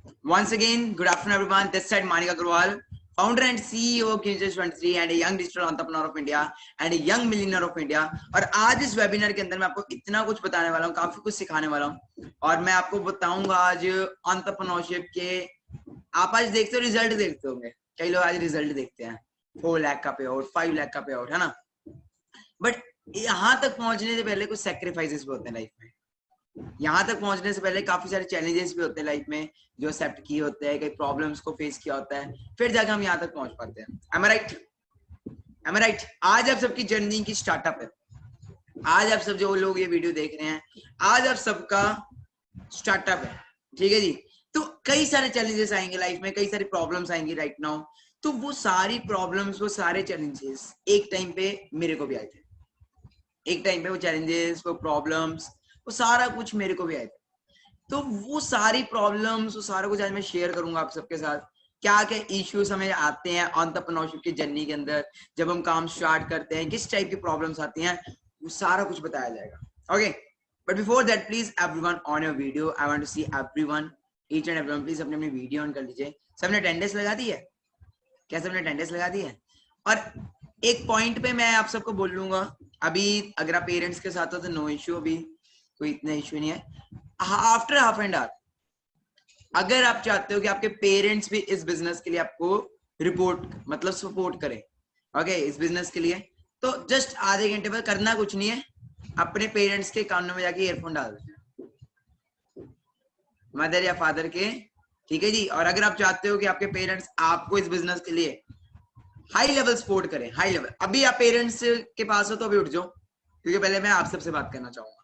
Once again, good afternoon everyone. This side Manik Agarwal, founder and CEO of Kinjaz 23 and a young digital entrepreneur of India and a young millionaire of India. और आज इस webinar के अंदर मैं आपको इतना कुछ बताने वाला हूँ, काफी कुछ सिखाने वाला हूँ और मैं आपको बताऊंगा आज एंटरप्रेन्योरशिप के। आप आज देखते हो, रिजल्ट देखते होंगे, कई लोग आज रिजल्ट देखते हैं, 4 लाख का पे आउट, 5 लाख का पे आउट, है ना। बट यहाँ तक पहुंचने से पहले कुछ सैक्रिफाइसेस भी होते हैं लाइफ में। यहाँ तक पहुंचने से पहले काफी सारे चैलेंजेस भी होते हैं लाइफ में, जो एक्सेप्ट किए होते हैं, कई प्रॉब्लम्स को फेस किया होता है, फिर जाकर हम यहाँ तक पहुंच पाते हैं। Am I right? Am I right? आज आप सबकी जर्नी की स्टार्टअप है। आज आप सब जो लोग ये वीडियो देख रहे हैं, आज आप सबका स्टार्टअप है, ठीक है जी। तो कई सारे चैलेंजेस आएंगे लाइफ में, कई सारी प्रॉब्लम्स आएंगी राइट नाउ। तो वो सारी प्रॉब्लम्स, वो सारे चैलेंजेस एक टाइम पे मेरे को भी आए थे। एक टाइम पे वो चैलेंजेस, वो प्रॉब्लम्स, वो सारा कुछ मेरे को भी आए थे। तो वो सारी प्रॉब्लम्स, वो सारा कुछ आज मैं शेयर करूंगा आप सबके साथ। क्या क्या इश्यूज हमें आते हैं एंटरप्रेन्योरशिप की जर्नी के अंदर, जब हम काम स्टार्ट करते हैं, किस टाइप की प्रॉब्लम्स आती हैं, वो सारा कुछ बताया जाएगा। Okay, but before that please everyone on your video, I want to see everyone, each and everyone, please अपनी अपनी वीडियो ऑन कर लीजिए। सबने अटेंडेंस लगा दी है? क्या सबने अटेंडेंस लगा दी है? और एक पॉइंट पे मैं आप सबको बोल लूंगा, अभी अगर आप पेरेंट्स के साथ हो तो नो इश्यू, अभी कोई इतना इश्यू नहीं है। आफ्टर हाफ एन आवर, अगर आप चाहते हो कि आपके पेरेंट्स भी इस बिजनेस के लिए आपको रिपोर्ट मतलब सपोर्ट करें, ओके, इस बिजनेस के लिए, तो जस्ट आधे घंटे बाद करना कुछ नहीं है, अपने पेरेंट्स के कानों में जाके ईयरफोन डाल देना, मदर या फादर के, ठीक है जी। और अगर आप चाहते हो कि आपके पेरेंट्स आपको इस बिजनेस के लिए हाई लेवल सपोर्ट करें, हाई लेवल, अभी आप पेरेंट्स के पास हो तो अभी उठ जाओ, क्योंकि पहले मैं आप सबसे बात करना चाहूंगा।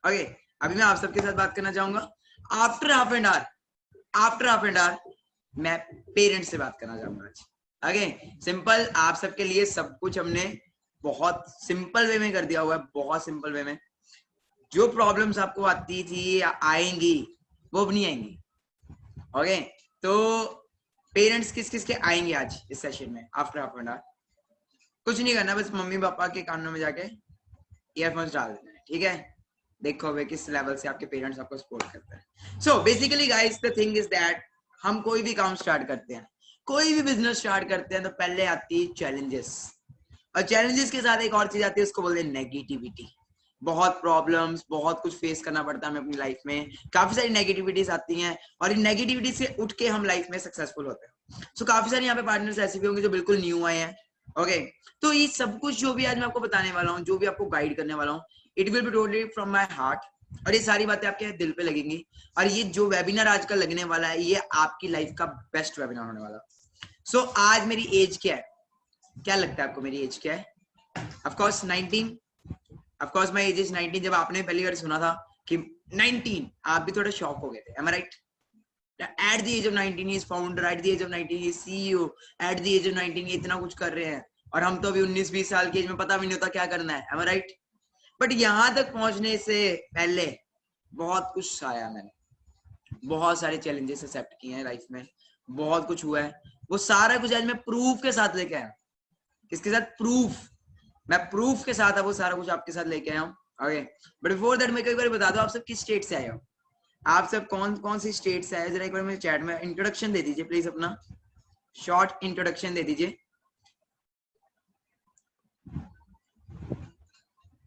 ओके, अभी मैं आप सबके साथ बात करना चाहूंगा। आफ्टर हाफ एन आवर मैं पेरेंट्स से बात करना चाहूंगा आज। ओके, सिंपल, आप सबके लिए सब कुछ हमने बहुत सिंपल वे में कर दिया हुआ है, बहुत सिंपल वे में। जो प्रॉब्लम्स आपको आती थी या आएंगी, वो अब नहीं आएंगी। ओके, तो पेरेंट्स किस किस के आएंगे आज इस सेशन में आफ्टर हाफ एन आवर? कुछ नहीं करना, बस मम्मी पापा के कानों में जाके ईयरफोन्स डाल देना है, ठीक है। देखो वे किस लेवल से आपके पेरेंट्स आपको सपोर्ट करते हैं। So basically guys, the thing is that हम कोई भी काम स्टार्ट करते हैं, कोई भी बिजनेस स्टार्ट करते हैं, तो पहले आती है चैलेंजेस, और चैलेंजेस के साथ एक और चीज आती है, उसको बोलते हैं नेगेटिविटी। बहुत प्रॉब्लम्स, बहुत कुछ फेस करना पड़ता है हमें अपनी लाइफ में, काफी सारी नेगेटिविटीज आती हैं, और इन नेगेटिविटी से उठ के हम लाइफ में सक्सेसफुल होते हैं। सो काफी सारे यहाँ पे पार्टनर्स ऐसे भी होंगे जो बिल्कुल न्यू आए हैं। ओके, तो ये सब कुछ जो भी आज मैं आपको बताने वाला हूँ, जो भी आपको गाइड करने वाला हूँ, it will be totally from my heart, और ये सारी बातें आपके दिल पे लगेंगी। और ये जो वेबिनार आज का लगने वाला है, ये आपकी लाइफ का बेस्ट वेबिनार होने वाला है। सो आज मेरी एज क्या है? क्या लगता है आपको मेरी एज क्या है? Of course 19, of course my age is 19। जब आपने पहली बार सुना था कि 19, आप भी थोड़ा शॉक हो गए थे, am I right? At the age of 19 he is founder, at the age of 19 he is CEO, at the age of 19 ये इतना कुछ कर रहे हैं, और हम तो अभी 19-20 साल की एज में पता भी नहीं होता क्या करना है, am I right? बट यहाँ तक पहुंचने से पहले बहुत कुछ आया, मैंने बहुत सारे चैलेंजेस एक्सेप्ट किए हैं लाइफ में, बहुत कुछ हुआ है, वो सारा कुछ आज मैं प्रूफ के साथ लेके आया। किसके साथ? प्रूफ। मैं प्रूफ के साथ वो सारा कुछ आपके साथ लेके आया हूँ। ओके, बट बिफोर दैट मैं एक बार बता दो, आप सब किस स्टेट से आए हो? आप सब कौन कौन सी स्टेट से आए? जरा एक बार मेरे चैट में इंट्रोडक्शन दे दीजिए प्लीज, अपना शॉर्ट इंट्रोडक्शन दे दीजिए।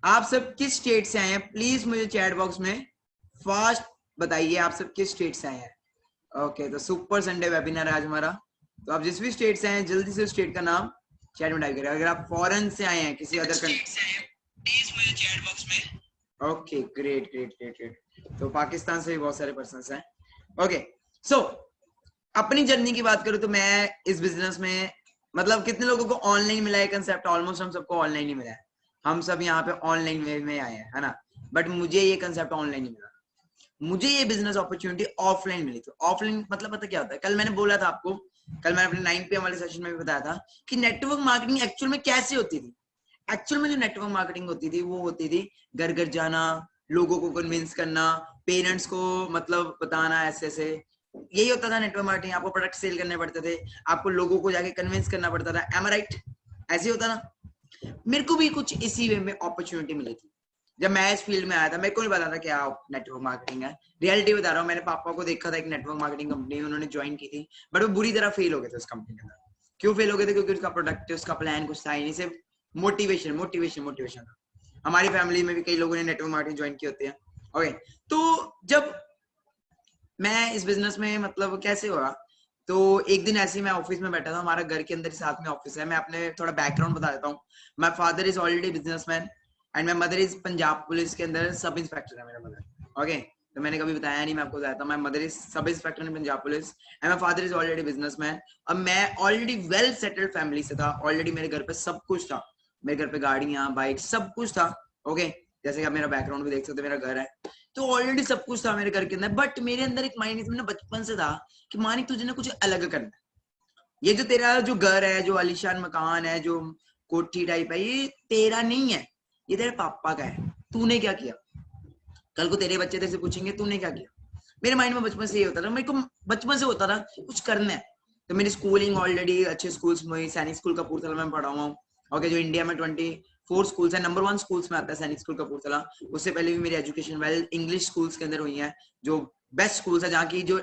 आप सब किस स्टेट से आए हैं प्लीज मुझे चैट बॉक्स में फास्ट बताइए, आप सब किस स्टेट से आए हैं। ओके, तो सुपर संडे वेबिनार है आज हमारा, तो आप जिस भी स्टेट से आए हैं जल्दी से स्टेट का नाम चैट में टाइप करें। अगर आप फॉरेन से आए हैं, किसी अदर कंट्री से आए हैं, प्लीज मुझे चैट बॉक्स में। Okay, great great great great, तो पाकिस्तान से भी बहुत सारे पर्सन्स हैं। ओके, सो अपनी जर्नी की बात करूं तो मैं इस बिजनेस में, मतलब कितने लोगों को ऑनलाइन मिला है कंसेप्ट? ऑलमोस्ट हम सबको ऑनलाइन ही मिला है, हम सब यहाँ पे ऑनलाइन वे में आए हैं, है ना। बट मुझे ये कंसेप्ट ऑनलाइन ही मिला, मुझे ये बिजनेस अपॉर्चुनिटी ऑफलाइन मिली थी। ऑफलाइन मतलब पता क्या होता है? कल मैंने बोला था आपको, कल मैंने अपने 9 PM वाले सेशन में भी बताया था कि नेटवर्क मार्केटिंग एक्चुअल में कैसे होती थी। एक्चुअल में जो नेटवर्क मार्केटिंग होती थी, वो होती थी घर घर जाना, लोगों को कन्विंस करना, पेरेंट्स को मतलब बताना, ऐसे ऐसे यही होता था नेटवर्क मार्केटिंग। आपको प्रोडक्ट सेल करने पड़ते थे, आपको लोगों को जाके कन्विंस करना पड़ता था, एम आई राइट? ऐसे होता ना। मेरे को भी कुछ इसी वे में अपॉर्चुनिटी मिली थी, जब मैं इस फील्ड में आया था मेरे को नहीं पता था क्या नेटवर्क मार्केटिंग है। रियलिटी बता रहा हूँ, मैंने पापा को देखा था एक नेटवर्क मार्केटिंग कंपनी उन्होंने ज्वाइन की थी, बट वो बुरी तरह फेल हो गए थे उस कंपनी के अंदर। क्यों फेल हो गए थे? क्योंकि उसका प्रोडक्ट, उसका प्लान कुछ था ही नहीं, सिर्फ मोटिवेशन मोटिवेशन मोटिवेशन था। हमारी फैमिली में भी कई लोगों ने नेटवर्क मार्केटिंग ज्वाइन की होती है। ओके, तो जब मैं इस बिजनेस में मतलब कैसे हुआ, तो एक दिन ऐसे ही मैं ऑफिस में बैठा था, हमारा घर के अंदर ही साथ में ऑफिस है। मैं अपने थोड़ा बैकग्राउंड बता देता हूँ। My father is already businessman and my mother is Punjab police के अंदर सब इंस्पेक्टर है मेरा मदर। ओके, तो मैंने कभी बताया नहीं, मैं आपको बताता हूँ। My mother is sub inspector in Punjab police and my father is already businessman. अब मैं ऑलरेडी वेल सेटल्ड फैमिली से था, ऑलरेडी मेरे घर पे सब कुछ था, मेरे घर पे गाड़ियां बाइक सब कुछ था। ओके, जैसे कि आप मेरा बैकग्राउंड भी देख सकते हो, मेरा घर है तो ऑलरेडी सब कुछ था मेरे घर के अंदर। बट मेरे अंदर एक माइंड में बचपन से था कि मानिक तुझे ना कुछ अलग करना है। ये जो तेरा जो घर है, जो आलीशान मकान है, जो कोठी टाइप है, ये तेरा नहीं है, ये तेरे पापा का है। तूने क्या किया? कल को तेरे बच्चे तेरे से पूछेंगे तूने क्या किया। मेरे माइंड में बचपन से ये होता था, मेरे को बचपन से होता था कुछ करना है। तो मेरी स्कूलिंग ऑलरेडी अच्छे स्कूल्स में, सैनिक स्कूल कपूरथला में पढ़ा हुआ हूँ। ओके, जो इंडिया में 24 स्कूल्स है, नंबर 1 स्कूल्स में आता है सैनिक स्कूल कपूरथला। उससे पहले भी मेरी एजुकेशन वेल इंग्लिश स्कूल्स के अंदर हुई है, जो बेस्ट स्कूल्स है, जहाँ की जो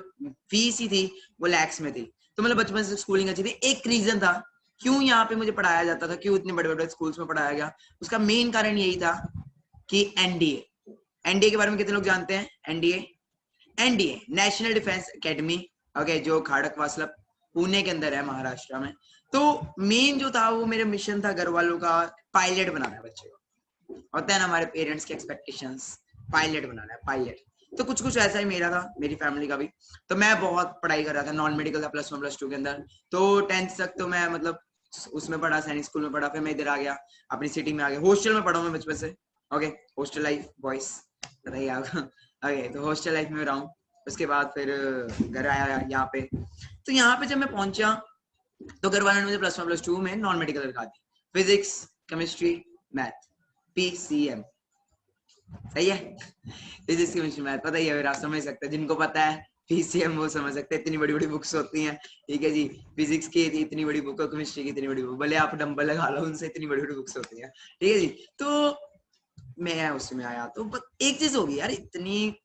फीस ही थी वो लैक्स में थी। तो मतलब बचपन से स्कूलिंग अच्छी थी। एक रीजन था क्यों यहाँ पे मुझे पढ़ाया जाता था, क्यों इतने बड़े बड़े स्कूल्स में पढ़ाया गया, उसका मेन कारण यही था कि एनडीए। एनडीए के बारे में कितने लोग जानते हैं? NDA, NDA national defence academy, okay, जो खड़कवासला पुणे के अंदर है, महाराष्ट्र में। तो मेन जो था वो मेरा मिशन था घर वालों का, पायलट बनाना है बच्चे को। होता है ना हमारे पेरेंट्स के एक्सपेक्टेशंस, पायलट बनाना है, पायलट। तो कुछ कुछ ऐसा ही मेरा था, मेरी फैमिली का भी। तो मैं बहुत पढ़ाई कर रहा था, नॉन मेडिकल था +1 +2 के अंदर। तो 10th तक तो मैं मतलब उसमें पढ़ा, सैनिक स्कूल में पढ़ा। फिर मैं इधर आ गया, अपनी सिटी में आ गया। हॉस्टल में पढ़ा हूँ मैं बचपन से। ओके, हॉस्टल लाइफ बॉयज बताइए आप। ओके, तो हॉस्टल लाइफ में रहा हूँ। उसके बाद फिर घर आया यहाँ पे। तो यहाँ पे जब मैं पहुंचा तो घर वालों ने मुझे +1 +2 में नॉन मेडिकल रखा दी, फिजिक्स केमिस्ट्री मैथ, PCM। सही है, फिजिक्स केमिस्ट्री मैथ, पता ही है, आप समझ सकते हैं। जिनको पता है PCM वो समझ सकते हैं, इतनी बड़ी बड़ी बुक्स होती हैं। ठीक है जी, फिजिक्स की इतनी बड़ी बुक और केमिस्ट्री की इतनी बड़ी बुक, भले आप डंबल लगा लो, उनसे इतनी बड़ी बड़ी बुक्स होती हैं। ठीक है जी, तो मैं उसमें आया तो एक चीज होगी यार, इतनी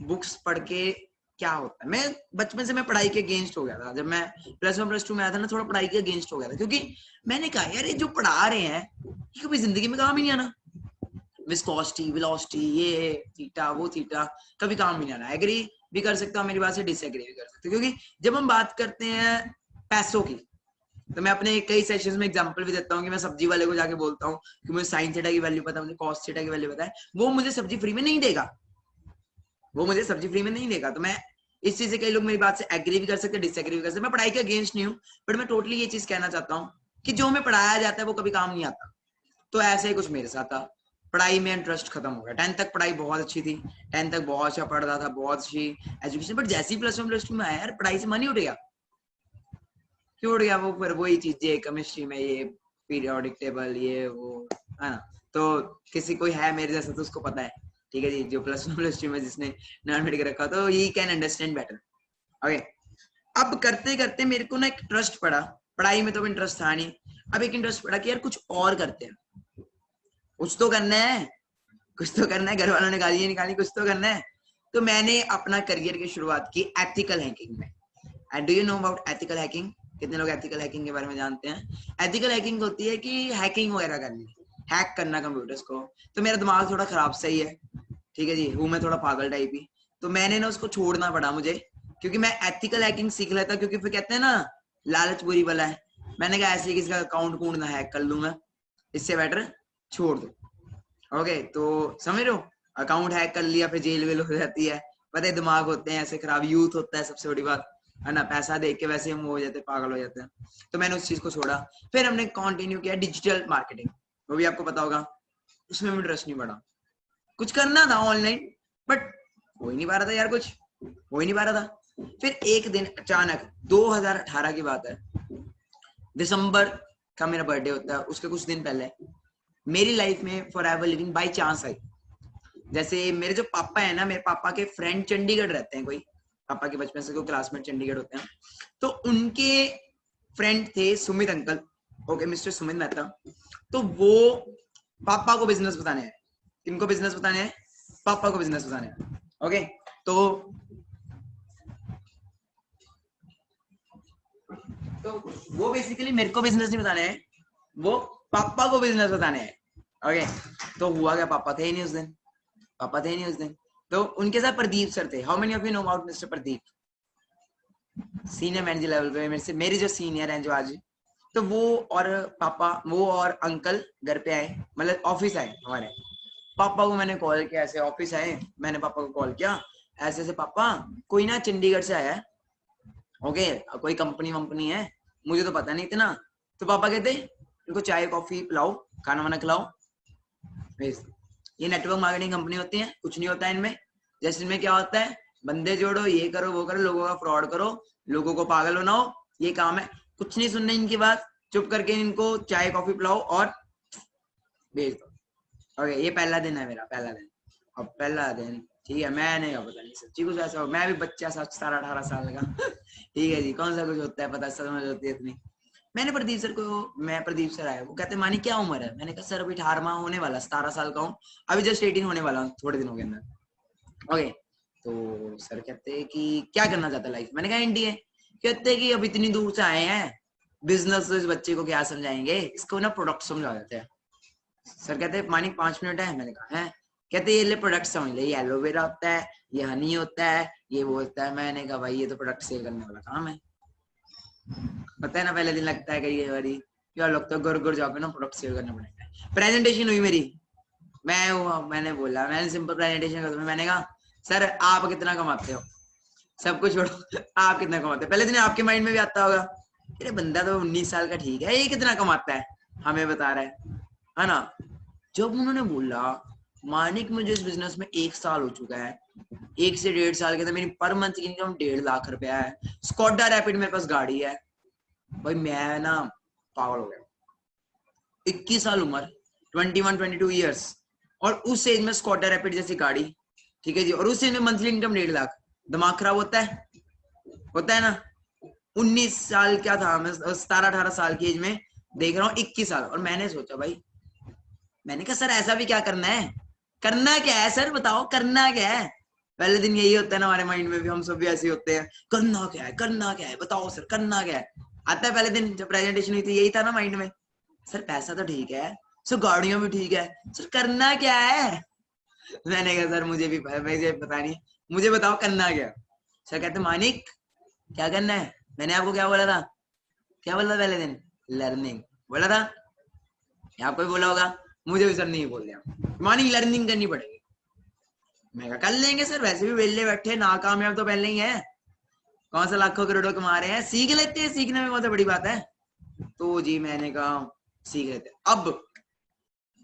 बुक्स पढ़ के क्या होता है। मैं बचपन से मैं पढ़ाई के अगेंस्ट हो गया था। जब मैं +1 +2 में आया था ना, थोड़ा पढ़ाई के अगेंस्ट हो गया था, क्योंकि मैंने कहा यार ये जो पढ़ा रहे हैं ये कभी जिंदगी में काम ही नहीं आना। विस्कोसिटी, वेलोसिटी, ये थीटा वो थीटा, कभी काम नहीं आना। एग्री भी कर सकता हूँ मेरी बात से, डिसएग्री भी कर सकते हो, क्योंकि जब हम बात करते हैं पैसों की, तो मैं अपने कई सेशंस में एग्जांपल भी देता हूँ कि मैं सब्जी वाले को जाके बोलता हूँ कि मुझे साइन थीटा की वैल्यू पता है, मुझे कॉस थीटा की वैल्यू पता है, वो मुझे सब्जी फ्री में नहीं देगा, वो मुझे सब्जी फ्री में नहीं देगा। तो मैं इस चीज से, कई लोग मेरी बात से एग्री भी कर सकते हैं, डिसएग्री भी कर सकते हैं। मैं पढ़ाई के अगेंस्ट नहीं हूँ, बट मैं टोटली ये चीज कहना चाहता हूँ कि जो हमें पढ़ाया जाता है वो कभी काम नहीं आता। तो ऐसे ही कुछ मेरे साथ था, पढ़ाई में इंटरेस्ट खत्म हो गया। 10th तक पढ़ाई बहुत अच्छी थी, 10th तक बहुत अच्छा पढ़ रहा था, बहुत अच्छी एजुकेशन, बट जैसे ही +1 +2 में आया यार, पढ़ाई से मन ही उठ गया। क्यों उठ गया? वो फिर वही चीजें केमिस्ट्री में, ये पीरियोडिक टेबल, ये वो, है ना। तो किसी कोई है मेरे जैसा तो उसको पता है, ठीक है जी, जो +1 +2 में जिसने नॉन मेडिकल रखा, तो he can understand better. Okay, अब करते करते मेरे को ना एक इंटरेस्ट पड़ा, पढ़ाई में तो इंटरेस्ट था नहीं, अब एक इंटरेस्ट पड़ा कि यार कुछ और करते हैं, कुछ तो करना है, कुछ तो करना है। घर वालों ने गालियां निकाली, कुछ तो करना है। तो मैंने अपना करियर की शुरुआत की एथिकल हैकिंग में। And do you know about ethical hacking? कितने लोग एथिकल हैकिंग के बारे में जानते हैं? एथिकल हैकिंग होती है कि हैकिंग वगैरह करनी, हैक करना कंप्यूटर्स को। तो मेरा दिमाग थोड़ा खराब सही है, ठीक है जी, हूँ मैं थोड़ा पागल टाइप ही। तो मैंने ना उसको छोड़ना पड़ा मुझे, क्योंकि मैं एथिकल हैकिंग सीख लेता, क्योंकि फिर कहते हैं ना लालच बुरी बला है। मैंने कहा ऐसे किसी का अकाउंट कूड़ ना हैक कर लूंगा, इससे बेटर छोड़ दो। ओके, तो समझ रहे हो, अकाउंट हैक कर लिया फिर जेल वेल हो जाती है, पता है दिमाग होते हैं ऐसे खराब, यूथ होता है सबसे बड़ी बात, है ना, पैसा देख के वैसे हम हो जाते हैं, पागल हो जाते हैं। तो मैंने उस चीज को छोड़ा, फिर हमने कंटिन्यू किया डिजिटल मार्केटिंग, वो भी आपको पता होगा। उसमें इंटरेस्ट नहीं पड़ा, कुछ करना था ऑनलाइन, बट हो ही नहीं पा रहा था यार, कुछ हो ही नहीं पा रहा था। फिर एक दिन अचानक 2018 की बात है, दिसंबर का मेरा बर्थडे होता है, उसके कुछ दिन पहले मेरी लाइफ में for ever living by chance I. जैसे मेरे जो पापा है ना, मेरे पापा के फ्रेंड चंडीगढ़ रहते हैं, कोई पापा के बचपन से कोई क्लासमेट चंडीगढ़ होते हैं, तो उनके फ्रेंड थे Sumit uncle, okay, mister Sumit Mehta. तो वो पापा को बिजनेस बताने आए, किनको बिजनेस बताने हैं? पापा को बिजनेस बताने हैं। ओके, तो वो बेसिकली मेरे को बिजनेस नहीं बताने हैं, वो पापा को बिजनेस बताने हैं। ओके, तो हुआ क्या, पापा थे ही नहीं उस दिन, पापा थे ही नहीं उस दिन। तो उनके साथ प्रदीप सर थे। How many of you know about mister Pradeep? Senior manager level पे मेरे से, मेरे जो सीनियर हैं जो आज, तो वो और पापा, वो और अंकल घर पे आए, मतलब ऑफिस आए हमारे। पापा को मैंने कॉल किया, ऐसे ऑफिस आए, मैंने पापा को कॉल किया, ऐसे ऐसे पापा कोई ना चंडीगढ़ से आया है, ओके, कोई कंपनी वंपनी है, मुझे तो पता नहीं इतना। तो पापा कहते इनको चाय कॉफी पिलाओ, खाना वाना खिलाओ, भेज। ये नेटवर्क मार्केटिंग कंपनी होती है, कुछ नहीं होता है इनमें। जैसे इनमें क्या होता है, बंदे जोड़ो, ये करो वो करो, लोगों का फ्रॉड करो, लोगों को पागल बनाओ, ये काम है। कुछ नहीं सुनने इनकी बात, चुप करके इनको चाय कॉफी पिलाओ और भेज दो। ओके, ये पहला दिन है मेरा, पहला दिन। अब पहला दिन ठीक है, मैंने क्या पता नहीं सच्ची कुछ ऐसा हो, मैं भी बच्चा 17-18 साल का ठीक है जी, कौन सा कुछ होता है पता, समझ होती है इतनी। मैंने प्रदीप सर को, मैं प्रदीप सर आया, वो कहते मानी क्या उम्र है? मैंने कहा सर अभी 18वां होने वाला, 17 साल का हूँ, अभी जस्ट 18 होने वाला हूँ थोड़े दिनों के अंदर। ओके, तो सर कहते कि क्या करना चाहता है लाइफ? मैंने कहा एनडीए। कहते कि अब इतनी दूर से आए हैं, बिजनेस तो इस बच्चे को क्या समझाएंगे, इसको ना प्रोडक्ट समझा देते हैं। सर कहते मानी 5 मिनट है? मैंने कहा है। कहते ये ले प्रोडक्ट समझ ले, ये एलोवेरा होता है, ये हनी होता है, ये वो होता है। मैंने कहा भाई ये तो प्रोडक्ट सेल करने वाला काम है। पता है ना, पहले दिन लगता है कई बारी, क्या लगता है, गुर गुर जाके ना प्रोडक्ट सेल करना पड़ेगा। प्रेजेंटेशन हुई मेरी, मैंने बोला, मैंने सिंपल प्रेजेंटेशन कर, मैंने कहा सर आप कितना कमाते हो? सब कुछ छोड़ो आप कितना कमाते हो? पहले दिन आपके माइंड में भी आता होगा, अरे बंदा तो 19 साल का ठीक है, ये कितना कमाता है, हमें बता रहा है ना। जब उन्होंने बोला मानिक मुझे इस बिजनेस में 1 साल हो चुका है, 1 से 1.5 साल के अंदर मेरी पर मंथ की इनकम 1.5 लाख रुपया है, स्कॉडा रैपिड मेरे पास गाड़ी है, भाई मैं ना पागल हो गया। 21 साल उम्र, 21-22 ईयर्स, और उस एज में स्कॉडा रैपिड जैसी गाड़ी, ठीक है जी, और उस एज में मंथली इनकम 1.5 लाख। दिमाग खराब होता है ना। 19 साल क्या था मैं, 17-18 साल की एज में देख रहा हूँ 21 साल, और मैंने सोचा भाई, मैंने कहा सर ऐसा भी क्या करना है, करना क्या है सर बताओ, करना क्या है? पहले दिन यही होता है ना हमारे माइंड में भी, हम सब भी ऐसे होते हैं, करना क्या है, करना क्या है बताओ सर, करना क्या है? आता है पहले दिन जब प्रेजेंटेशन हुई थी, यही था ना माइंड में, सर पैसा तो ठीक है, सर गाड़ियां भी ठीक है, सर करना क्या है? मैंने कहा सर मुझे पता नहीं, मुझे बताओ करना क्या? सर कहते मानिक क्या करना है? मैंने आपको क्या बोला था, क्या बोला था पहले दिन? लर्निंग बोला था, आपको भी बोला होगा, मुझे भी सर नहीं बोल दिया, मॉर्निंग लर्निंग करनी पड़ेगी। मैं कहा कर लेंगे सर, वैसे भी वेले बैठे, नाकामयाब तो पहले ही है, कौन सा लाखों करोड़ों कमा रहे हैं, सीख लेते हैं, सीखने में कौन सा बड़ी बात है। तो जी मैंने कहा सीख लेते। अब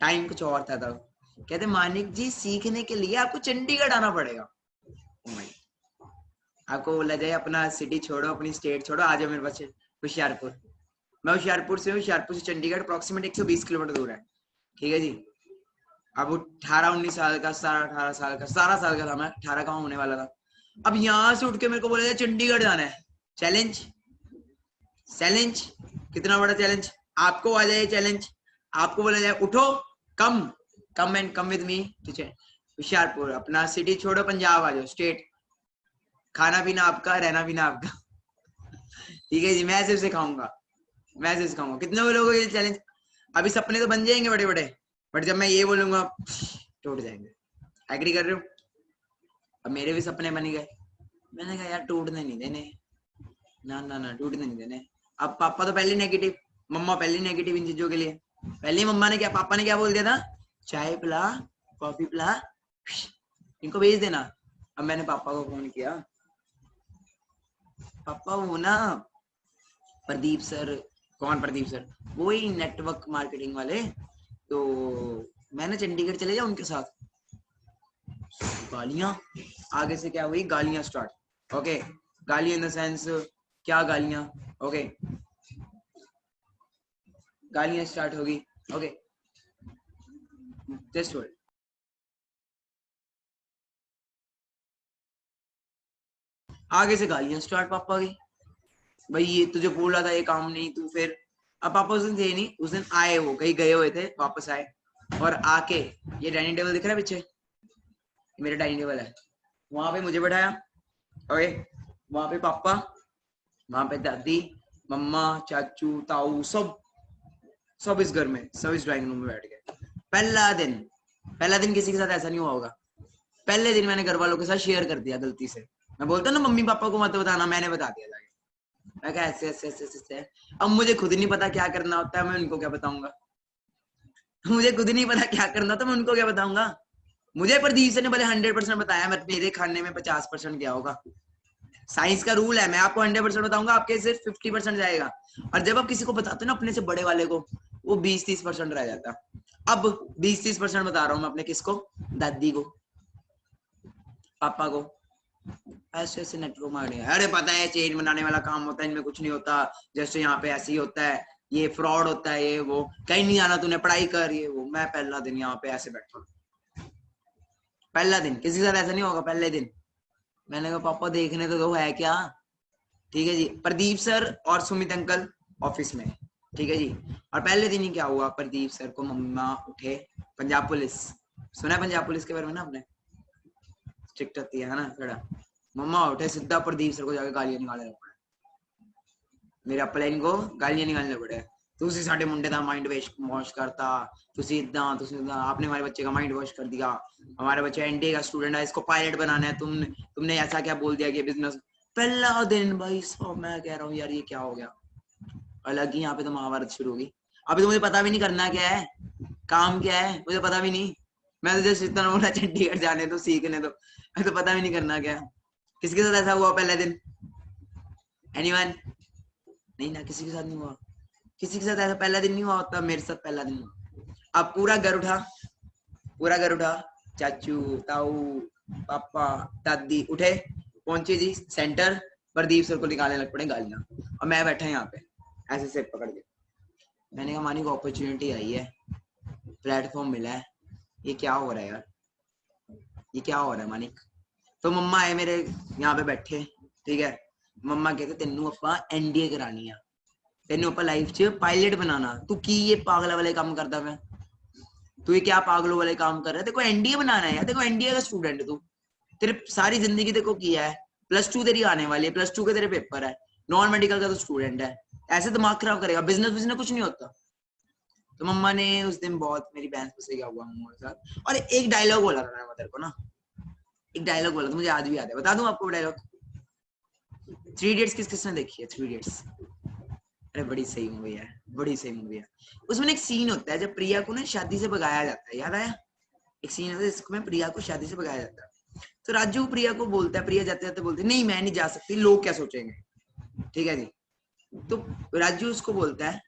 टाइम कुछ और था तब, कहते मानिक जी सीखने के लिए आपको चंडीगढ़ आना पड़ेगा। आपको बोला जाए अपना सिटी छोड़ो, अपनी स्टेट छोड़ो, आ जाओ मेरे पास होशियारपुर। मैं होशियारपुर से हूँ, होशियारपुर से चंडीगढ़ अप्रोक्सीमेट 120 किलोमीटर दूर है, ठीक है जी। अब 18-19 साल का, 17-18 साल का, 17 साल का था मैं, 18 का होने वाला था। अब यहाँ से उठ के मेरे को बोला जाए चंडीगढ़ जाना है, चैलेंज, चैलेंज, कितना बड़ा चैलेंज, आपको आ जाए चैलेंज, आपको बोला जाए उठो, come and come with me, ठीक है, होशियारपुर, अपना सिटी छोड़ो, पंजाब आ जाओ, स्टेट, खाना पीना आपका, रहना पीना आपका ठीक है जी, मैं सिर्फ सिखाऊंगा, मैं सिर्फ सिखाऊंगा। कितने लोगों को ये चैलेंज, अभी सपने तो बन जाएंगे बड़े बड़े, बट जब मैं ये बोलूंगा टूट जाएंगे। एग्री कर रहे हो? अब मेरे भी सपने बन गए, मैंने कहा यार टूटने नहीं देने, ना ना ना टूटने नहीं देने। अब पापा तो पहले नेगेटिव, मम्मा पहले नेगेटिव इन चीजों के लिए, पहले मम्मा ने क्या, पापा ने क्या बोल दिया था, चाय पिला, कॉफी पिला, इनको भेज देना। अब मैंने पापा को फोन किया, पापा वो ना प्रदीप सर, कौन प्रदीप सर? वो ही नेटवर्क मार्केटिंग वाले, तो मैंने चंडीगढ़ चले जाऊं उनके साथ। गालियां, आगे से क्या हुई, गालियां स्टार्ट। ओके, गालियां इन द सेंस, क्या गालियां? ओके, गालियां स्टार्ट होगी। Okay, just hold. आगे से गालियां स्टार्ट पापा की, भाई ये तुझे बोला था ये काम नहीं, तू फिर। अब पापा उस दिन थे नहीं, उस दिन आए, वो कहीं गए हुए थे, वापस आए, और आके ये डाइनिंग टेबल दिख रहा है पीछे, मेरा डाइनिंग टेबल है, वहां पे मुझे बैठाया, ओके, वहां पे पापा, वहां पे दादी, मम्मा, चाचू, ताऊ, सब इस घर में, सब इस ड्राइंग रूम में बैठ गए। पहला दिन किसी के साथ ऐसा नहीं हुआ होगा। पहले दिन मैंने घर वालों के साथ शेयर कर दिया गलती से। मैं बोलता ना मम्मी पापा को मत बताना, मैंने बता दिया जाके। मैं कहा ऐसे ऐसे ऐसे ऐसे। अब मुझे खुद नहीं पता क्या करना होता है, मैं उनको क्या बताऊंगा। मुझे खुद नहीं पता क्या करना होता, मैं उनको क्या बताऊंगा। मुझे प्रदीप सर ने भले 100% बताया, मेरे खाने में 50% क्या होगा। साइंस का रूल है, मैं आपको 100% बताऊंगा, आपके सिर्फ 50% जाएगा। और जब आप किसी को बताते हो ना अपने से बड़े वाले को, वो 20-30% रह जाता। अब 20-30% बता रहा हूँ मैं अपने किसको, दादी को, पापा को। ऐसे ऐसे नेटवर्क मारे, अरे पता है चेन बनाने वाला काम होता है, इनमें कुछ नहीं होता, जैसे यहाँ पे ऐसे ही होता है, ये फ्रॉड होता है, ये वो, कहीं नहीं आना तूने, पढ़ाई कर, ये वो। मैं पहला दिन यहाँ पे ऐसे बैठा, पहला दिन किसी के साथ ऐसा नहीं होगा। पहले दिन मैंने कहा पापा देखने तो दो है क्या। ठीक है जी, प्रदीप सर और सुमित अंकल ऑफिस में, ठीक है जी। और पहले दिन ही क्या हुआ, प्रदीप सर को मम्मा उठे, पंजाब पुलिस, सुना है पंजाब पुलिस के बारे में ना आपने, स्ट्रिक्ट होती है ना थोड़ा। मम्मा उठे, सीधा प्रदीप सर को जाके गालियां निकालने पड़े, मेरे अपलाइन को गालियां निकालने पड़े। ਤੁਸੀਂ ਸਾਡੇ मुंडे का माइंड वॉश करता, ਤੁਸੀਂ आपने हमारे बच्चे का माइंड वॉश कर दिया, हमारा बच्चा एनडीए का स्टूडेंट है, इसको पायलट बनाना है, तुमने ऐसा क्या बोल दिया कि बिजनेस। पहला दिन भाई साहब मैं कह रहा हूँ यार ये क्या हो गया, अलग ही यहाँ पे तो महाभारत शुरू होगी। अभी तो मुझे पता भी नहीं करना क्या है, काम क्या है, मुझे पता भी नहीं। मैं तो जस्ट इतना बोला चंडीगढ़ जाने तो सीखने तो, मैं तो पता भी नहीं करना क्या। किसके साथ ऐसा हुआ पहले दिन, एनीवन? नहीं ना, किसी के साथ नहीं हुआ, किसी के साथ ऐसा पहला दिन नहीं हुआ होता, मेरे साथ पहला दिन हुआ। अब पूरा घर उठा, पूरा घर उठा, चाचू, ताऊ, पापा, दादी उठे, पहुंचे जी सेंटर, प्रदीप सर को निकालने लग पड़े गालियां, और मैं बैठा यहाँ पे ऐसे सिर पकड़ के। मैंने कहा मानिक अपॉर्चुनिटी आई है, प्लेटफॉर्म मिला है, ये क्या हो रहा है यार, ये क्या हो रहा है मानिक। तो मम्मा आए मेरे यहाँ पे बैठे, ठीक है, मम्मा कहते तेनू अपा एनडीए करानी है, तेनू अपा लाइफ च पायलट बनाना, तू की ये पागल वाले काम करता मैं, तू ये क्या पागलों वाले काम कर रहा है, देखो एनडीए बनाना है यार, देखो एनडीए का स्टूडेंट है तू, तेरे सारी जिंदगी देखो किया है, +2 तेरी आने वाली है, +2 के तेरे पेपर है, नॉन मेडिकल का तो स्टूडेंट है, ऐसे दिमाग खराब करेगा, बिजनेस कुछ नहीं होता। तो मम्मा ने उस दिन बहुत मेरी बहन से क्या हुआ मम्मा के साथ, और एक डायलॉग बोला था मैं तेरे को ना, एक डायलॉग बोला था, मुझे आज भी याद है, बता दूं आपको डायलॉग। 3 इडियट्स किसने देखी है 3 इडियट्स? अरे बड़ी सही मूवी है, बड़ी सही मूवी है। उसमें एक सीन होता है जब प्रिया को ना शादी से भगाया जाता है, याद आया? एक सीन होता है जिसमें प्रिया को शादी से भगाया जाता है, तो राजू प्रिया को बोलता है, प्रिया जाते जाते बोलती है नहीं मैं नहीं जा सकती, लोग क्या सोचेंगे, ठीक है जी। तो राजू उसको बोलता है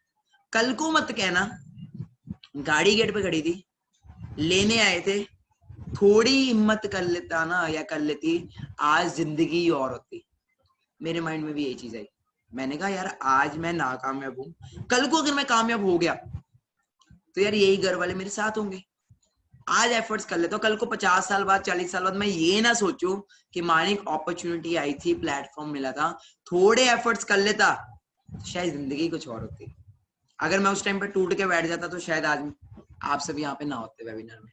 कल को मत कहना, गाड़ी गेट पे खड़ी थी, लेने आए थे, थोड़ी हिम्मत कर लेता ना या कर लेती, आज जिंदगी और होती। मेरे माइंड में भी यही चीज आई, मैंने कहा यार आज मैं नाकामयाब हूं, कल को अगर मैं कामयाब हो गया तो यार यही घर वाले मेरे साथ होंगे। आज एफर्ट्स कर लेता हूँ, कल को 50 साल बाद 40 साल बाद मैं ये ना सोचूं कि मानिक अपॉर्चुनिटी आई थी, प्लेटफॉर्म मिला था, थोड़े एफर्ट्स कर लेता तो शायद जिंदगी कुछ और होती। अगर मैं उस टाइम पे टूट के बैठ जाता तो शायद आज आप सब यहाँ पे ना होते वेबिनार में।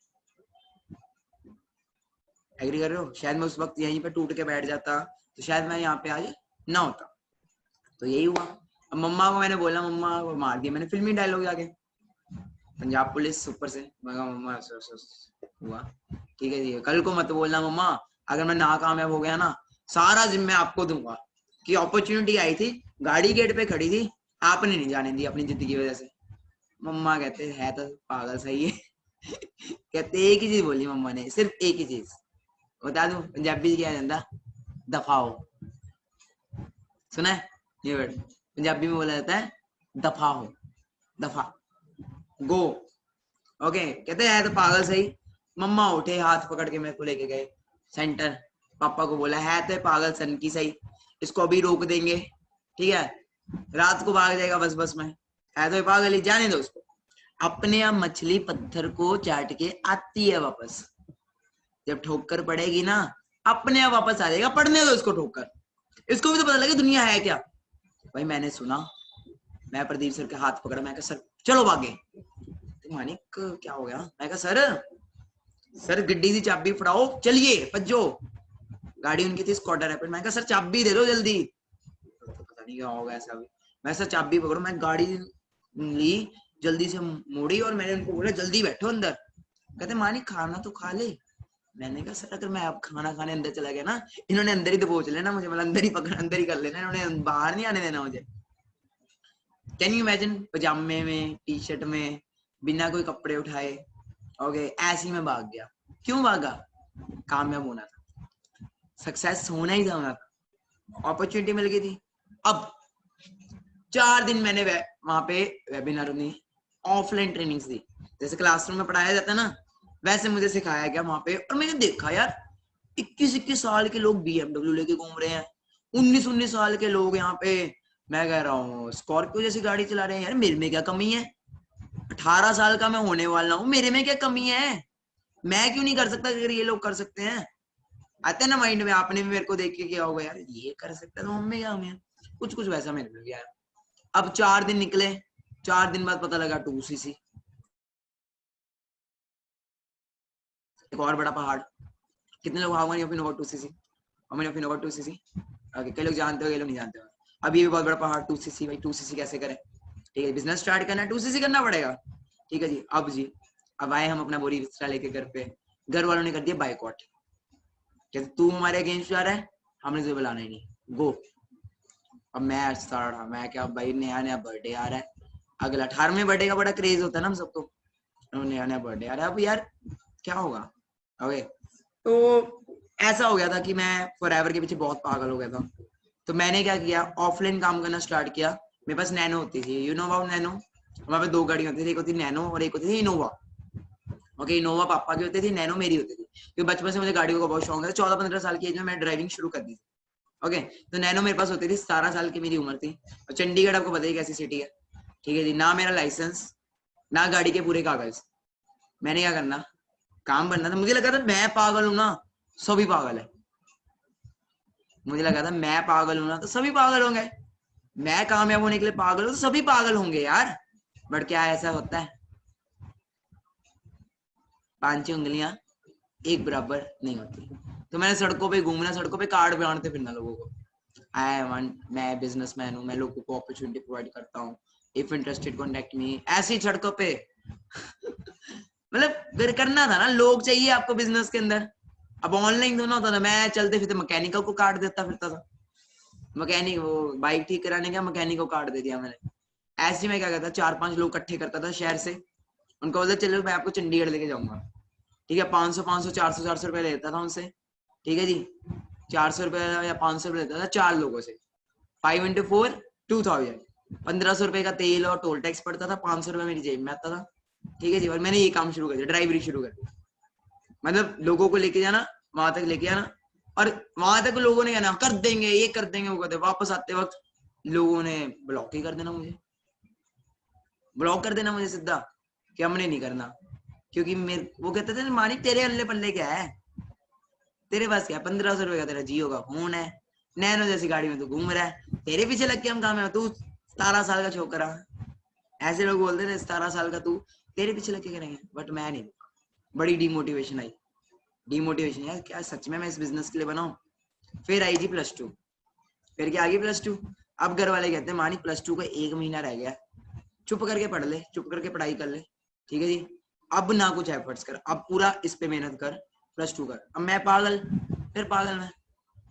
एग्री कर रहे हो? शायद मैं उस वक्त यहीं पे टूट के बैठ जाता तो शायद मैं यहाँ पे आज ना होता। तो यही हुआ। अब मम्मा को मैंने बोला, मम्मा को मार दिया मैंने फिल्मी डायलॉग जाके, पंजाब पुलिस ऊपर से, मैं कहा मम्मा हुआ ठीक है जी, कल को मत बोलना मम्मा, अगर मैं नाकामयाब हो गया ना सारा जिम्मे आपको दूंगा, कि अपॉर्चुनिटी आई थी, गाड़ी गेट पे खड़ी थी, आपने नहीं जाने दी अपनी जिद्द की वजह से। मम्मा कहते है तो पागल सही है कहते एक ही चीज बोली मम्मा ने, सिर्फ एक ही चीज बता दूं, पंजाबी क्या कहता, दफा हो। सुना है ये वर्ड? पंजाबी में बोला जाता है दफा हो, दफा, गो। ओके, कहते हैं तो पागल सही। मम्मा उठे, हाथ पकड़ के मेरे को लेके गए सेंटर, पापा को बोला है तो पागल सन की सही, इसको अभी रोक देंगे, ठीक है, रात को भाग जाएगा बस बस में, है तो पागल ही, जाने दो उसको। अपने आप मछली पत्थर को चाट के आती है वापस, जब ठोकर पड़ेगी ना अपने आप वापस आ जाएगा, पढ़ने दो इसको ठोकर, इसको भी तो पता लगे दुनिया है क्या। भाई मैंने सुना, मैं प्रदीप सर के हाथ पकड़ा, मैं कहा सर चलो भागे, मानिक क्या हो गया? मैं कहा सर गड्डी की चाबी फड़ाओ, चलिए भज्जो। गाड़ी उनकी थी स्कॉटर रैपिड। मैं कहा सर चाबी दे दो जल्दी। तो पता नहीं क्या होगा ऐसा भी। मैं सर चाबी पकड़ो, मैं गाड़ी ली, जल्दी से मोड़ी और मैंने उनको बोला जल्दी बैठो अंदर। कहते मानिक खाना तो खा ले। मैंने कहा सर अगर मैं अब खाना खाने अंदर चला गया ना, इन्होंने अंदर ही दबोच लेना मुझे, मतलब अंदर ही पकड़, अंदर ही कर लेना, इन्होंने बाहर नहीं आने देना मुझे। कैन यू इमेजिन, पजामे में, टी शर्ट में, बिना कोई कपड़े उठाए, ओके, ऐसे ही मैं भाग गया। क्यों भागा? कामयाब होना था, सक्सेस होना ही था, अपॉर्चुनिटी मिल गई थी। अब 4 दिन मैंने वहां पे वेबिनार में ऑफलाइन ट्रेनिंग्स दी, जैसे क्लासरूम में पढ़ाया जाता है ना, वैसे मुझे सिखाया गया वहां पे। और मैंने देखा यार 21-21 साल के लोग BMW लेके घूम रहे हैं, 19-19 साल के लोग यहाँ पे, मैं कह रहा हूँ स्कॉर्पियो जैसी गाड़ी चला रहे हैं। यार मेरे में क्या कमी है? 18 साल का मैं होने वाला हूँ, मेरे में क्या कमी है? मैं क्यों नहीं कर सकता अगर ये लोग कर सकते हैं? आता है ना माइंड में, आपने भी मेरे को देख के क्या होगा यार, ये कर सकता है तो हम में क्या हमें, कुछ वैसा मेरे में भी आया। अब 4 दिन निकले, 4 दिन बाद पता लगा 2cc, एक और बड़ा पहाड़। कितने लोग how many of you know about 2cc? How many of you know about 2cc? Okay, कई लोग जानते हो, कई लोग नहीं जानते हो। अब ये भी बहुत बड़ा पहाड़ 2cc। भाई 2cc कैसे करें? ठीक है, बिजनेस स्टार्ट करना है 2cc करना पड़ेगा। ठीक है जी, अब आए हम अपना बोरी बिस्तरा लेके घर पे। घर वालों ने कर दिया बाइकआउट, कहते तू हमारे अगेंस्ट जा रहा है, हमने तुझे बुलाना ही नहीं, गो। अब मैं स्टार्ट, मैं क्या भाई, नया नया बर्थडे आ रहा है, अगला 18वें बर्थडे का बड़ा क्रेज होता है ना हम सबको, नया नया बर्थडे आ रहा है, अब यार क्या होगा? ओके, तो ऐसा हो गया था कि मैं फॉरएवर के पीछे बहुत पागल हो गया था। तो मैंने क्या किया, ऑफलाइन काम करना स्टार्ट किया। मेरे पास नैनो होती थी, यू नो अबाउट नैनो? हमारे पास 2 गाड़ियां होती थी, एक होती नैनो और एक होती थी इनोवा। ओके, इनोवा पापा की होती थी, नैनो मेरी होती थी, क्योंकि बचपन से मुझे गाड़ियों का बहुत शौक है। 14-15 साल की एज में मैं ड्राइविंग शुरू कर दी थी। ओके, तो नैनो मेरे पास होती थी, 17 साल की मेरी उम्र थी। और चंडीगढ़ आपको पता ही कैसी सिटी है। ठीक है जी, ना मेरा लाइसेंस, ना गाड़ी के पूरे कागज। मैंने क्या करना, काम बनना था। मुझे लगा था मैं पागल हूं ना, सभी पागल है। मुझे लगा था मैं पागल हूं ना तो सभी पागल होंगे, मैं कामयाब होने के लिए पागल हूं तो सभी पागल होंगे यार। बट क्या ऐसा होता है? 5 उंगलियां एक बराबर नहीं होती। तो मैंने सड़कों पे घूमना, सड़कों पे कार्ड बांटते फिरना लोगों को, आई वांट, मैं बिजनेसमैन हूँ, मैं लोगों को अपॉर्चुनिटी प्रोवाइड करता हूँ, इफ इंटरेस्टेड कॉन्टेक्ट मी, ऐसी सड़कों पे। मतलब करना था ना, लोग चाहिए आपको बिजनेस के अंदर। अब ऑनलाइन तो ना होता था, मैं चलते फिरते मैकेनिकल को कार्ड देता फिरता था। मैकेनिक, वो बाइक ठीक कराने का मैकेनिक को कार्ड दे दिया मैंने। ऐसे में क्या करता, 4-5 लोग इकट्ठे करता था शहर से, उनको बोलता चलो मैं आपको चंडीगढ़ लेके जाऊंगा। ठीक है, 500 400 रुपए लेता था उनसे। ठीक है जी, 400 रुपए या 500 रुपए लेता था 4 लोगों से। 5 into 4 2000, 1500 रुपए का तेल और टोल टैक्स पड़ता था, 500 रुपए मेरी जेब में आता था। ठीक है जी, और मैंने ये काम शुरू कर दिया, ड्राइवरी शुरू कर दी। मतलब लोगों को लेके जाना, वहां तक लेके आना, और वहां तक लोगों ने कहना कर देंगे, ये कर देंगे, वो करते, वापस आते वक्त लोगों ने ब्लॉक ही कर देना मुझे, ब्लॉक कर देना मुझे सीधा, कि हमने नहीं करना। क्योंकि मेरे वो कहते थे मानिक तेरे अल्ले पल्ले क्या है, तेरे पास क्या 1500 रुपए का तेरा जियो का फोन है, नैनो जैसी गाड़ी में तू घूम रहा है, तेरे पीछे लग के हम काम है, तू 17 साल का छोकरा। ऐसे लोग बोलते थे 17 साल का तू, तेरे पीछे लग के करेंगे। बट मैं नहीं, बड़ी डिमोटिवेशन आई, डिमोटिवेशन यार, क्या सच में मैं इस बिजनेस के लिए बनाऊं? फिर आई जी +2, फिर क्या आ गई +2। अब घर वाले कहते हैं मानिक +2 का 1 महीना रह गया, चुप करके पढ़ ले, चुप करके पढ़ाई कर ले। ठीक है जी, अब ना कुछ एफर्ट्स कर, अब पूरा इस पे मेहनत कर, +2 कर। अब मैं पागल, फिर पागल मैं,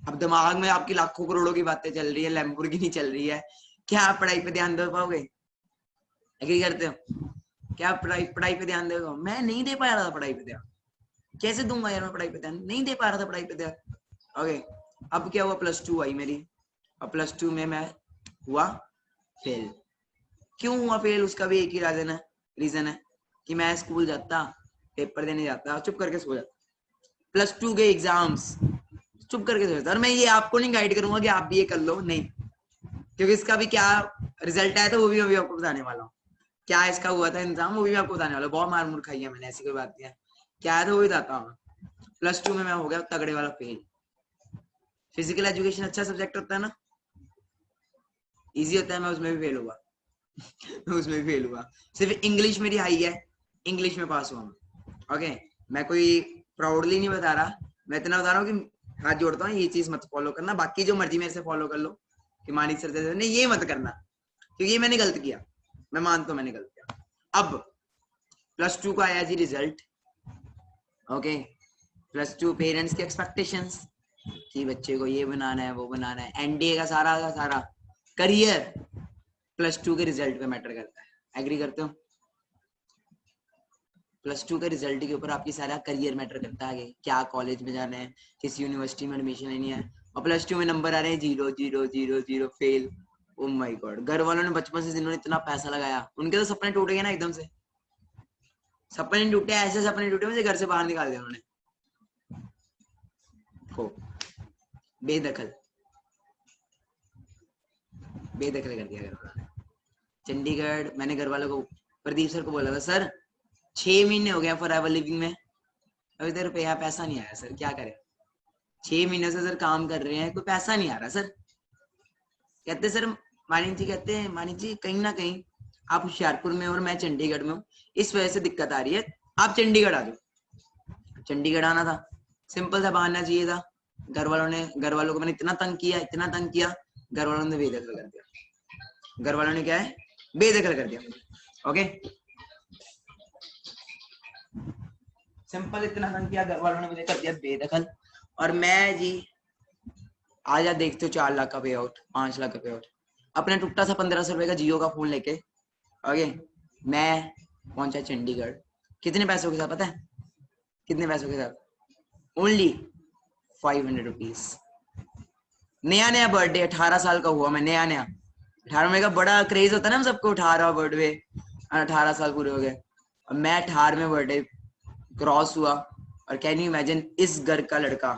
अब दिमाग में आपकी लाखों करोड़ों की बातें चल रही है, लैम्बोर्गिनी चल रही है, क्या आप पढ़ाई पे ध्यान दे पाओगे? एग्री करते हो? क्या आप पढ़ाई पढ़ाई पे ध्यान देगा? मैं नहीं दे पा रहा था पढ़ाई पे ध्यान, कैसे दूंगा यार मैं पढ़ाई पे ध्यान, नहीं दे पा रहा था पढ़ाई पे ध्यान। ओके, अब क्या हुआ, +2 आई मेरी, और +2 में मैं हुआ फेल। क्यों हुआ फेल? उसका भी एक ही रीजन है कि मैं स्कूल जाता, पेपर देने जाता, चुप करके सो जाता। +2 के एग्जाम्स चुप करके सो जाता। और मैं ये आपको नहीं गाइड करूंगा कि आप भी ये कर लो, नहीं, क्योंकि इसका भी क्या रिजल्ट आया था वो भी अभी आपको बताने वाला हूँ। क्या इसका हुआ था इंतजाम, वो भी आपको बताने वाला हूँ। बहुत मार मुर खाई है मैंने, ऐसी कोई बात नहीं है। क्या है तो वो भी बताता हूँ। +2 में मैं हो गया तगड़े वाला फेल। फिजिकल एजुकेशन अच्छा सब्जेक्ट होता है ना, इजी होता है, मैं उसमें भी फेल हुआ। मैं उसमें भी फेल हुआ। सिर्फ इंग्लिश मेरी हाई है, इंग्लिश में पास हुआ हूँ। ओके, मैं कोई प्राउडली नहीं बता रहा, मैं इतना बता रहा हूँ कि हाथ जोड़ता हूँ, ये चीज मत फॉलो करना, बाकी जो मर्जी मेरे से फॉलो कर लो कि मानिक सर से नहीं, ये मत करना, क्योंकि ये मैंने गलत किया, मैं मानता हूँ मैंने गलत किया। अब +2 का आया जी रिजल्ट। ओके, +2 पेरेंट्स के एक्सपेक्टेशंस कि बच्चे को ये बनाना है वो बनाना है, एनडीए का सारा करियर +2 के रिजल्ट पे मैटर करता है। एग्री करते हो? +2 के रिजल्ट के ऊपर आपकी सारा करियर मैटर करता है, क्या कॉलेज में जाना है, किस यूनिवर्सिटी में एडमिशन लेनी है, और +2 में नंबर आ रहे हैं 0 0 0 0 फेल। ओ माय गॉड, घर वालों ने बचपन से जिन्होंने इतना पैसा लगाया, उनके तो सपने टूट गए ना एकदम से। सपने टूटे, ऐसे सपने टूटे मुझे घर से बाहर निकाल दिया उन्होंने को, बेदखल बेदखल कर दिया घर वालों ने। चंडीगढ़, मैंने घर वालों को, प्रदीप सर को बोला था, सर 6 महीने हो गया फॉरएवर लिविंग में, अभी तक रुपया पैसा नहीं आया सर, क्या करें? 6 महीने से सर काम कर रहे हैं, कोई पैसा नहीं आ रहा सर। कहते सर, मानिक जी कहते हैं, मानिक जी कहीं ना कहीं आप होशियारपुर में और मैं चंडीगढ़ में हूँ, इस वजह से दिक्कत आ रही है, आप चंडीगढ़ आ जाओ। चंडीगढ़ आना था, सिंपल सा बहाना चाहिए था। घर वालों को मैंने इतना तंग किया, घर वालों ने बेदखल कर दिया। घर वालों ने क्या है, बेदखल कर दिया। ओके, सिंपल इतना तंग किया, घर वालों ने मुझे कर दिया बेदखल। और मैं जी आज आप देखते हो 4 लाख का पे आउट, 5 लाख का पे आउट, अपने टुकटा सा 1500 रुपए का जियो का फोन लेके, ओके, मैं पहुंचा चंडीगढ़। कितने पैसों के साथ पता है? कितने पैसों के साथ? Only 500 rupees. नया बर्थडे, 18 साल का हुआ मैं, नया 18 में का बड़ा क्रेज होता है ना हम सबको, 18 बर्थडे, 18 साल पूरे हो गए, और मैं 18वें बर्थडे क्रॉस हुआ। और कैन यू इमेजिन, इस घर का लड़का,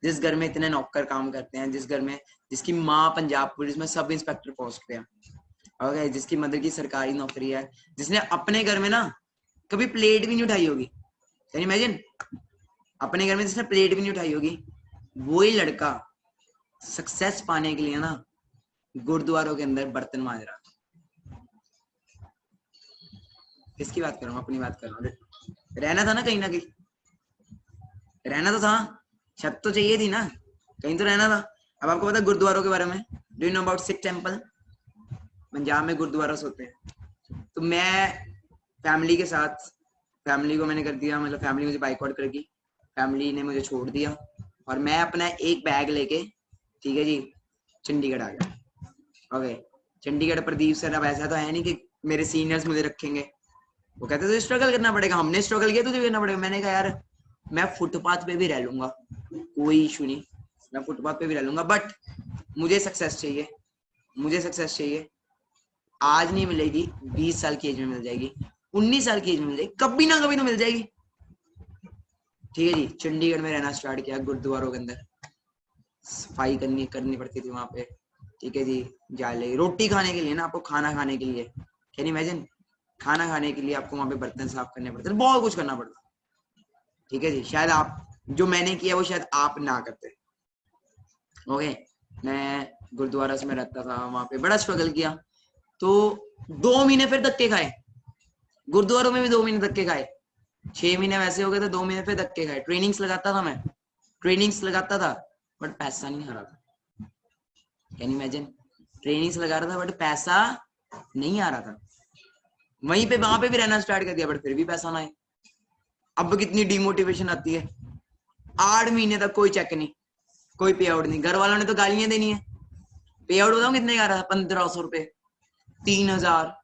जिस घर में इतने नौकर काम करते हैं, जिस घर में जिसकी माँ पंजाब पुलिस में सब इंस्पेक्टर पोस्ट पे है, ओके, जिसकी मदर की सरकारी नौकरी है, जिसने अपने घर में ना कभी प्लेट भी नहीं उठाई होगी, कैन यू इमेजिन, अपने घर में जिसने प्लेट भी नहीं उठाई होगी, वही लड़का सक्सेस पाने के लिए ना गुरुद्वारों के अंदर बर्तन मांज रहा। किसकी बात कर रहा हूँ? अपनी बात कर रहा हूँ। रहना था ना कहीं ना कहीं, रहना तो था, छत तो चाहिए थी ना, कहीं तो रहना था। अब आपको पता है गुरुद्वारों के बारे में? Do you know about Sikh temple? Punjab में गुरुद्वारा होते हैं। तो मैं फैमिली के साथ, फैमिली को मैंने कर दिया, मतलब फैमिली मुझे बाइकआउट कर दी, फैमिली ने मुझे छोड़ दिया, और मैं अपना एक बैग लेके, ठीक है जी, चंडीगढ़ आ गया। ओके, चंडीगढ़ प्रदीप सर अब ऐसा तो है नहीं कि मेरे सीनियर्स मुझे रखेंगे, वो कहते थे स्ट्रगल करना पड़ेगा, हमने स्ट्रगल किया, तुझे करना पड़ेगा। मैंने कहा यार मैं फुटपाथ पे भी रह लूंगा, कोई इशू नहीं, मैं फुटपाथ पे भी रह लूंगा, बट मुझे सक्सेस चाहिए, मुझे सक्सेस चाहिए। आज नहीं मिलेगी, 20 साल की एज में मिल जाएगी, 19 साल की एज में मिल जाएगी, कभी ना कभी तो मिल जाएगी। ठीक है जी, चंडीगढ़ में रहना स्टार्ट किया, गुरुद्वारों के अंदर सफाई करनी पड़ती थी वहां पे, ठीक है जी, जाले रोटी खाने के लिए ना, आपको खाना खाने के लिए, कैन यू इमेजिन, खाना खाने के लिए आपको वहां पे बर्तन साफ करने पड़ते, बहुत कुछ करना पड़ता। ठीक है जी, शायद आप, जो मैंने किया वो शायद आप ना करते। ओके, मैं गुरुद्वारा से मैं रहता था, वहां पे बड़ा स्ट्रगल किया, तो 2 महीने फिर धक्के खाए, गुरुद्वारों में भी 2 महीने धक्के खाए, 6 महीने वैसे हो गए थे, 2 महीने फिर धक्के खाए। ट्रेनिंग्स लगाता था मैं, ट्रेनिंग्स लगाता था, बट पैसा नहीं आ रहा था। कैन यू इमेजिन, ट्रेनिंग्स लगा रहा था बट पैसा नहीं आ रहा था। वहीं पे वहां पे भी रहना स्टार्ट कर दिया, बट फिर भी पैसा ना आए। अब कितनी डिमोटिवेशन आती है। 8 महीने तक कोई चेक नहीं, कोई पे आउट नहीं, घर वालों ने तो गालियां देनी है। पे आउट बताऊं कितने का आ रहा था? 1500 रुपए, 3000,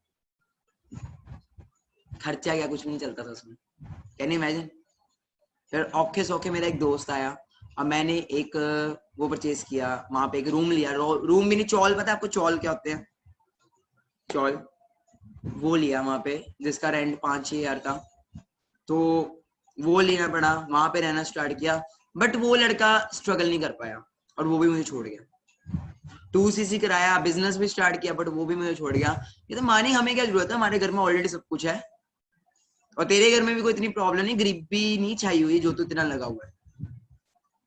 खर्चा क्या, कुछ भी नहीं चलता था उसमें। Can you imagine. फिर औखे सौखे मेरा एक दोस्त आया, अब मैंने एक वो परचेज किया, वहां पे एक रूम लिया, रूम भी नहीं, चौल, पता है आपको चौल क्या होते हैं? चौल, वो लिया वहां पे, जिसका रेंट 5-6 हजार था, तो वो लेना पड़ा, वहां पे रहना स्टार्ट किया, बट वो लड़का स्ट्रगल नहीं कर पाया, और वो भी मुझे छोड़ गया। 2cc कराया, बिजनेस भी स्टार्ट किया, बट वो भी मुझे छोड़ गया। ये तो मानी, हमें क्या जरूरत है, हमारे घर में ऑलरेडी सब कुछ है, और तेरे घर में भी कोई इतनी प्रॉब्लम नहीं, गरीबी नहीं छाई हुई जो तू इतना लगा हुआ है।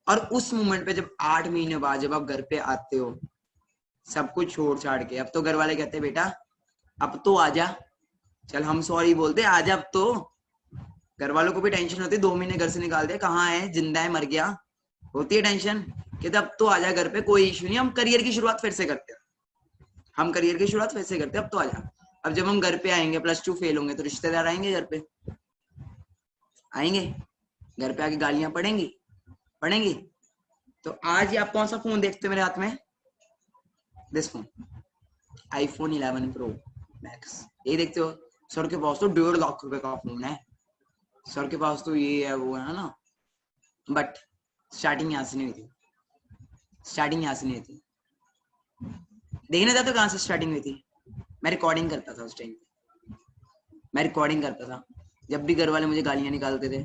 और उस मोमेंट पे जब 8 महीने बाद जब आप घर पे आते हो, सब कुछ छोड़ छाड़ के, अब तो घर वाले कहते बेटा अब तो आजा, चल हम सॉरी बोलते, आजा अब तो, घर वालों को भी टेंशन होती है, 2 महीने घर से निकाल दिया, कहाँ है, जिंदा है, मर गया, होती है टेंशन। कहते अब तो आ जा घर पे, कोई इशू नहीं, हम करियर की शुरुआत फिर से करते हैं, हम करियर की शुरुआत फिर से करते हैं, अब तो आ जा। अब जब हम घर पे आएंगे, +2 फेल होंगे, तो रिश्तेदार आएंगे घर पे, आएंगे घर पे, आके गालियां पड़ेंगी। तो आज ही आप कौन सा फोन देखते हो मेरे हाथ में? This phone, iPhone 11 Pro Max, ये देखते हो। सर के पास तो 1.5 लाख रुपए का फोन है, सर के पास तो ये है, वो है ना। बट स्टार्टिंग यहाँ से नहीं हुई थी, स्टार्टिंग यहाँ से नहीं हुई थी। देखने जाते कहाँ से स्टार्टिंग हुई थी? मैं रिकॉर्डिंग करता था उस टाइम पे, मैं रिकॉर्डिंग करता था। जब भी घर वाले मुझे गालियां निकालते थे,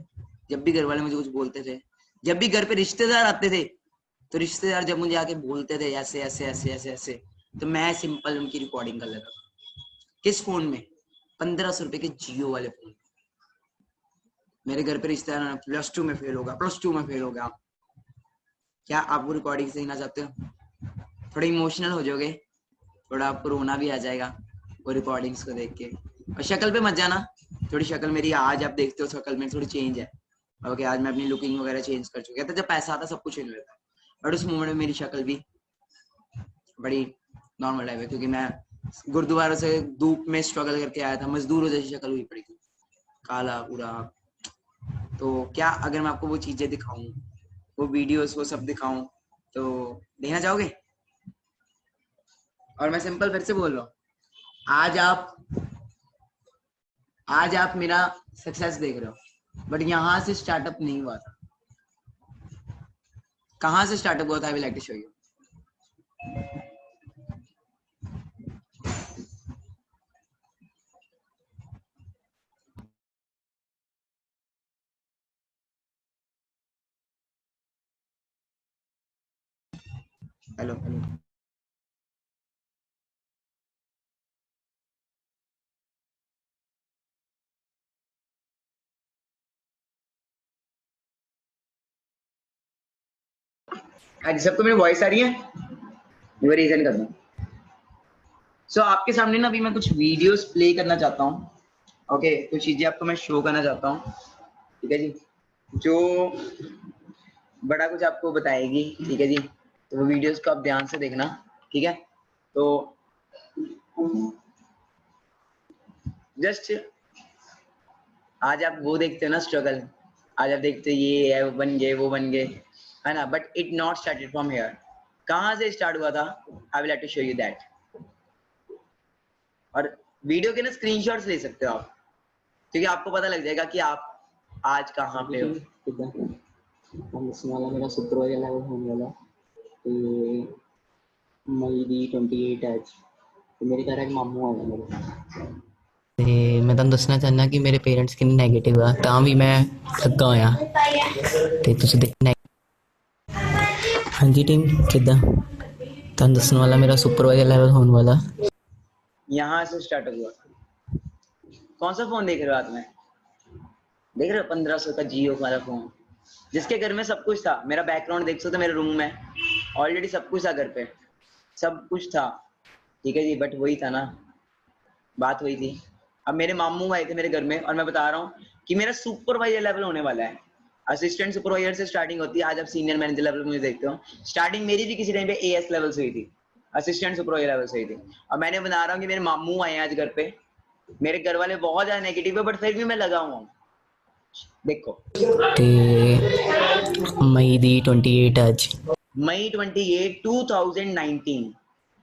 जब भी घर वाले मुझे कुछ बोलते थे, जब भी घर पे रिश्तेदार आते थे, तो रिश्तेदार जब मुझे आके बोलते थे ऐसे ऐसे ऐसे ऐसे ऐसे, तो मैं सिंपल उनकी रिकॉर्डिंग कर लेता था। किस फोन में? 1500 रुपए के जियो वाले फोन। मेरे घर पे रिश्तेदार +2 में फेल होगा, +2 में फेल होगा। क्या आप वो रिकॉर्डिंग सीखना चाहते हो? थोड़ा इमोशनल हो जाओगे, थोड़ा आपको रोना भी आ जाएगा वो रिकॉर्डिंग्स को देख के। और शक्ल पे मत जाना, थोड़ी शक्ल मेरी आज आप देखते हो, शक्ल में थोड़ी चेंज है। ओके, आज मैं अपनी लुकिंग वगैरह चेंज कर चुकी है। जब पैसा आता सब कुछ चेंज होता है, बट उस मोमेंट में मेरी शक्ल भी बड़ी नॉर्मल टाइप है, क्योंकि मैं गुरुद्वारा से धूप में स्ट्रगल करके आया था, मजदूरों जैसी शक्ल हुई पड़ी थी, काला पूरा। तो क्या अगर मैं आपको वो चीजें दिखाऊं, वो वीडियोस, वो सब दिखाऊं, तो देखना चाहोगे? और मैं सिंपल फिर से बोल रहा हूँ, आज आप मेरा सक्सेस देख रहे हो, बट यहाँ से स्टार्टअप नहीं हुआ था। कहाँ से स्टार्टअप हुआ था? I will like to show you. Hello, आज सबको मेरी वॉइस आ रही है? वो रीजन कर दूं। सो आपके सामने ना अभी मैं कुछ वीडियोस प्ले करना चाहता हूँ। ओके, कुछ चीजें आपको मैं शो करना चाहता हूँ, ठीक है जी, जो बड़ा कुछ आपको बताएगी, ठीक है जी। तो वो वीडियोस को आप ध्यान से देखना, ठीक है। तो जस्ट आज आप वो देखते हो ना स्ट्रगल, आज आप देखते हो ये है, वो बन गए, वो बन गए, है ना। But it not started from here. कहाँ से स्टार्ट हुआ था? I will have to show you that. और वीडियो के ना स्क्रीनशॉट्स ले सकते हो आप, क्योंकि आपको पता लग जाएगा कि आप आज कहाँ पे हो। वाला मेरा सुपरवाइजर लेवल होने वाला ਤੇ ਮਈ ਦੀ 28 ਅੱਜ ਤੇ ਮੇਰੇ ਘਰ ਇੱਕ ਮਾਮੂ ਆਇਆ ਮੇਰੇ ਤੇ ਮੈਂ ਤੁਹਾਨੂੰ ਦੱਸਣਾ ਚਾਹੁੰਦਾ ਕਿ ਮੇਰੇ ਪੇਰੈਂਟਸ ਕਿੰਨੇ ਨੈਗੇਟਿਵ ਆ ਤਾਂ ਵੀ ਮੈਂ ਲੱਗਾ ਹੋਇਆ ਤੇ ਤੁਸੀਂ ਦੇਖਣਾ। ਹਾਂਜੀ ਟੀਮ ਕਿੱਦਾਂ ਤੁਹਾਨੂੰ ਦੱਸਣ ਵਾਲਾ ਮੇਰਾ ਸੁਪਰਵਾइजर लेवल होने वाला। यहाँ से स्टार्ट हुआ। कौन सा फोन देख रहे हो हाथ में? देख रहे हो 1500 का जियो वाला फोन, जिसके घर में सब कुछ था। मेरा बैकग्राउंड देख सकते हो, मेरे रूम में ऑलरेडी सब कुछ था, घर पे सब कुछ था, ठीक है जी। बट वही था ना, बात वही थी। अब मेरे मामू आए थे मेरे घर में, और मैं बता रहा हूँ कि मेरा सुपरवाइजर लेवल होने वाला है। असिस्टेंट सुपरवाइजर से स्टार्टिंग होती है, आज आप सीनियर मैनेजर लेवल मुझे देखते हो। स्टार्टिंग मेरी भी किसी टाइम पे AS लेवल से हुई थी, असिस्टेंट सुपरवाइजर लेवल से हुई थी। और मैंने बना रहा हूँ कि मेरे मामू आए आज घर पे, मेरे घर वाले बहुत ज्यादा नेगेटिव है, बट फिर भी मैं लगा हुआ हूँ। देखो ਤੇ ਮਈ ਦੀ 28 ਅੱਜ मई 28 2019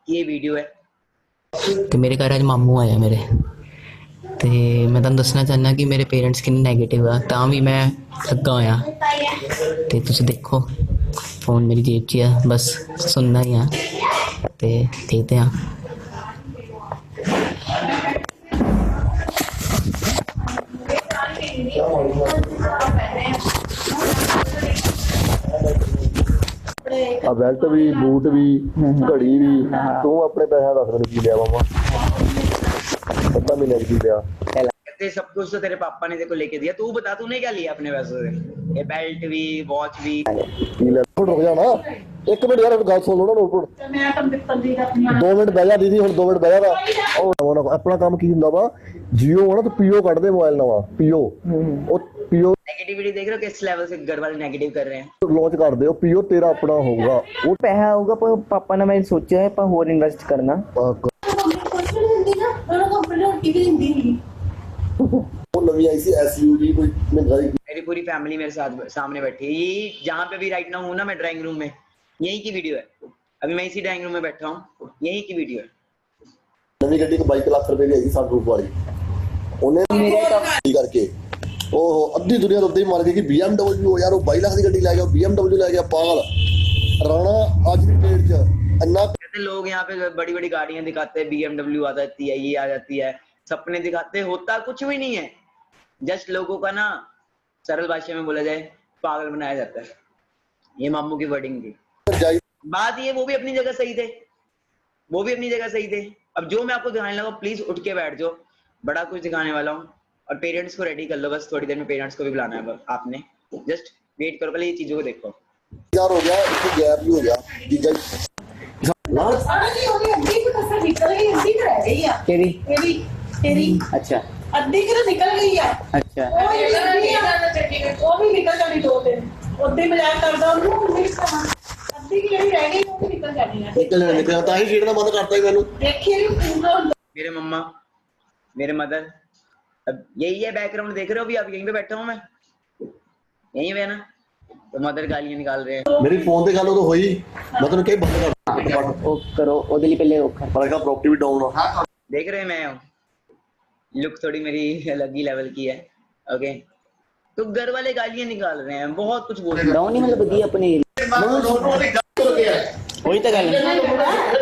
ये वीडियो है। ਤੇ ਮੇਰੇ ਘਰ ਅੱਜ ਮਾਮੂ ਆਇਆ ਮੇਰੇ ਤੇ ਮੈਂ ਤੁਹਾਨੂੰ ਦੱਸਣਾ ਚਾਹੁੰਦਾ ਕਿ ਮੇਰੇ ਪੇਰੈਂਟਸ ਕਿੰਨੇ ਨੈਗੇਟਿਵ ਆ ਤਾਂ ਵੀ ਮੈਂ ਲੱਗਾ ਹੋਇਆ ਤੇ ਤੁਸੀਂ ਦੇਖੋ ਫੋਨ ਮੇਰੀ ਜੇਬ 'ਚ ਆ, ਬਸ ਸੁਣਨਾ ਹੀ ਆ ਤੇ ਦੇਖਦੇ ਆ। ਆ ਬੈਲਟ ਵੀ, ਬੂਟ ਵੀ, ਘੜੀ ਵੀ, ਤੂੰ ਆਪਣੇ ਪੈਸਿਆਂ ਦੱਸ ਮੈਨੂੰ ਕੀ ਲਿਆ ਮਾਮਾ? ਪਤਾ ਮਹੀਨੇ ਕੀ ਲਿਆ? कहते सब कुछ तो तेरे पापा ने तेरे को लेके दिया, तू बता तूने क्या लिया अपने पैसों से? ये बेल्ट भी, वॉच भी। ਕੀ ਲੈ? ਰੁਕ ਜਾ ਨਾ, ਇੱਕ ਮਿੰਟ ਯਾਰ ਗੱਲ ਸੁਣ ਲਓ ਨਾ। ਨੋਟ 2 ਮਿੰਟ ਬਹਿ ਜਾ ਦੀਦੀ, ਹੁਣ 2 ਮਿੰਟ ਬਹਿ ਜਾ। ਉਹ ਆਪਣਾ ਕੰਮ ਕੀ ਹੁੰਦਾ ਵਾ, ਜੀਓ ਨਾ ਤਾਂ ਪੀਓ ਕੱਢਦੇ ਮੋਬਾਈਲ ਨਵਾਂ, ਪੀਓ ਉਹ पीओ नेगेटिविटी देख रहे हो किस लेवल से घर वाले नेगेटिव कर रहे हैं। लॉन्च कर दो, पीओ तेरा अपना होगा वो ਪੈਸਾ ਆਊਗਾ ਪਰ ਪਾਪਾ ਨੇ ਮੈਂ ਸੋਚਿਆ ਹੈ ਆਪਾਂ ਹੋਰ ਇਨਵੈਸਟ ਕਰਨਾ। वो नवी आई सी एसयूवी कोई महंगाई। मेरी पूरी फैमिली मेरे साथ सामने बैठी है। ये जहाँ पे भी राइट नाउ हूँ ना मैं ड्राइंग रूम में, यही की वीडियो है। अभी मैं इसी ड्राइंग रूम में बैठा हूँ, यही की वीडियो है। नवी गड्डी को 22 लाख रुपए की आई सनरूफ वाली, उन्हें करके ओहो अद्धी दुनिया तो ही मान गई कि BMW यार वो 22 लाख की गड्डी ले गया, BMW ले गया पागल। राणा आज की डेट च अन्ना कहते लोग यहाँ पे बड़ी बड़ी गाड़ियां दिखाते हैं, BMW आ जाती है, ये आ जाती है, सपने दिखाते हैं, होता कुछ भी नहीं है। जस्ट लोगों का ना सरल भाषा में बोला जाए पागल बनाया जाता है। ये मामू की वर्डिंग थी। बात ये वो भी अपनी जगह सही थे, वो भी अपनी जगह सही थे। अब जो मैं आपको दिखाने लगा प्लीज उठ के बैठ जाओ, बड़ा कुछ दिखाने वाला हूँ। और पेरेंट्स को रेडी कर लो, बस थोड़ी देर में पेरेंट्स को भी बुलाना है आपने। जस्ट वेट करो, पहले ये चीजों को देखो। यार हो गया इसको गैप भी हो गया जीजा तेरी तेरी अच्छा अद्धी की तो निकल गई है। अच्छा वो भी निकल जानी 2 दिन उद्दी मजाक करदा ਉਹਨੂੰ अद्धी की ਜਿਹੜੀ ਰਹਿ ਗਈ ਉਹ भी निकल जानी है। निकल ਤਾਂ ਹੀ ਛੇੜਨਾ ਬੰਦ ਕਰਤਾ ਹੀ ਮੈਨੂੰ। देखिए पूरा मेरे मम्मा, मेरे मदर, अब यही है बैकग्राउंड देख रहे हो। अभी आप यहीं पे बैठा हूँ मैं, यहीं पे है ना, तो मदर गालियां निकाल रहे हैं। मेरी फोन ਤੇ ਗੱਲ ਉਹ ਹੋਈ ਮੈਂ ਤੈਨੂੰ ਕਹੀ ਬੰਦ ਕਰ ਉਹ ਕਰੋ ਉਹਦੇ ਲਈ ਪਹਿਲੇ ਉਹ ਪਰ ਇਹਦਾ ਪ੍ਰॉपर्टी भी डाउन है। देख रहे हैं मैं हूँ, लुक थोड़ी मेरी अलग ही लेवल की है। ओके तो घर वाले गालियां निकाल रहे हैं, बहुत कुछ बोल रहे हैं। ਡਾਊਨ ਨਹੀਂ ਮਤਲਬ ਵਧੀਆ ਆਪਣੇ वही तो गल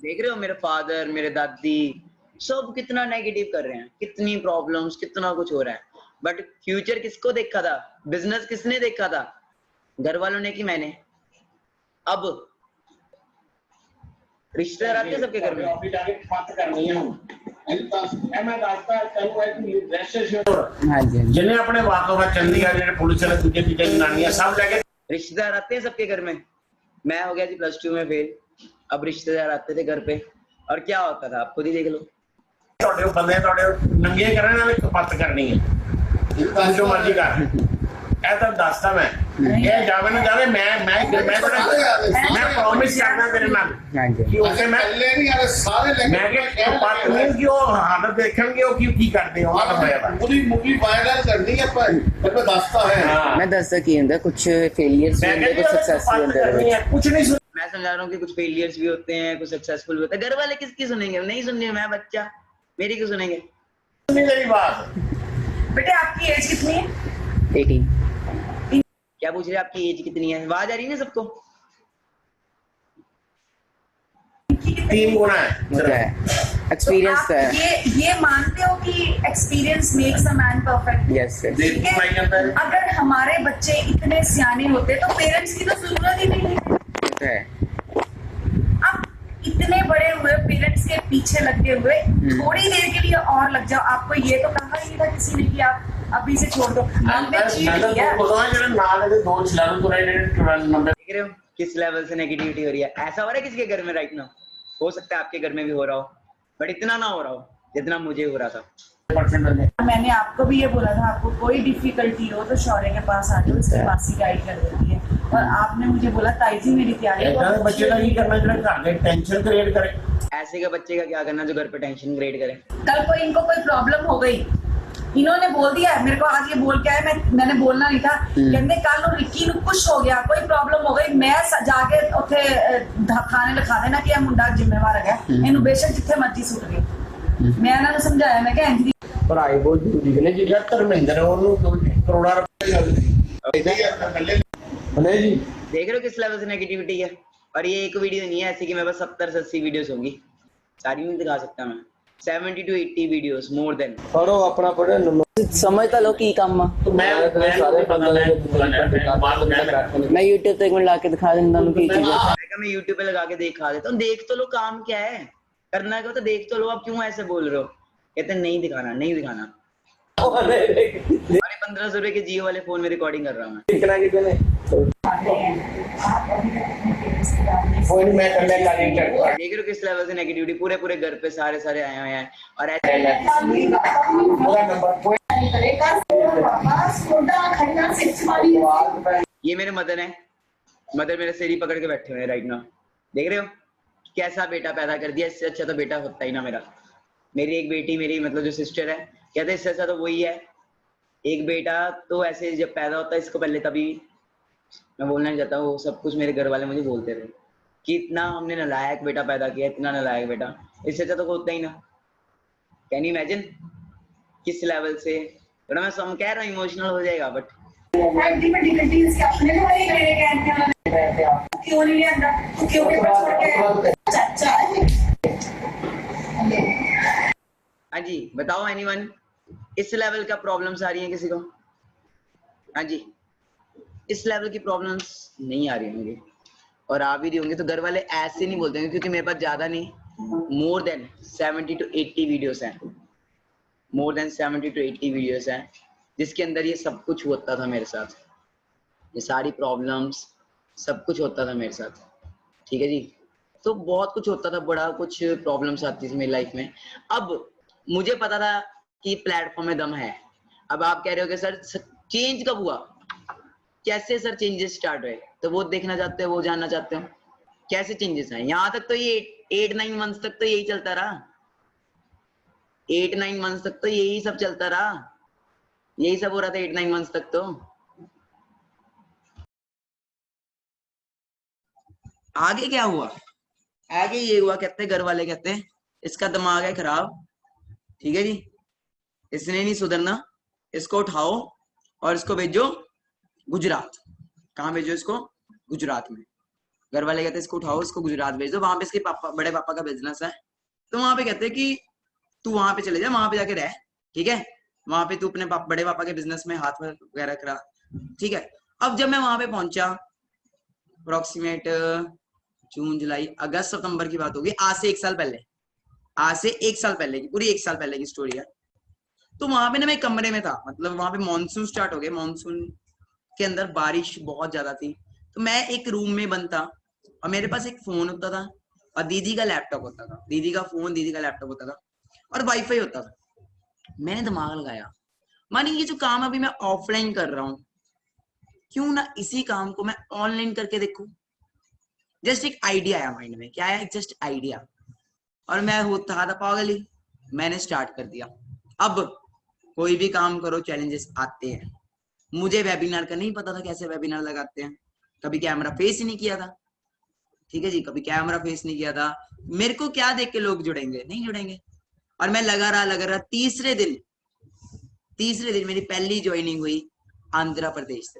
देख रहे हो मेरे फादर, मेरे दादी सब कितना नेगेटिव कर रहे हैं, कितनी प्रॉब्लम्स, कितना कुछ हो रहा है। बट फ्यूचर किसको देखा था, बिजनेस किसने देखा था, घर वालों ने कि मैंने। अब रिश्तेदार आते हैं सबके घर में। हाँ जी जिन्हें अपने वाकों में चंडीगढ़ जिन्हें पुलिस ने तुझे पीछे जनानियां सब लेके रिश्तेदार आते हैं सबके घर में। मैं हो गया जी +2 में फेल, अब रिश्तेदार आते थे घर पे और क्या होता था आप खुद ही देख लो। ਤੁਹਾਡੇ ਬੰਦੇ ਤੁਹਾਡੇ ਨੰਗੇ ਕਰਨ ਨਾਲ ਕਪੱਤ ਕਰਨੀ ਹੈ ਜੋ ਮਰਜ਼ੀ ਕਰ। ਇਹ ਤਾਂ ਦੱਸਦਾ ਮੈਂ ਇਹ ਜਾਵੇ ਨਾ ਜਾਵੇ ਮੈਂ ਪ੍ਰੋਮਿਸ ਕਰਦਾ ਤੇਰੇ ਨਾਲ हाँ जी ਕਿ ਉਸੇ ਮੈਂ ਮੈਂ ਕਿ ਕਪੱਤ ਨਹੀਂ ਕਿ ਉਹ ਹਾਲਤ ਦੇਖਣਗੇ ਉਹ ਕੀ ਕਰਦੇ ਹੋ ਆ ਹੋਇਆ ਵਾ पूरी मूवी वायरल करनी है पर मैं दसता है। मैं दसदा की ਹੁੰਦਾ कुछ फेलियर्स भी ਹੁੰਦੇ कुछ सक्सेस भी ਹੁੰਦੇ कुछ नहीं सुन मैं समझा रहा हूँ कि कुछ फेलियर्स भी होते हैं, कुछ सक्सेसफुल भी होते हैं। घर वाले किसकी सुनेंगे, नहीं सुनने, मैं बच्चा, मेरी क्यों सुनेंगे। मेरी बात बेटे आपकी एज कितनी है? 18 क्या पूछ रहे हैं आपकी एज कितनी है, आवाज आ रही है ना सबको। 3 गुना है होता है एक्सपीरियंस आप है। ये मानते हो कि experience makes a man perfect? Yes ठीक है? अगर हमारे बच्चे इतने सियाने होते तो पेरेंट्स की तो जरूरत ही नहीं है। होता है अब इतने बड़े हुए पेरेंट्स के पीछे लगे हुए थोड़ी देर के लिए और लग जाओ। आपको ये तो कहा ही नहीं था किसी ने कि आप अभी से छोड़ दो। हमने चीट किया। देख रहे हो किस लेवल से नेगेटिविटी हो रही है। ऐसा हो रहा है किसी के घर में राइट नाउ, हो सकता है आपके घर में भी हो रहा हो, बट इतना ना हो रहा हो जितना मुझे हो रहा था। मैंने आपको भी ये बोला था आपको कोई डिफिकल्टी हो तो शौर्य के पास आ जाओ, इसकी मासी गाइड कर देती है। और आपने मुझे बोला ताई जी मेरी तैयारी बच्चे का करना टेंशन क्रिएट करे। ऐसे का बच्चे का क्या करना जो घर पे टेंशन क्रिएट करे। कल को इनको कोई प्रॉब्लम हो गई, इन्होंने बोल दिया है मेरे को आज ये बोल के आए, मैंने बोलना नहीं था। कहते कल रिक्की ਨੂੰ कुछ हो गया, कोई प्रॉब्लम हो गई, मैं जाके ਉੱਥੇ ਖਾਣੇ ਲਿਖਾ ਦੇਣਾ ਕਿ ਇਹ ਮੁੰਡਾ ਜ਼ਿੰਮੇਵਾਰ ਹੈਗਾ, ਇਹਨੂੰ ਬੇਸ਼ੱਕ ਜਿੱਥੇ ਮਰਜ਼ੀ ਸੁੱਟ ਦੇ। ਮੈਂ ਇਹਨਾਂ ਨੂੰ ਸਮਝਾਇਆ, ਮੈਂ ਕਿਹਾ ਇੰਜ ਪੜਾਈ ਬਹੁਤ ਜ਼ਰੂਰੀ ਹੈ ਜੀ। ਧਰਮਿੰਦਰ ਉਹਨੂੰ ਕਰੋੜਾਂ ਰੁਪਏ नहीं जी देख रहे हो किस लेवल से नेगेटिविटी है। और ये एक वीडियो नहीं है ऐसी कि मेरे पास 70 से 80 वीडियोस होंगी, सारी नहीं दिखा सकता मैं। 70 to 80 वीडियोस मोर देन। पढ़ो अपना पढ़े समझ तो लो की काम मैं YouTube पे एक मिनट लाके दिखा देता हूं की चीज है। मैं YouTube पे लगा के दिखा देता हूँ, देख तो लो काम क्या है, करना क्या तो देख तो लो। आप क्यों ऐसे बोल रहे हो, कहते नहीं दिखाना नहीं दिखाना। अरे 1500 रुपए के जियो वाले फोन में रिकॉर्डिंग कर रहा हूँ मैं। देख रहे हो किस लेवल से नेगेटिविटी, पूरे घर पे सारे आए हुए हैं। और ऐसे ये मेरे मदर है, मदर मेरे सिर ही पकड़ के बैठे हुए हैं राइट नाउ। देख रहे हो कैसा बेटा पैदा कर दिया, इससे अच्छा तो बेटा होता ही ना मेरा। मेरी एक बेटी, मेरी मतलब जो सिस्टर है, कहते इससे अच्छा तो वही है। एक बेटा तो ऐसे जब पैदा होता है, इसको पहले तभी मैं बोलना नहीं चाहता, वो सब कुछ मेरे घर वाले मुझे बोलते थे कि इतना हमने नालायक बेटा पैदा किया, इतना नालायक बेटा, इससे अच्छा तो होता ही ना। कैन यू इमेजिन किस लेवल से, थोड़ा मैं सम कह रहा हूँ इमोशनल हो जाएगा, बट हाँ जी बताओ एनीवन, इस लेवल का प्रॉब्लम्स आ रही हैं किसी को? हाँ जी, इस लेवल की प्रॉब्लम्स नहीं आ रही होंगी, और आ भी रही होंगी तो घर वाले ऐसे नहीं बोलते हैं, क्योंकि मेरे पास ज्यादा नहीं, मोर देन 70 to 80 वीडियोस हैं, मोर देन 70 to 80 वीडियोस हैं, जिसके अंदर ये सब कुछ होता था मेरे साथ, ये सारी प्रॉब्लम्स सब कुछ होता था मेरे साथ। ठीक है जी, तो बहुत कुछ होता था, बड़ा कुछ प्रॉब्लम्स आती थी मेरी लाइफ में। अब मुझे पता था कि प्लेटफॉर्म में दम है। अब आप कह रहे हो कि सर चेंज कब हुआ, कैसे सर चेंजेस स्टार्ट हुए, तो वो देखना चाहते हो, वो जानना चाहते हो कैसे चेंजेस हैं। यहाँ तक तो ये 8-9 मंथ्स तक तो यही चलता रहा, 8-9 मंथ्स तक तो यही सब चलता रहा, यही सब हो रहा था 8-9 मंथ्स तक। तो आगे क्या हुआ, आगे ये हुआ, कहते घर वाले कहते हैं इसका दिमाग है खराब, ठीक है जी, इसने नहीं सुधरना, इसको उठाओ और इसको भेजो गुजरात। कहाँ भेजो इसको? गुजरात में। घर वाले कहते हैं इसको उठाओ, इसको गुजरात भेज दो, वहां पे इसके पापा, बड़े पापा का बिजनेस है, तो वहां पे कहते हैं कि तू वहां पे चले जा, वहां पे जाके रह, ठीक है, वहां पे तू अपने बड़े पापा के बिजनेस में हाथ वगैरह करा, ठीक है। अब जब मैं वहां पे पहुंचा, अप्रोक्सीमेट जून जुलाई अगस्त सितंबर की बात होगी, आज से 1 साल पहले, आज से 1 साल पहले की, पूरी 1 साल पहले की स्टोरी है। तो वहां पे ना मैं कमरे में था, मतलब वहां पे मानसून स्टार्ट हो गया, मानसून के अंदर बारिश बहुत ज्यादा थी, तो मैं एक रूम में बंद था, और मेरे पास एक फोन होता था और दीदी का लैपटॉप होता था, दीदी का फोन, दीदी का लैपटॉप होता था, और वाईफाई होता था। मैंने दिमाग लगाया, मानी ये जो काम अभी मैं ऑफलाइन कर रहा हूँ, क्यों ना इसी काम को मैं ऑनलाइन करके देखूं। जस्ट एक आइडिया आया माइंड में, क्या आया, जस्ट आइडिया, और मैं होता था पागल ही, मैंने स्टार्ट कर दिया। अब कोई भी काम करो चैलेंजेस आते हैं, मुझे वेबिनार का नहीं पता था कैसे वेबिनार लगाते हैं, कभी कैमरा फेस ही नहीं किया था, ठीक है जी, कभी कैमरा फेस नहीं किया था, मेरे को क्या देख के लोग जुड़ेंगे, नहीं जुड़ेंगे, और मैं लगा रहा। तीसरे दिन मेरी पहली ज्वाइनिंग हुई आंध्र प्रदेश से,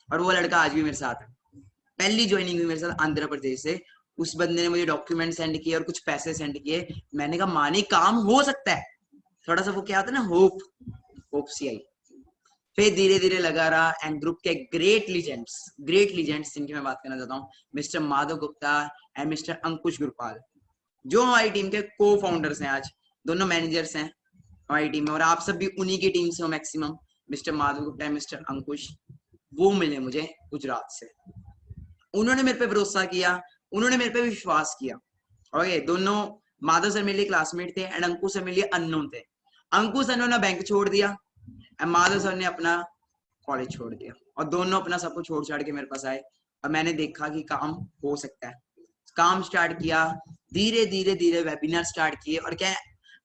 और वो लड़का आज भी मेरे साथ है, पहली ज्वाइनिंग हुई मेरे साथ आंध्र प्रदेश से। उस बंदे ने मुझे डॉक्यूमेंट सेंड किए और कुछ पैसे सेंड किए, मैंने कहा मानी काम हो सकता है, थोड़ा सा वो क्या होता है ना, होप सी आई। फिर धीरे धीरे लगा रहा, एंड ग्रुप के ग्रेट लीजेंड्स जिनकी मैं बात करना चाहता हूँ, mister Madhav Gupta and mister Ankush Gurpal, जो हमारी टीम के को फाउंडर्स हैं, आज दोनों मैनेजर्स हैं हमारी टीम में, और आप सब भी उन्हीं की टीम से हो maximum, mister Madhav Gupta and mister Ankush, वो मिले मुझे गुजरात से। उन्होंने मेरे पे भरोसा किया, उन्होंने मेरे पे विश्वास किया। ओके, दोनों माधव सर मेरे लिए क्लासमेट थे एंड अंकुश सर मेरे लिए अननोन थे। अंकुश सर ने बैंक छोड़ दिया एंड माधव सर ने अपना कॉलेज छोड़ दिया, और दोनों अपना सब कुछ छोड़ छाड़ के मेरे पास आए, और मैंने देखा कि काम हो सकता है, काम स्टार्ट किया, धीरे धीरे वेबिनार स्टार्ट किए, और क्या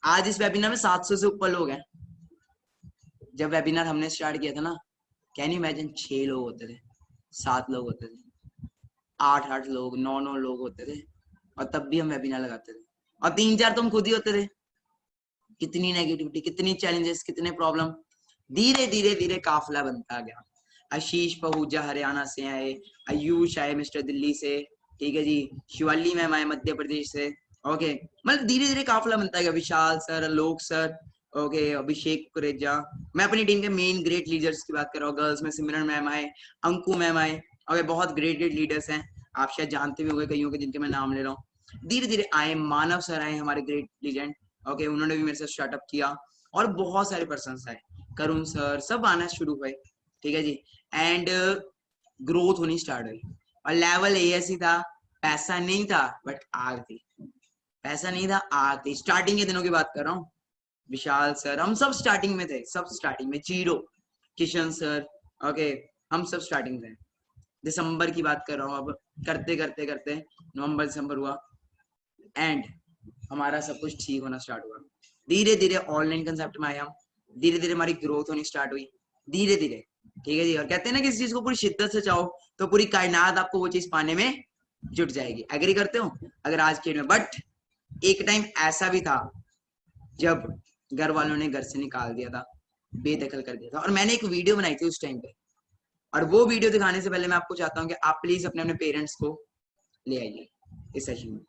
आज इस वेबिनार में 700 से ऊपर लोग हैं। जब वेबिनार हमने स्टार्ट किया था ना, कैन यू इमेजिन, 6 लोग होते थे, 7 लोग होते थे, 8 लोग, 9 लोग होते थे, और तब भी हम वेबिनार लगाते थे, और 3-4 तो हम खुद ही होते थे। कितनी नेगेटिविटी, कितनी चैलेंजेस, कितने प्रॉब्लम, धीरे धीरे काफिला बनता गया। आशीष पहूजा हरियाणा से आए, आयुष आए मिस्टर दिल्ली से, ठीक है जी, शिवाली मैम आए मध्य प्रदेश से। ओके, मतलब धीरे धीरे काफिला बनता गया। विशाल सर, आलोक सर, ओके, अभिषेक कुरेजा, मैं अपनी टीम के मेन ग्रेट लीडर्स की बात कर रहा हूँ, गर्ल्स में सिमरन मैम आए, अंकु मैम आए, ओके, बहुत ग्रेट लीडर्स हैं, आप शायद जानते भी होंगे कईयों के जिनके मैं नाम ले रहा हूँ। धीरे धीरे आए, मानव सर आए हमारे ग्रेट लीजेंड, ओके, उन्होंने भी मेरे साथ स्टार्टअप किया, और बहुत सारे पर्सन आए, करुण सर, सब आना शुरू हुए, ठीक है जी, एंड ग्रोथ होनी स्टार्ट हुई। और लेवल ऐसी था, पैसा नहीं था बट आग थी, पैसा नहीं था, आग थी। स्टार्टिंग के दिनों की बात कर रहा हूँ, विशाल सर, हम सब स्टार्टिंग में थे, सब स्टार्टिंग में, जीरो, किशन सर, ओके, हम सब स्टार्टिंग थे। दिसंबर की बात कर रहा हूँ, अब करते करते करते नवंबर दिसंबर हुआ एंड हमारा सब कुछ ठीक होना स्टार्ट हुआ। धीरे धीरे ऑनलाइन कंसेप्ट में आया, धीरे धीरे हमारी ग्रोथ होनी स्टार्ट हुई, धीरे धीरे, ठीक है जी। और कहते हैं ना किसी चीज को पूरी शिद्दत से चाहो तो पूरी कायनात आपको वो चीज पाने में जुट जाएगी। एग्री करते हो अगर आज के में? बट एक टाइम ऐसा भी था जब घर वालों ने घर से निकाल दिया था, बेदखल कर दिया था, और मैंने एक वीडियो बनाई थी उस टाइम पे, और वो वीडियो दिखाने से पहले मैं आपको चाहता हूँ कि आप प्लीज अपने अपने पेरेंट्स को ले आइए इस सेशन में।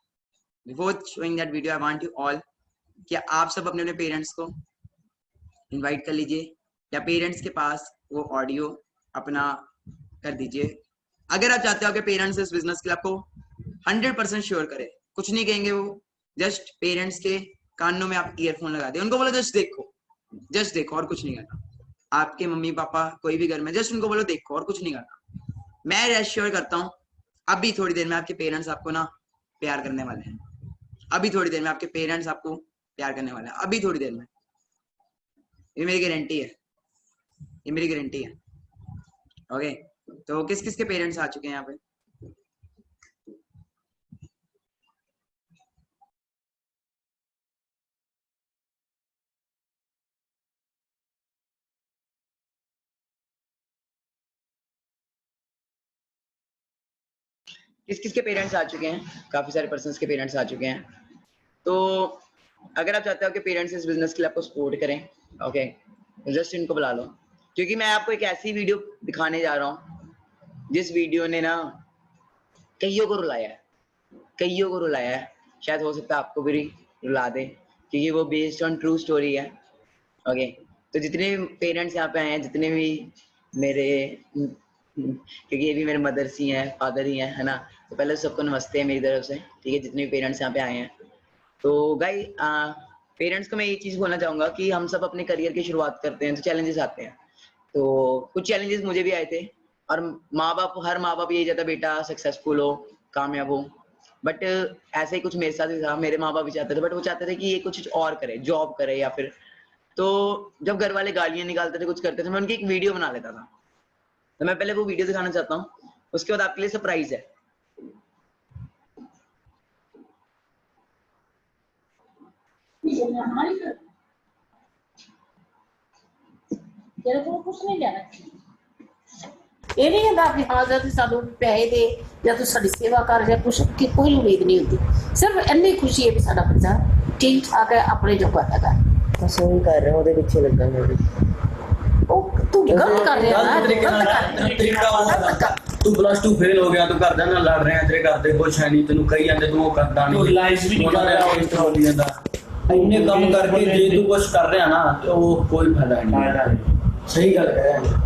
Before showing that video I want you all कि आप सब अपने अपने पेरेंट्स को इनवाइट कर लीजिए या पेरेंट्स के पास वो ऑडियो अपना कर दीजिए। अगर आप चाहते हो कि पेरेंट्स इस बिजनेस के लिए आपको 100% श्योर करे, कुछ नहीं कहेंगे वो, जस्ट पेरेंट्स के कानों में आप ईयरफोन लगा दे, उनको बोलो जस्ट देखो और कुछ नहीं करना। आपके मम्मी पापा कोई भी घर में, जस्ट उनको बोलो देखो और कुछ नहीं करना। मैं रेश्योर करता हूँ अभी थोड़ी देर में आपके पेरेंट्स आपको ना प्यार करने वाले हैं, अभी थोड़ी देर में आपके पेरेंट्स आपको प्यार करने वाले हैं, अभी थोड़ी देर में। ये मेरी गारंटी है, ये मेरी गारंटी है। ओके, तो किस किस के पेरेंट्स आ चुके हैं यहाँ पे? किस किस के पेरेंट्स आ चुके हैं? काफी सारे पर्सन्स के पेरेंट्स आ चुके हैं। तो अगर आप चाहते हो कि पेरेंट्स इस बिजनेस के लिए आपको सपोर्ट करें, ओके, जस्ट इनको बुला लो, क्योंकि मैं आपको एक ऐसी वीडियो दिखाने जा रहा हूँ जिस वीडियो ने ना कईयों को रुलाया है, कईयों को रुलाया है। शायद हो सकता है आपको भी रुला दे, क्योंकि वो बेस्ड ऑन ट्रू स्टोरी है। ओके, तो जितने भी पेरेंट्स यहाँ पे आए हैं, जितने भी मेरे, क्योंकि ये भी मेरे मदर्स ही हैं, फादर ही हैं, है ना, तो पहले सबको नमस्ते है मेरी तरफ से, ठीक है, जितने भी पेरेंट्स यहाँ पे आए हैं। तो गाइस, पेरेंट्स को मैं ये चीज़ बोलना चाहूँगा कि हम सब अपने करियर की शुरुआत करते हैं तो चैलेंजेस आते हैं, तो कुछ चैलेंजेस मुझे भी आए थे, और हर माँ बाप यही चाहता बेटा सक्सेसफुल हो, कामयाब हो, बट ऐसे ही कुछ मेरे साथ भी था। मेरे माँ बाप भी चाहते थे, बट वो चाहते थे कि ये कुछ और करे, जॉब करे या फिर, तो जब घर वाले गालियाँ निकालते थे, कुछ करते थे, मैं उनकी एक वीडियो बना लेता था। तो मैं पहले वो वीडियो दिखाना चाहता हूँ, उसके बाद आपके लिए सरप्राइज है। तेरे को कुछ नहीं जाना, ये नहीं कहता कि हाँ जब सानू पैसे दे या तू साडी सेवा कर या कुछ की कोई उम्मीद नहीं होती, सिर्फ इन्नी खुशी है कि साडा बच्चा ठीक ठाक है, अपने जो करता है। बस वही कर रहे हैं, ਉਹਦੇ ਪਿੱਛੇ ਲੱਗਾ ਮੈਂ ਵੀ। ਉਹ ਤੂੰ ਗਲਤ ਕਰ ਰਿਹਾ ਨਾ, ਤਰੀਕਾ ਹੋਗਾ ਤੂੰ +2 ਫੇਲ ਹੋ ਗਿਆ, ਤੂੰ ਘਰਦਿਆਂ ਨਾਲ ਲੜ ਰਿਹਾ, ਤੇਰੇ ਘਰ ਦੇ ਕੁਛ ਹੈ ਨਹੀਂ, ਤੈਨੂੰ ਕਹੀ ਜਾਂਦੇ ਤੂੰ ਉਹ ਕਰਦਾ ਨਹੀਂ, ਰਿਲਾਈਜ਼ ਵੀ ਨਹੀਂ ਕਰ ਰਿਹਾ ਹੋ ਜਾਂਦਾ। ਇੰਨੇ ਕੰਮ ਕਰਕੇ ਜੇ ਤੂੰ ਕੁਛ ਕਰ ਰਿਹਾ ਨਾ ਤੇ ਉਹ ਕੋਈ ਫਾਇਦਾ ਨਹੀਂ। ਸਹੀ ਗੱਲ ਕਹਿ ਰਿਹਾ,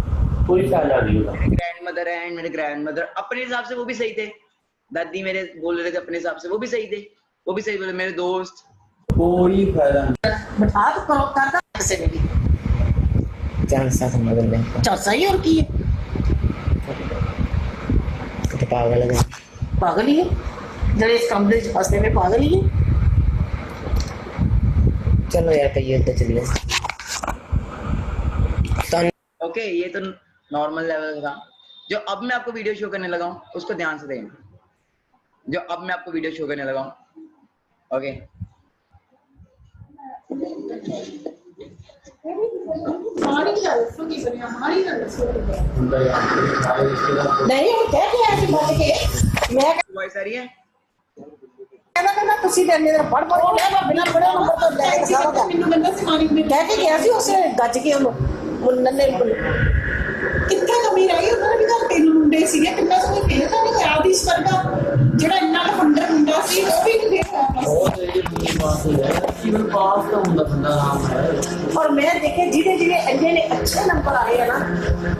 कोई फायदा नहीं होगा। ग्रैंडमदर है एंड मेरे ग्रैंडमदर अपने हिसाब से वो भी सही थे, दादी मेरे बोल रहे थे अपने हिसाब से, वो भी सही थे, वो भी सही बोले। मेरे दोस्त, कोई फायदा नहीं। बट आप करो करता कैसे नहीं चांसा समझ ले, अच्छा सही और की है, तो पागल है, पागल ही है, जब इस कमरे से फंसने में पागल ही है। चलो यार कहिए तो चलिए। ओके, ये तो नॉर्मल लेवल था। जो अब मैं आपको वीडियो शो करने लगा हूँ उसको ध्यान से देखें, जो अब मैं आपको वीडियो शो करने लगा हूँ, ओके। नहीं वो कह के ऐसे बोल के मैं वॉइस आ रही है? कहना कहना ਤੁਸੀਂ ਤੇ ਮੇਰੇ ਪੜ ਪੜ ਗਿਆ ਮੈਂ ਬਿਨਾ ਪੜੇ ਨੰਬਰ ਤੋਂ ਲੈ ਕੇ ਸਾਰਾ ਦਾ ਮੈਨੂੰ ਬੰਦਾ ਸਮਾਨੀ ਕਹਿ ਕੇ ਗਿਆ ਸੀ ਉਸੇ ਗੱਜ ਕੇ ਉਹਨੂੰ ਮੁੰਨਨ ਨੇ ਕਿੱਥੇ ਕਮੀ ਰਹਿ ਗਈ, ਉਹਨਾਂ ਨੇ ਵੀ ਤਾਂ ਤਿੰਨ ਮੁੰਡੇ ਸੀਗੇ, ਕਿੰਨਾ ਸੋਹਣਾ ਫੇਰ ਤਾਂ ਨਹੀਂ ਹੋਇਆ ਦੀ ਵਰਗਾ ਜਿਹੜਾ ਇੰਨਾ ਫੰਡਰ ਮੁੰਡਾ ਸੀ ਉਹ ਵੀ ਨਹੀਂ ਫੇਰ बहुत ये बात है कि वो पास का ਹੁੰਦਾ ਬੰਦਾ ਆਰਾਮ ਹੈ। और मैं देखे जिन्हें जिन्हें इंने ने अच्छे नंबर आए हैं ना,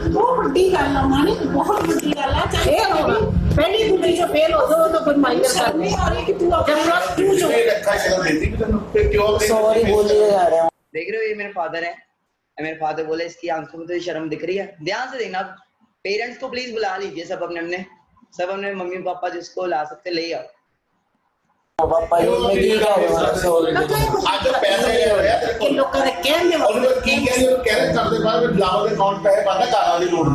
बहुत बड़ी गल है मानी, बहुत बड़ी गल है। फेल होना पहली दूसरी जो फेल हो जाओ तो कोई माइनस कर नहीं आ रही कि तू अपना +2 जो सॉरी बोलिए यार। देख रहे हो, ये मेरे फादर है, मेरे फादर बोले इसकी आंखों में तो ये शर्म दिख रही है। ध्यान से देखना, पेरेंट्स को प्लीज बुला लीजिए, सब अपने मम्मी पापा जिसको ला सकते ले आओ। पापा ये मैं की कह रहा हूं, आज पैसे ਕਈ ਲੋਕਾਂ ਦੇ ਕਹਿੰਦੇ ਉਹਨੂੰ ਕੀ ਕਹਿੰਦੇ ਉਹ ਕਹਿ ਕਰਦੇ ਬਾਅਦ ਵਿੱਚ ਲਾਵਾ ਦੇ ਅਕਾਊਂਟ ਪੈਸੇ ਪਾਉਂਦਾ ਘਰ ਵਾਲੀ ਲੋੜ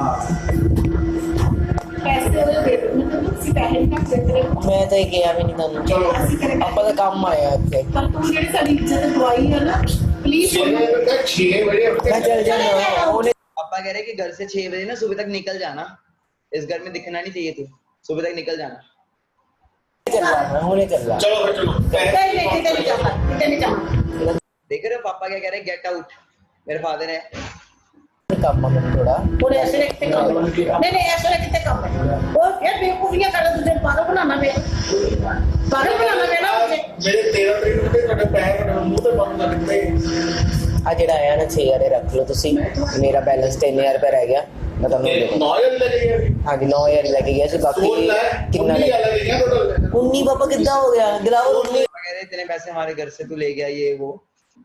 ਪੈਸੇ ਉਹਦੇ ਦੇ ਦਿੰਦੇ ਨੇ ਤੁਸੀਂ ਪੈਸੇ ਨਹੀਂ ਕੱਟ ਸਕਦੇ ਮੈਂ ਤਾਂ ਇਹ ਕਿਹਾ ਵੀ ਨਹੀਂ ਤੁਹਾਨੂੰ ਚਲੋ ਅਸੀਂ ਕਰੇ ਆਪਾਂ ਦਾ ਕੰਮ ਆਇਆ ਇੱਥੇ ਪਰ ਤੂੰ ਜਿਹੜੀ ਸਾਡੀ ਇੱਜ਼ਤ ਦਵਾਈ ਹੈ ਨਾ ਪਲੀਜ਼ 6 ਵਜੇ ਉੱਠ ਮੈਂ ਚੱਲ ਜਾਣਾ ਉਹਨੇ पापा कह रहे कि घर से 6 बजे ना सुबह तक निकल जाना, इस घर में दिखना नहीं चाहिए तू, सुबह तक निकल जाना। ਚੱਲ ਜਾਣਾ ਹੁਣੇ ਚੱਲ ਜਾ ਚਲੋ ਫਿਰ ਚਲੋ ਕਿਤੇ ਨਹੀਂ ਜਾਣਾ ਕਿਤੇ नहीं जाना देख रहे हो पापा क्या कह रहे हैं, गेट आउट। मेरे फादर है ਕੰਮ ਆ ਮੈਨੂੰ ਥੋੜਾ ਹੁਣ ਐਸੇ ਨੇ ਕਿਤੇ ਕੰਮ ਨਹੀਂ ਐਸੇ ਨੇ ਕਿਤੇ ਕੰਮ ਉਹ ਫਿਰ ਬੇਵਕੂਫੀਆਂ ਕਰ ਤੁझे ਪਾਗਲ ਬਣਾਉਣਾ ਪਿਆ ਨਾ ਮੁझे ਮੇਰੇ 13 ਤਰੀਕ ਨੂੰ ਤੇ ਤੁਹਾਡੇ ਪੈਸੇ ਤੁਹਾਡੇ ਮੂੰਹ ਤੇ ਬੰਦ ਕਰ ਦਿੱਤੇ ਆ ਜਿਹੜਾ ਆਇਆ ਨਾ 6000 ਰੱਖ ਲਓ ਤੁਸੀਂ ਮੇਰਾ ਬੈਲੈਂਸ 3000 ਰੁਪਏ ਰਹਿ ਗਿਆ ਮੈਂ ਤੁਹਾਨੂੰ ਦੇ ਦੂੰਗਾ 9000 ਲੱਗੇ ਗਏ ਹਾਂਜੀ 9000 ਲੱਗ ਗਿਆ ਸੀ ਬਾਕੀ ਕਿੰਨਾ ਕਿੰਨਾ ਲੱਗੇ ਗਿਆ ਟੋਟਲ 19 ਪਾਪਾ ਕਿੱਦਾਂ ਹੋ ਗਿਆ ਦਿਲਾਵਰ 19 पापा कह रहे इतने पैसे हमारे घर से तू ले गया, ये वो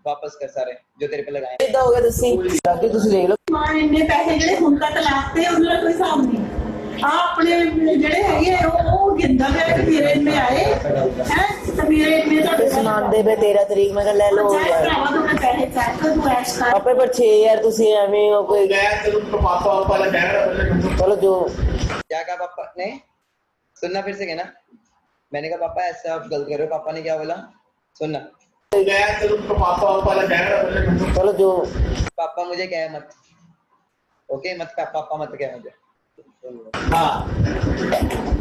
वापस कर सारे जो तेरे पे लगाए। ਕਿੱਦਾਂ ਹੋ ਗਿਆ ਦੱਸੀ ਬਾਕੀ ਤੁਸੀਂ ਦੇਖ ਲਓ ਮਾਂ ਇੰਨੇ ਪੈਸੇ ਜਿਹੜੇ ਹੁਣ ਤੱਕ ਲਾਤੇ ਉਹਨਾਂ ਦਾ ਕੋਈ ਹਿਸਾਬ ਨਹੀਂ। ਆ ਆਪਣੇ ਜਿਹੜੇ ਹੈਗੇ ਉਹ ਗਿੰਦਾ ਪਿਆ ਕਿ ਮੇਰੇ ਇੰਨੇ ਆਏ ਹੈ ਤੇ ਮੇਰੇ ਇੰਨੇ ਤੁਹਾਡੇ ਸੁਣਾਉਂਦੇ ਪਏ 13 ਤਰੀਕ ਮੈਂ ਕਿਹਾ ਲੈ ਲਓ ਯਾਰ ਭਰਾਵਾ ਤੂੰ ਪੈਸੇ ਚੱਕ ਤੂੰ ਐਸ਼ ਕਰ ਪਾਪਾ ਪਰ 6000 ਤੁਸੀਂ ਐਵੇਂ ਹੋ ਕੋਈ ਮੈਂ ਤੈਨੂੰ ਪਾਪਾ ਵਾਲਾ ਕਹਿ ਰਿਹਾ ਚਲੋ ਜੋ क्या कहा पापा ने? सुनना फिर से कहना। मैंने कहा पापा ऐसा आप गलत कर रहे हो। पापा ने क्या बोला? सुनना। ਮੈਂ ਤੈਨੂੰ ਪਾਪਾ ਵਾਲਾ ਕਹਿ ਰਿਹਾ ਚਲੋ ਜੋ पापा मुझे कहे मत, ओके मत पापा मत कहे मुझे। ਹਾਂ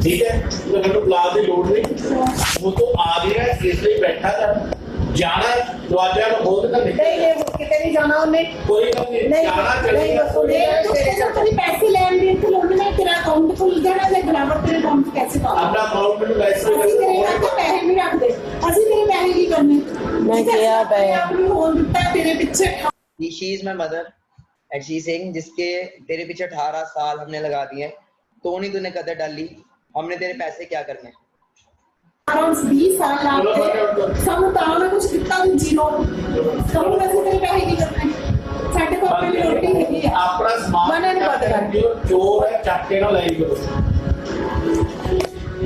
ਠੀਕ ਹੈ ਮੈਨੂੰ ਬੁਲਾ ਦੀ ਲੋੜ ਨਹੀਂ ਉਹ ਤੋਂ ਆ ਗਿਆ ਇਸ ਲਈ ਬੈਠਾ ਕਰ ਜਾਣਾ ਦਰਵਾਜ਼ਾ ਨੂੰ ਖੋਲ ਕੇ ਨਹੀਂ ਕਿਤੇ ਨਹੀਂ ਜਾਣਾ ਉਹਨੇ ਕੋਈ ਗੱਲ ਨਹੀਂ ਜਾਣਾ ਚੱਲੇਗਾ ਤੇਰੇ ਪੈਸੇ ਲੈਣ ਦੇ ਤੇ ਲੋਨ ਮੈਂ ਤੇਰਾ ਅਕਾਊਂਟ ਖੁੱਲ ਜਾਣਾ ਤੇ ਬਰਾਬਰ ਤੇਰੇ ਅਕਾਊਂਟ 'ਚ ਪੈਸੇ ਪਾ ਆਪਣਾ ਅਕਾਊਂਟ ਮੈਨੂੰ ਲਾਇਸੈਂਸ ਅਸੀਂ ਤੇਰੇ ਨਾਲ ਪੈਸੇ ਨਹੀਂ ਰੱਖਦੇ ਅਸੀਂ ਤੇਰੇ ਪੈਸੇ ਕੀ ਕਰਨੇ ਮੈਂ ਕਿਹਾ ਪਏ ਆਪਣੀ ਹੋਣ ਦਿੱਤਾ ਤੇਰੇ ਪਿੱਛੇ She is my mother and she is saying जिसके तेरे पीछे 18 साल हमने लगा दिए तो नहीं तूने कदर डाली, हमने तेरे पैसे क्या करने। अराउंड 20 साल लाते ਸਾਨੂੰ ਤਾਂ ਨਾ ਕੁਝ ਦਿੱਤਾ ਨਹੀਂ ਜੀਰੋ ਸਾਨੂੰ ਅਸੀਂ ਤੇਰੇ ਪੈਸੇ ਕੀ ਕਰਨੇ ਸਾਡੇ ਕੋਲ ਆਪਣੀ ਰੋਟੀ ਹੈਗੀ ਆ ਆਪਣਾ ਸਮਾਨ ਮਨੇ ਨਹੀਂ ਪਤਾ ਕਰਦੀ ਚੋਰ ਹੈ ਚੱਕ ਕੇ ਨਾ ਲੈ ਜਾਓ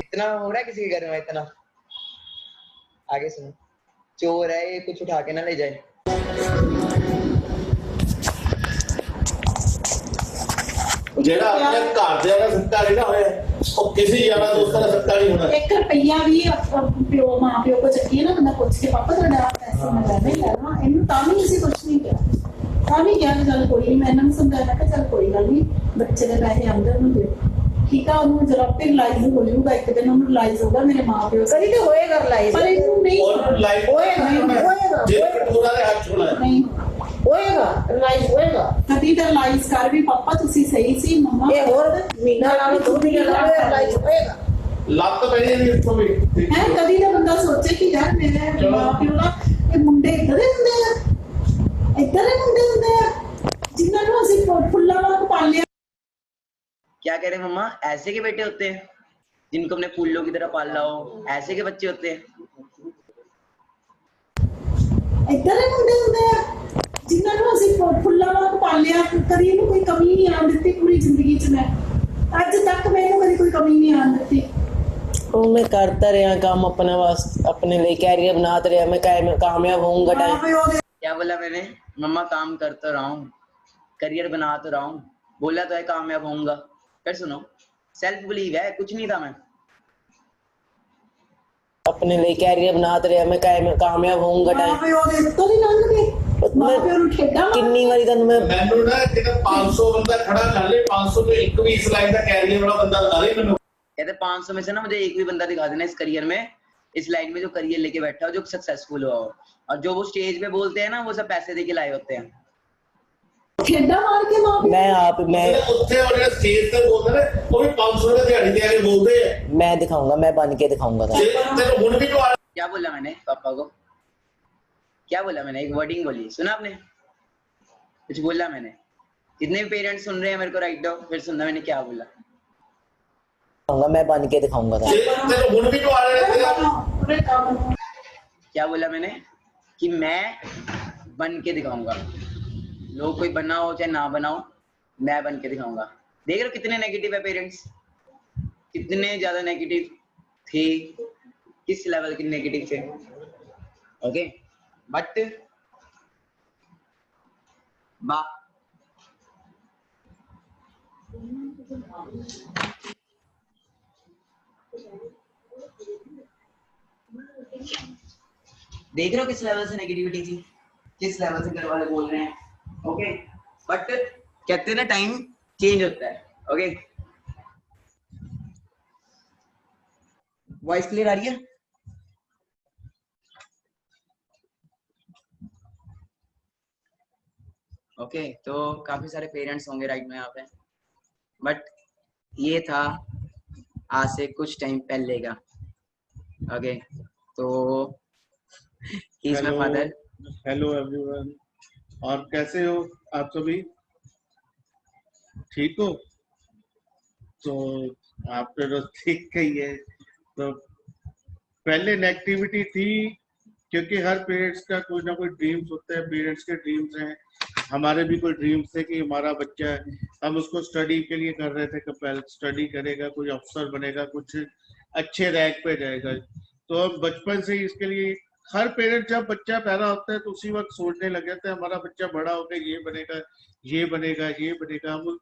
इतना हो रहा है किसी के घर में इतना? आगे सुनो, चोर है ये, कुछ उठा के ना ले जाए। ਜਿਹੜਾ ਆਪਣੇ ਘਰ ਦੇ ਦਾ ਸੱਤਾ ਨਹੀਂ ਨਾ ਹੋਇਆ ਉਹ ਕਿਸੇ ਯਾਰਾ ਦੋਸਤਾਂ ਦਾ ਸੱਤਾ ਨਹੀਂ ਹੋਣਾ 1 ਰੁਪਈਆ ਵੀ ਪਿਓ ਮਾਂ ਪਿਓ ਕੋ ਚੱਕੀਏ ਨਾ ਬੰਦਾ ਪੁੱਛ ਕੇ ਪਾਪਾ ਤੁਹਾਡਾ ਪੈਸੇ ਮੈਂ ਲੈਣੇ ਲੈਣਾ ਇਹਨੂੰ ਤਾਂ ਵੀ ਅਸੀਂ ਕੁਝ ਨਹੀਂ ਕਿਹਾ ਤਾਂ ਵੀ ਕਿਹਾ ਕਿ ਚੱਲ ਕੋਈ ਨਹੀਂ ਮੈਂ ਇਹਨਾਂ ਨੂੰ ਸਮਝਾਇਆ ਕਿ ਚੱਲ ਕੋਈ ਗੱਲ ਨਹੀਂ ਬੱਚੇ ਦੇ ਪੈਸੇ ਆਉਂਦੇ ਉਹਨੂੰ ਦਿਓ ਠੀਕ ਆ ਉਹਨੂੰ ਜਰਾ ਤੇ ਰਿਲਾਈਜ਼ ਹੋ ਜਾਊਗਾ ਇੱਕ ਦਿਨ ਉਹਨੂੰ ਰਿਲਾਈਜ਼ ਹੋਊਗਾ ਮੇਰੇ ਮਾਂ ਪਿਓ ਕਦੀ ਤੇ ਹੋਏਗਾ ਰਿਲਾਈਜ਼ ਪਰ ਇਹਨੂੰ ਨਹੀਂ ਔਰ ਲਾਈਫ ਹੋਏਗਾ ਜੇ ਪੂਰਾ ਦੇ ਹੱਥ ਛੋੜਾ ਨਹੀਂ ਹੋਏਗਾ ਰਿਲਾਈਜ਼ ਹੋਏਗਾ ਕਦੀ ਤਾਂ ਰਿਲਾਈਜ਼ ਕਰ ਵੀ ਪਾਪਾ ਤੁਸੀਂ ਸਹੀ ਸੀ ਮੰਮਾ ਇਹ ਹੋਰ ਮਹੀਨਾ ਨਾਲ 2 ਮਹੀਨੇ ਨਾਲ ਰਿਲਾਈਜ਼ ਹੋਏਗਾ ਲੱਤ ਪੈ ਜਾਂਦੀ ਉੱਥੋਂ ਵੀ ਹੈ ਕਦੀ ਤਾਂ ਬੰਦਾ ਸੋਚੇ ਕਿ ਯਾਰ ਮੇਰੇ ਮਾਂ ਪਿਓ ਨਾ ਇਹ ਮੁੰਡੇ ਇੱਧਰ ਹੀ ਹੁੰਦੇ ਆ ਇੱਧਰ ਹੀ ਮੁੰਡੇ ਹੁੰਦੇ ਆ ਜਿਨ੍ਹਾਂ ਨੂੰ ਅਸੀਂ ਫੁੱਲਾਂ ਵਾਂਗ ਪਾਲਿਆ। क्या कह रहे हैं मम्मा? ऐसे के बेटे होते हैं जिनको हमने फूलों की तरह पाला हो, ऐसे के बच्चे होते हैं? ਇੱਧਰ ਹੀ ਮੁੰਡੇ ਹੁੰਦੇ ਆ ਜਿਨ੍ਹਾਂ ਨੂੰ ਅਸੀਂ ਫੁੱਲਾਂ ਵਾਂਗ ਪਾਲਿਆ ਕਦੀ ਇਹਨੂੰ ਕੋਈ ਕਮੀ ਨਹੀਂ ਆਉਣ ਦਿੱਤੀ ਪੂਰੀ ਜ਼ਿੰਦਗੀ 'ਚ ਮੈਂ ਅੱਜ ਤੱਕ ਮੈਨੂੰ ਕਦੀ ਕੋਈ ਕਮੀ ਨਹੀਂ ਆਉਣ ਦਿੱਤੀ। ਉਹ ਮੈਂ ਕਰता रहा काम अपने वास्ते अपने लिए कैरियर बनाता रहा मैं कामयाब होऊंगा ਮਾਂ टाइम ਪਿਓ ਦੇ क्या बोला मैंने? मम्मा काम कर तो रहा हूँ, करियर बना तो रहा हूँ, बोला तो है कामयाब होऊंगा। फिर सुनो, सेल्फ बिलीव है, कुछ नहीं था मैं। अपने लिए कैरियर बनाता रहा मैं कामयाब होऊंगा ਮਾਂ टाइम ਪਿਓ ਦੇ ਤੋਂ ਨਹੀਂ ਲੰਘਦੇ ਮਾਂ ਪਿਓ ਨੂੰ ਠੇਡਾ ਕਿੰਨੀ ਵਾਰੀ ਤੁਹਾਨੂੰ ਮੈਂ ਮੈਨੂੰ ਨਾ ਜਿਹੜਾ 500 ਬੰਦਾ ਖੜਾ ਕਰ ਲੇ 500 ਤੋਂ ਇੱਕ ਵੀ ਇਸ ਲਾਈਨ ਦਾ ਕੈਰੀਅਰ ਵਾਲਾ ਬੰਦਾ ਲਾ ਲੇ ਮੈਨੂੰ कहते 500 में से ना मुझे एक भी बंदा दिखा देना इस करियर में, इस लाइन में जो करियर लेके बैठा हो, जो सक्सेसफुल हुआ हो। और जो वो स्टेज पे बोलते हैं ना, वो सब पैसे दे के लाए होते हैं। ਠੇਡਾ ਮਾਰ ਕੇ ਮਾਂ ਪਿਓ मैं आप मैं ਉੱਥੇ ਉਹ ਜਿਹੜਾ ਸਟੇਜ ਤੇ ਬੋਲਦੇ ਨੇ ਉਹ ਵੀ 500 ਦੇ ਦਿਹਾੜੀ ਦੇ ਆ ਕੇ ਬੋਲਦੇ ਆ मैं दिखाऊंगा मैं बन के दिखाऊंगा ਜੇ ਤੈਨੂੰ ਹੁਣ ਵੀ ਜਵਾਬ क्या बोला मैंने पापा को? क्या बोला मैंने? एक वर्डिंग बोली, सुना आपने? कुछ बोला मैंने? जितने भी पेरेंट्स सुन रहे हैं मेरे को राइट डाउन, फिर सुनना मैंने क्या बोला। मैं बन के दिखाऊंगा ਜੇ ਤੈਨੂੰ ਹੁਣ ਵੀ ਜਵਾਬ क्या बोला मैंने? कि मैं बन के दिखाऊंगा। लोग कोई बना हो चाहे ना बनाओ, मैं बन के दिखाऊंगा। देख रहे हो कितने नेगेटिव है पेरेंट्स, कितने ज्यादा नेगेटिव थे, किस लेवल के नेगेटिव थे। ओके, बट बा देख रहे हो किस लेवल से नेगेटिविटी थी, किस लेवल से घर वाले बोल रहे हैं। ओके बट कहते हैं ना टाइम चेंज होता है। ओके वॉइस क्लियर आ रही है? ओके तो काफी सारे पेरेंट्स होंगे राइट में यहाँ पे, बट ये था आज से कुछ टाइम पहले का। ओके तो he is my father. Hello everyone, और कैसे हो आप सभी? ठीक हो? तो आपने तो ठीक कही है। तो पहले नेगेटिविटी थी क्योंकि हर पेरेंट्स का कोई ना कोई ड्रीम्स होता है, पेरेंट्स के ड्रीम्स हैं, हमारे भी कोई ड्रीम्स थे कि हमारा बच्चा, हम उसको स्टडी के लिए कर रहे थे कि पहले स्टडी करेगा, कोई अफसर बनेगा, कुछ अच्छे रैंक पे जाएगा। तो हम बचपन से ही इसके लिए, हर पेरेंट जब बच्चा पैदा होता है तो उसी वक्त सोचने लग जाते हैं हमारा बच्चा बड़ा होकर ये बनेगा, ये बनेगा, ये बनेगा। हम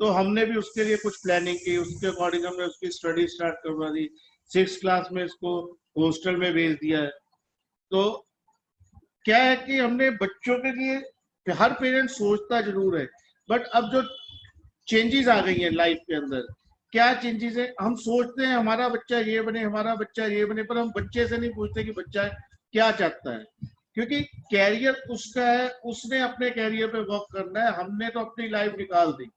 तो हमने भी उसके लिए कुछ प्लानिंग की, उसके अकॉर्डिंग हमने उसकी स्टडी स्टार्ट करवा दी। 6th क्लास में इसको हॉस्टल में भेज दिया है। तो क्या है कि हमने बच्चों के लिए, हर पेरेंट सोचता जरूर है, बट अब जो चेंजेस आ गई हैं लाइफ के अंदर, क्या चेंजेस है, हम सोचते हैं हमारा बच्चा ये बने, हमारा बच्चा ये बने, पर हम बच्चे से नहीं पूछते कि बच्चा क्या चाहता है, क्योंकि कैरियर उसका है, उसने अपने कैरियर पे वर्क करना है। हमने तो अपनी लाइफ निकाल दी।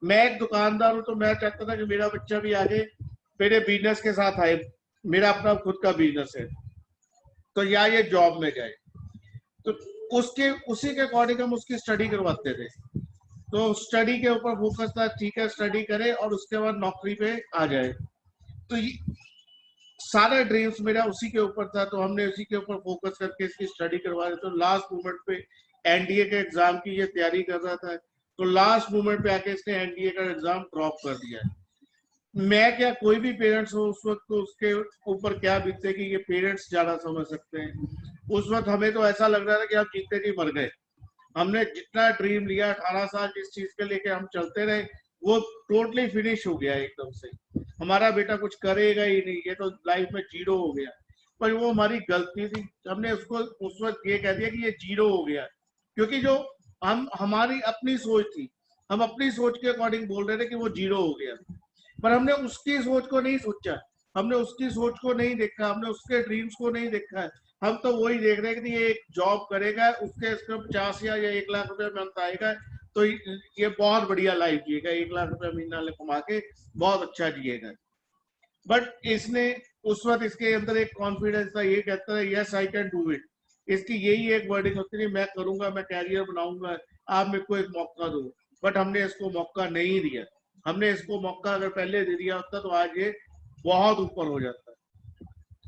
मैं एक दुकानदार हूँ तो मैं चाहता था कि मेरा बच्चा भी आगे मेरे बिजनेस के साथ आए, मेरा अपना खुद का बिजनेस है, तो या ये जॉब में जाए। तो उसी के अकॉर्डिंग हम उसकी स्टडी करवाते थे। तो स्टडी के ऊपर फोकस था, ठीक है स्टडी करे और उसके बाद नौकरी पे आ जाए। तो सारा ड्रीम्स मेरा उसी के ऊपर था, तो हमने उसी के ऊपर फोकस करके इसकी स्टडी करवा रहे। तो लास्ट मोमेंट पे एनडीए के एग्जाम की ये तैयारी कर रहा था, तो लास्ट मोमेंट पे आके इसने एनडीए का एग्जाम ड्रॉप कर दिया। मैं क्या, कोई भी पेरेंट्स हो उस वक्त तो उसके ऊपर क्या बीतते कि ये पेरेंट्स ज्यादा समझ सकते हैं। उस वक्त हमें तो ऐसा लग रहा था कि हम जीते जी मर गए। हमने जितना ड्रीम लिया 18 साल जिस चीज के लेके हम चलते रहे, वो टोटली फिनिश हो गया एकदम से। हमारा बेटा कुछ करेगा ही नहीं, ये तो लाइफ में जीरो हो गया। पर वो हमारी गलती थी, हमने उसको उस वक्त ये कह दिया कि ये जीरो हो गया, क्योंकि जो हमारी अपनी सोच थी, हम अपनी सोच के अकॉर्डिंग बोल रहे थे कि वो जीरो हो गया, पर हमने उसकी सोच को नहीं सोचा, हमने उसकी सोच को नहीं देखा, हमने उसके ड्रीम्स को नहीं देखा। हम तो वही देख रहे हैं कि ये एक जॉब करेगा, उसके 50 या 1 लाख रुपए मंथ आएगा, तो ये बहुत बढ़िया लाइफ जिएगा, 1 लाख रुपए महीना कमा के बहुत अच्छा जिएगा। बट इसने उस वक्त इसके अंदर एक कॉन्फिडेंस था, ये कहता है yes I can do it. इसकी यही एक वर्डिंग होती है, मैं करूंगा, मैं कैरियर बनाऊंगा, आप मेरे को एक मौका दो। बट हमने इसको मौका नहीं दिया। हमने इसको मौका अगर पहले दे दिया होता तो आज ये बहुत ऊपर हो जाता।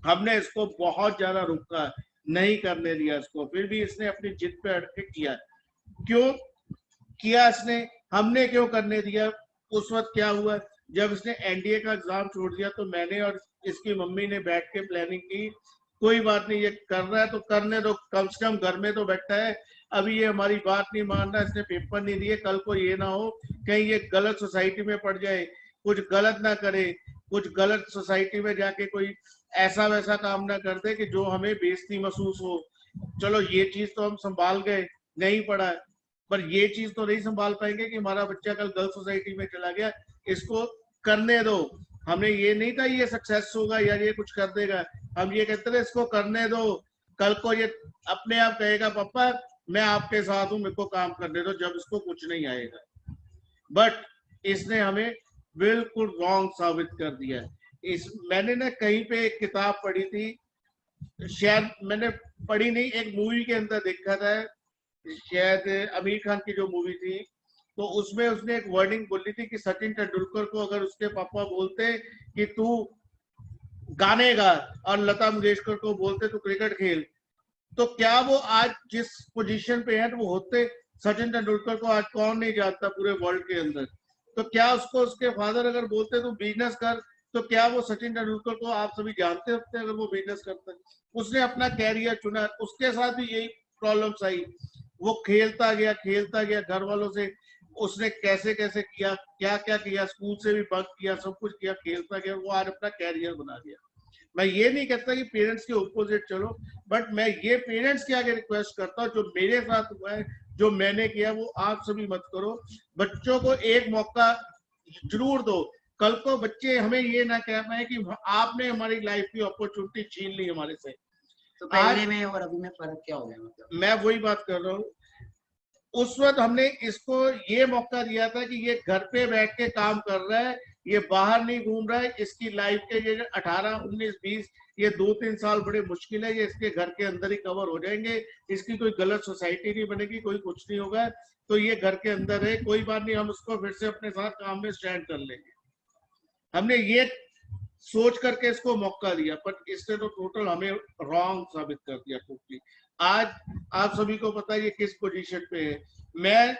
हमने इसको बहुत ज्यादा रुका, नहीं करने दिया इसको, फिर भी इसने अपनी जिद पे अड़ के किया। क्यों किया इसने, हमने क्यों करने दिया? उस वक्त क्या हुआ, जब इसने एनडीए का एग्जाम छोड़ दिया तो मैंने और इसकी मम्मी ने बैठ के प्लानिंग की, कोई बात नहीं, ये कर रहा है तो करने दो, कम से कम घर में तो बैठा है, अभी ये हमारी बात नहीं मान रहा, इसने पेपर नहीं दिए, कल को ये ना हो कहीं ये गलत सोसाइटी में पड़ जाए, कुछ गलत ना करे, कुछ गलत सोसाइटी में जाके कोई ऐसा वैसा काम ना कर दे कि जो हमें बेइज्जती महसूस हो। चलो ये चीज तो हम संभाल गए, नहीं पड़ा, पर ये चीज तो नहीं संभाल पाएंगे कि हमारा बच्चा कल गलत सोसाइटी में चला गया, इसको करने दो। हमने ये नहीं था ये सक्सेस होगा या ये कुछ कर देगा, हम ये कहते थे इसको करने दो, कल को ये अपने आप कहेगा पापा मैं आपके साथ हूं, मेरे को काम करने दो, जब इसको कुछ नहीं आएगा। बट इसने हमें बिल्कुल रॉन्ग साबित कर दिया। मैंने ना कहीं पे एक किताब पढ़ी थी, शायद मैंने पढ़ी नहीं, एक मूवी के अंदर देखा था, शायद आमिर खान की जो मूवी थी, तो उसमें उसने एक वर्डिंग बोली थी कि सचिन तेंदुलकर को अगर उसके पापा बोलते कि तू गाने गा और लता मंगेशकर को बोलते तू क्रिकेट खेल, तो क्या वो आज जिस पोजीशन पे है वो होते? सचिन तेंदुलकर को आज कौन नहीं जानता पूरे वर्ल्ड के अंदर। तो क्या उसको उसके फादर अगर बोलते तू बिजनेस कर, तो क्या वो सचिन तेंदुलकर को आप सभी जानते होते अगर वो बिजनेस करता? उसने अपना कैरियर चुना, उसके साथ भी यही प्रॉब्लम्स आई। वो खेलता गया घर वालों से, उसने कैसे कैसे किया, क्या क्या किया, स्कूल से भी बंक किया, सब कुछ किया, खेलता गया, वो आज अपना कैरियर बना गया। मैं ये नहीं कहता कि पेरेंट्स के ऑपोजिट चलो, बट मैं ये पेरेंट्स के आगे रिक्वेस्ट करता हूँ, जो मेरे साथ हुआ है, जो मैंने किया, वो आप सभी मत करो। बच्चों को एक मौका जरूर दो। कल को बच्चे हमें ये ना कह पाए कि आपने हमारी लाइफ की अपॉर्चुनिटी छीन ली हमारे से। तो पहले में और अभी में फर्क क्या हो गया? मतलब मैं वही बात कर रहा हूँ, उस वक्त हमने इसको ये मौका दिया था कि ये घर पे बैठ के काम कर रहा है, ये बाहर नहीं घूम रहा है, इसकी लाइफ के ये 18, 19, 20 ये 2-3 साल बड़े मुश्किल है, ये इसके घर के अंदर ही कवर हो जाएंगे, इसकी कोई गलत सोसाइटी नहीं बनेगी, कोई कुछ नहीं होगा, तो ये घर के अंदर है, कोई बात नहीं, हम उसको फिर से अपने साथ काम में स्टैंड कर लेंगे। हमने ये सोच करके इसको मौका दिया, पर इसने तो टोटल हमें रॉन्ग साबित कर दिया टोटली। आज आप सभी को पता है ये किस पोजीशन पे है। मैं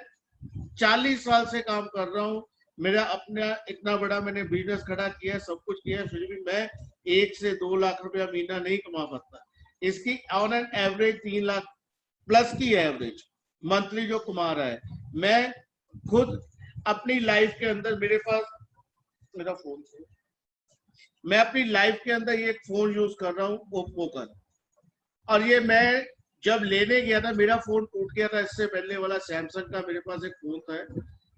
40 साल से काम कर रहा हूँ, मेरा अपना इतना बड़ा मैंने बिजनेस खड़ा किया है, सब कुछ किया है, फिर भी मैं 1 से 2 लाख रुपया महीना नहीं कमा पाता। इसकी on an average 3 lakh plus की एवरेज मंथली जो कमा रहा है। मैं खुद अपनी लाइफ के अंदर, मेरे पास मेरा फोन, मैं अपनी लाइफ के अंदर ये फोन यूज कर रहा हूँ ओप्पो का, और ये मैं जब लेने गया था, मेरा फोन टूट गया था, इससे पहले वाला सैमसंग का मेरे पास एक फोन था,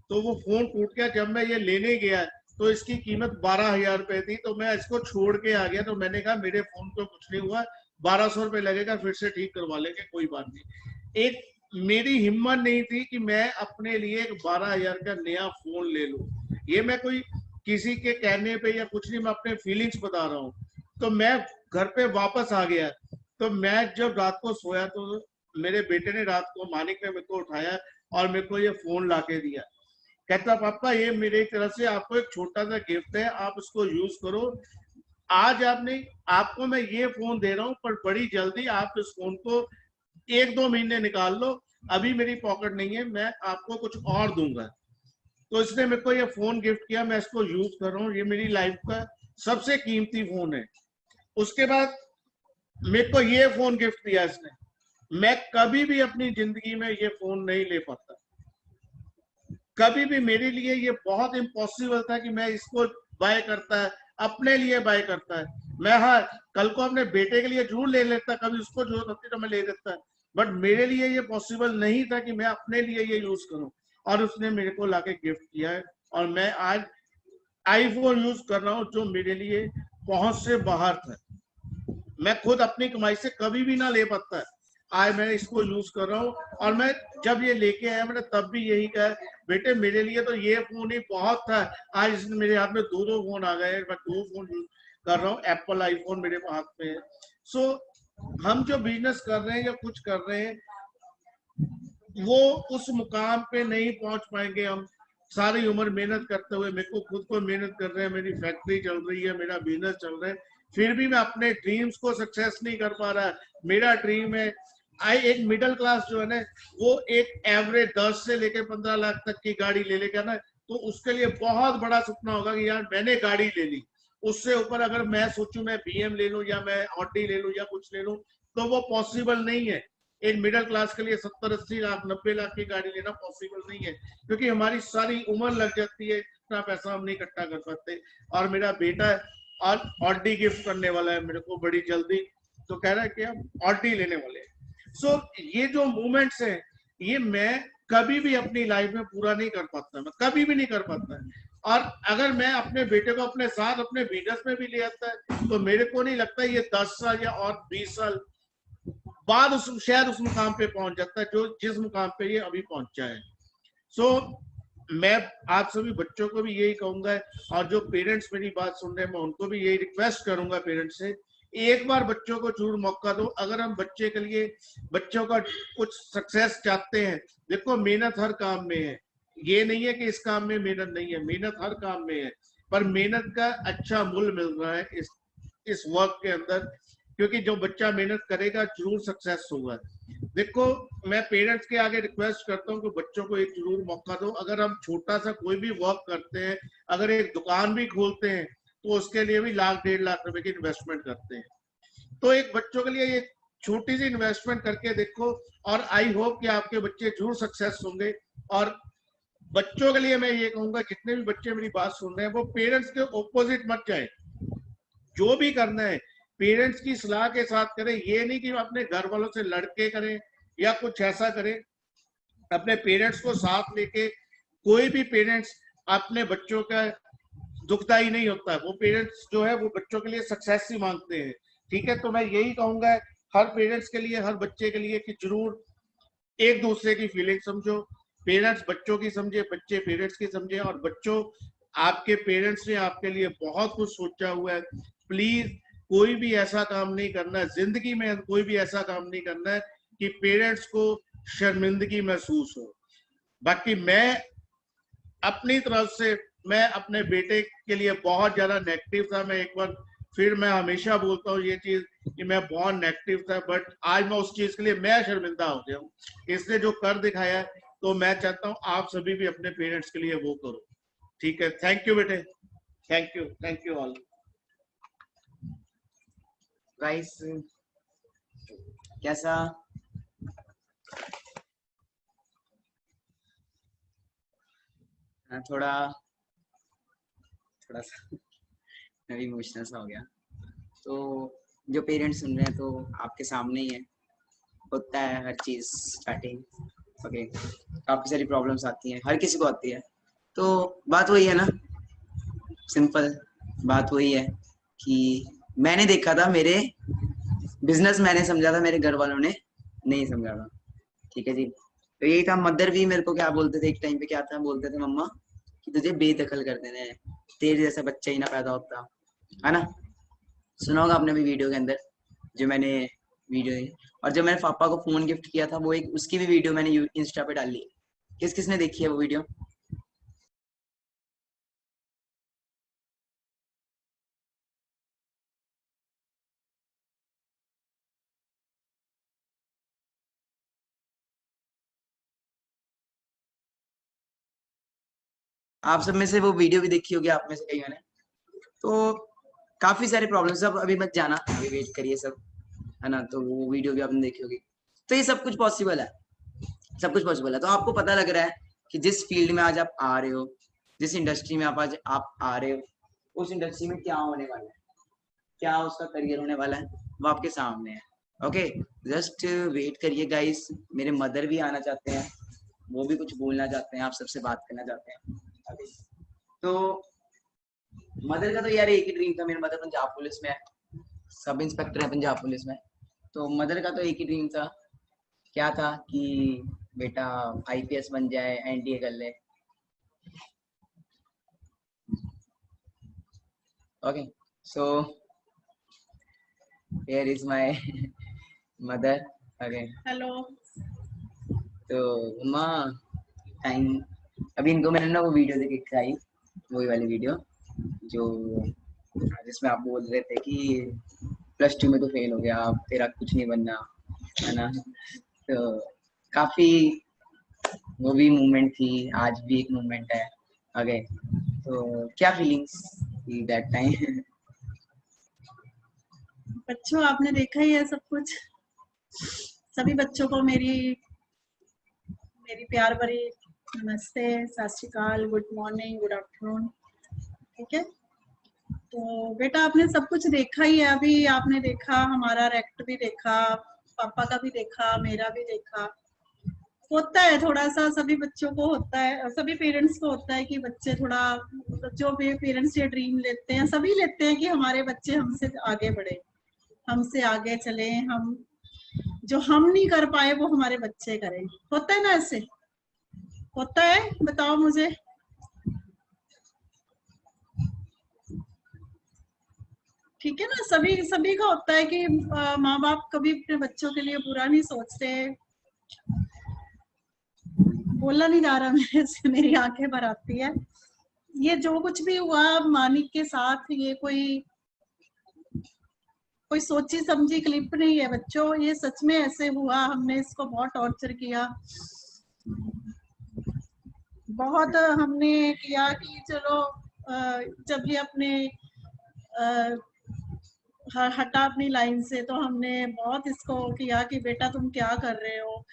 तो वो फोन टूट गया। जब मैं ये लेने गया तो इसकी कीमत 12,000 रुपए थी, तो मैं इसको छोड़ के आ गया। तो मैंने कहा मेरे फोन को कुछ नहीं हुआ, 1200 रुपए लगेगा, फिर से ठीक करवा लेंगे, कोई बात नहीं। एक मेरी हिम्मत नहीं थी कि मैं अपने लिए एक 12,000 का नया फोन ले लूं। ये मैं कोई किसी के कहने पे या कुछ नहीं, मैं अपने फीलिंग्स बता रहा हूँ। तो मैं घर पे वापस आ गया, तो मैं जब रात को सोया तो मेरे बेटे ने रात को, मानिक ने मेरे को उठाया और मेरे को ये फोन लाके दिया। कहता पापा ये मेरी तरफ से आपको एक छोटा सा गिफ्ट है, आप उसको यूज करो। आज आपको मैं ये फोन दे रहा हूँ, पर बड़ी जल्दी आप इस फोन को 1-2 महीने निकाल लो, अभी मेरी पॉकेट नहीं है, मैं आपको कुछ और दूंगा। तो इसने मेरे को ये फोन गिफ्ट किया, मैं इसको यूज कर रहा हूँ, ये मेरी लाइफ का सबसे कीमती फोन है। उसके बाद मेरे को ये फोन गिफ्ट दिया इसने। मैं कभी भी अपनी जिंदगी में ये फोन नहीं ले पाता, कभी भी। मेरे लिए ये बहुत इम्पॉसिबल था कि मैं इसको बाय करता है, अपने लिए बाय करता है। मैं हाँ कल को अपने बेटे के लिए जरूर ले लेता, कभी उसको जरूरत होती तो मैं ले लेता, बट मेरे लिए ये पॉसिबल नहीं था कि मैं अपने लिए ये यूज करूं। और उसने मेरे को लाके गिफ्ट किया है, और मैं आज आईफोन यूज कर रहा हूँ, जो मेरे लिए पहुंच से बाहर था। मैं खुद अपनी कमाई से कभी भी ना ले पाता, आज मैं इसको यूज कर रहा हूँ। और मैं जब ये लेके आया, मैंने तब भी यही कहा, बेटे मेरे लिए तो ये फोन ही बहुत था, आज इसने मेरे हाथ में 2 फोन आ गए, मैं 2 फोन यूज कर रहा हूँ, एप्पल आईफोन मेरे हाथ में है। सो हम जो बिजनेस कर रहे हैं या कुछ कर रहे हैं, वो उस मुकाम पे नहीं पहुंच पाएंगे हम सारी उम्र मेहनत करते हुए। मेरे को खुद को मेहनत कर रहे हैं, मेरी फैक्ट्री चल रही है, मेरा बिजनेस चल रहा है, फिर भी मैं अपने ड्रीम्स को सक्सेस नहीं कर पा रहा। मेरा ड्रीम है एक मिडिल क्लास जो है ना, वो एक एवरेज 10 से लेकर 15 लाख तक की गाड़ी ले लेगा ना, तो उसके लिए बहुत बड़ा सपना होगा कि यार मैंने गाड़ी ले ली। उससे ऊपर अगर मैं सोचूं मैं BM ले लूं या मैं ऑडी ले लूं या कुछ ले लूं, तो वो पॉसिबल नहीं है। एक मिडिल क्लास के लिए 70-80 लाख 90 लाख की गाड़ी लेना पॉसिबल नहीं है, क्योंकि हमारी सारी उम्र लग जाती है, इतना पैसा हम नहीं इकट्ठा कर सकते। और मेरा बेटा और ऑडी गिफ्ट करने वाला है मेरे को बड़ी जल्दी, तो कह रहा है कि हम ऑडी लेने वाले हैं। सो ये जो मूवमेंट्स है, ये मैं कभी भी अपनी लाइफ में पूरा नहीं कर पाता, मैं कभी भी नहीं कर पाता। और अगर मैं अपने बेटे को अपने साथ अपने बिजनेस में भी ले आता है, तो मेरे को नहीं लगता ये 10 साल या और 20 साल बाद शायद उस मुकाम पे पहुंच जाता है जो जिस मुकाम पे ये अभी पहुंचा है। सो मैं आप सभी बच्चों को भी यही कहूंगा, और जो पेरेंट्स मेरी बात सुन रहे हैं, मैं उनको भी यही रिक्वेस्ट करूंगा पेरेंट्स से, एक बार बच्चों को जरूर मौका दो। अगर हम बच्चे के लिए, बच्चों का कुछ सक्सेस चाहते हैं, देखो मेहनत हर काम में है, ये नहीं है कि इस काम में मेहनत नहीं है, मेहनत हर काम में है, पर मेहनत का अच्छा मूल्य मिल रहा है इस वर्क के अंदर, क्योंकि जो बच्चा मेहनत करेगा जरूर सक्सेस होगा। देखो मैं पेरेंट्स के आगे रिक्वेस्ट करता हूँ कि बच्चों को एक जरूर मौका दो। अगर हम छोटा सा कोई भी वर्क करते हैं, अगर एक दुकान भी खोलते हैं, तो उसके लिए भी 1-1.5 लाख रुपए की इन्वेस्टमेंट करते हैं। तो एक बच्चों के लिए ये छोटी सी इन्वेस्टमेंट करके देखो, और आई होप कि आपके बच्चे जरूर सक्सेस होंगे। और बच्चों के लिए मैं ये कहूंगा, जितने भी बच्चे मेरी बात सुन रहे हैं वो पेरेंट्स के ऑपोजिट मत जाए। जो भी करना है पेरेंट्स की सलाह के साथ करें। ये नहीं कि अपने घर वालों से लड़के करें या कुछ ऐसा करें। अपने पेरेंट्स को साथ लेके, कोई भी पेरेंट्स अपने बच्चों का दुखदाई नहीं होता है। वो पेरेंट्स जो है वो बच्चों के लिए सक्सेस ही मांगते हैं। ठीक है, तो मैं यही कहूंगा हर पेरेंट्स के लिए, हर बच्चे के लिए, कि जरूर एक दूसरे की फीलिंग समझो। पेरेंट्स बच्चों की समझे, बच्चे पेरेंट्स की समझे। और बच्चों, आपके पेरेंट्स ने आपके लिए बहुत कुछ सोचा हुआ है। प्लीज कोई भी ऐसा काम नहीं करना है जिंदगी में, कोई भी ऐसा काम नहीं करना है कि पेरेंट्स को शर्मिंदगी महसूस हो। बाकी मैं अपनी तरफ से, मैं अपने बेटे के लिए बहुत ज्यादा नेगेटिव था। मैं एक बार फिर मैं हमेशा बोलता हूँ ये चीज कि मैं बहुत नेगेटिव था, बट आज मैं उस चीज के लिए मैं शर्मिंदा हो गया हूँ। इसने जो कर दिखाया है, तो मैं चाहता हूँ आप सभी भी अपने पेरेंट्स के लिए वो करो। ठीक है, थैंक यू बेटे, थैंक यू ऑल। गाइस, कैसा थोड़ा सा मैं भी इमोशनल सा हो गया। तो जो पेरेंट्स सुन रहे हैं, तो आपके सामने ही है, होता है हर चीज स्टार्टिंग। ओके, काफी सारी प्रॉब्लम्स आती हैं, हर किसी को आती है। तो बात वही है ना, सिंपल बात वही है कि मैंने देखा था, मेरे बिजनेस मैंने समझा था, मेरे घर वालों ने नहीं समझा था। ठीक है जी, तो यही था। मदर भी मेरे को क्या बोलते थे एक टाइम पे, क्या था बोलते थे मम्मा कि तुझे बेदखल कर देने हैं, तेरे जैसा बच्चा ही ना पैदा होता, है ना। सुना होगा आपने भी वीडियो के अंदर जो मैंने वीडियो, और जब मैंने पापा को फोन गिफ्ट किया था, वो एक उसकी भी वीडियो मैंने इंस्टा पे डाली है। किस किसने देखी है वो वीडियो? आप सब में से वो वीडियो भी देखी होगी, आप में से कईयों ने। तो काफी सारे प्रॉब्लम्स, अब अभी मत जाना, अभी वेट करिए सब, है ना। तो वो वीडियो भी आपने देखी होगी। तो ये सब कुछ पॉसिबल है, सब कुछ पॉसिबल है। तो आपको पता लग रहा है कि जिस फील्ड में आज आप आ रहे हो, जिस इंडस्ट्री में आज आप आ रहे हो, उस इंडस्ट्री में क्या होने वाला है, क्या उसका करियर होने वाला है, वो आपके सामने है। ओके, जस्ट वेट करिए गाइस। मेरे मदर भी आना चाहते हैं, वो भी कुछ बोलना चाहते हैं, आप सबसे बात करना चाहते हैं अभी। तो मदर का तो यार एक ही ड्रीम था, मेरी मदर पंजाब पुलिस में है, सब इंस्पेक्टर है पंजाब पुलिस में। तो मदर का तो एक ही ड्रीम था, क्या था कि बेटा आईपीएस बन जाए, एनडीए कर ले। Okay, so here is my mother. Okay, hello. तो माँ, टाइम, अभी इनको मैंने ना वो वीडियो देख के दिखाई, वही वाली वीडियो जो जिसमें आप बोल रहे थे कि +2 में तो फेल हो गया, अब तेरा कुछ नहीं बनना, है ना। तो काफी वो भी मूवमेंट थी, आज भी एक मूवमेंट है। ओके, तो क्या फीलिंग्स थी दैट टाइम? बच्चों, आपने देखा ही है सब कुछ। सभी बच्चों को मेरी प्यार भरी नमस्ते, सत श्री अकाल, गुड मॉर्निंग, गुड आफ्टरनून। ठीक है, तो बेटा आपने सब कुछ देखा ही है। अभी आपने देखा, हमारा रेक्ट भी देखा, पापा का भी देखा, मेरा भी देखा। होता है थोड़ा सा, सभी बच्चों को होता है, सभी पेरेंट्स को होता है कि बच्चे थोड़ा, जो भी पेरेंट्स ये ड्रीम लेते हैं, सभी लेते हैं कि हमारे बच्चे हमसे आगे बढ़े, हमसे आगे चले, हम जो हम नहीं कर पाए वो हमारे बच्चे करें। होता है ना, ऐसे होता है? बताओ मुझे। ठीक है ना, सभी का होता है कि माँ बाप कभी अपने बच्चों के लिए बुरा नहीं सोचते। बोलना नहीं जा रहा मेरे से, मेरी आंखें भर आती है। ये जो कुछ भी हुआ मानिक के साथ, ये कोई सोची समझी क्लिप नहीं है बच्चों, ये सच में ऐसे हुआ। हमने इसको बहुत टॉर्चर किया, बहुत हमने किया कि चलो जब ये अपने हटा अपनी लाइन से, तो हमने बहुत इसको किया कि बेटा तुम क्या कर रहे हो,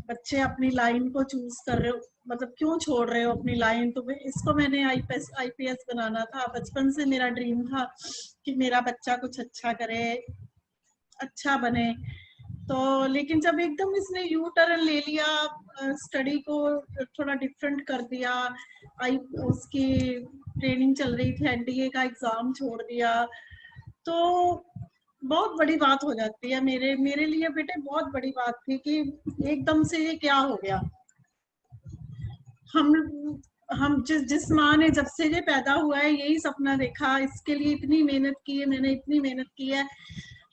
बच्चे अपनी लाइन को चूज कर रहे हो, मतलब क्यों छोड़ रहे हो अपनी लाइन। तो इसको मैंने आईपीएस बनाना था, बचपन से मेरा ड्रीम था कि मेरा बच्चा कुछ अच्छा करे, अच्छा बने। तो लेकिन जब एकदम इसने यू टर्न ले लिया, स्टडी को थोड़ा डिफरेंट कर दिया, उसकी ट्रेनिंग चल रही थी, एनडीए का एग्जाम छोड़ दिया, तो बहुत बड़ी बात हो जाती है। मेरे लिए बेटे बहुत बड़ी बात थी कि एकदम से ये क्या हो गया। हम जिस माँ ने जब से ये पैदा हुआ है यही सपना देखा, इसके लिए इतनी मेहनत की है, मैंने इतनी मेहनत की है।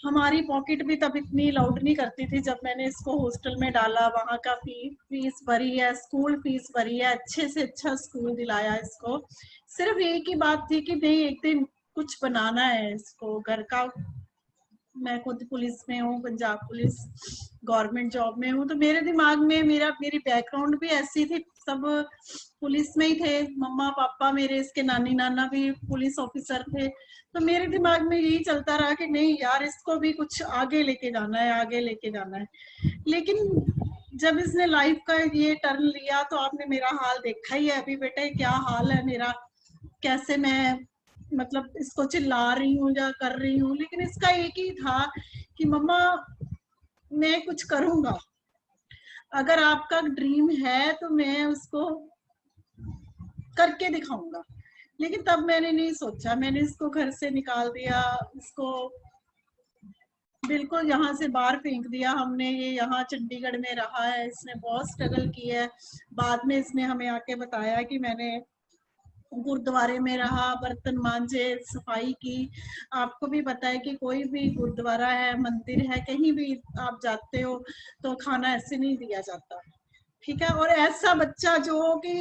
हमारी पॉकेट भी तब इतनी लाउड नहीं करती थी जब मैंने इसको हॉस्टल में डाला, वहाँ का फीस भरी है, स्कूल फीस भरी है, अच्छे से अच्छा स्कूल दिलाया इसको। सिर्फ एक ही बात थी कि नहीं एक दिन कुछ बनाना है इसको घर का। मैं खुद पुलिस में हूँ, पंजाब पुलिस गवर्नमेंट जॉब में हूँ, तो मेरे दिमाग में मेरी बैकग्राउंड भी ऐसी थी, सब पुलिस में ही थे, मम्मा पापा मेरे, इसके नानी नाना भी पुलिस ऑफिसर थे। तो मेरे दिमाग में यही चलता रहा कि नहीं यार इसको भी कुछ आगे लेके जाना है, आगे लेके जाना है। लेकिन जब इसने लाइफ का ये टर्न लिया तो आपने मेरा हाल देखा ही है अभी बेटे, क्या हाल है मेरा, कैसे मैं मतलब इसको चिल्ला रही हूँ या कर रही हूँ। लेकिन इसका एक ही था कि मम्मा मैं कुछ करूंगा, अगर आपका ड्रीम है तो मैं उसको करके दिखाऊंगा। लेकिन तब मैंने नहीं सोचा, मैंने इसको घर से निकाल दिया, इसको बिल्कुल यहाँ से बाहर फेंक दिया हमने। ये यहाँ चंडीगढ़ में रहा है, इसने बहुत स्ट्रगल की है। बाद में इसने हमें आके बताया कि मैंने गुरुद्वारे में रहा, बर्तन मांजे, सफाई की। आपको भी पता है कि कोई भी गुरुद्वारा है, मंदिर है, कहीं भी आप जाते हो तो खाना ऐसे नहीं दिया जाता, ठीक है। और ऐसा बच्चा जो कि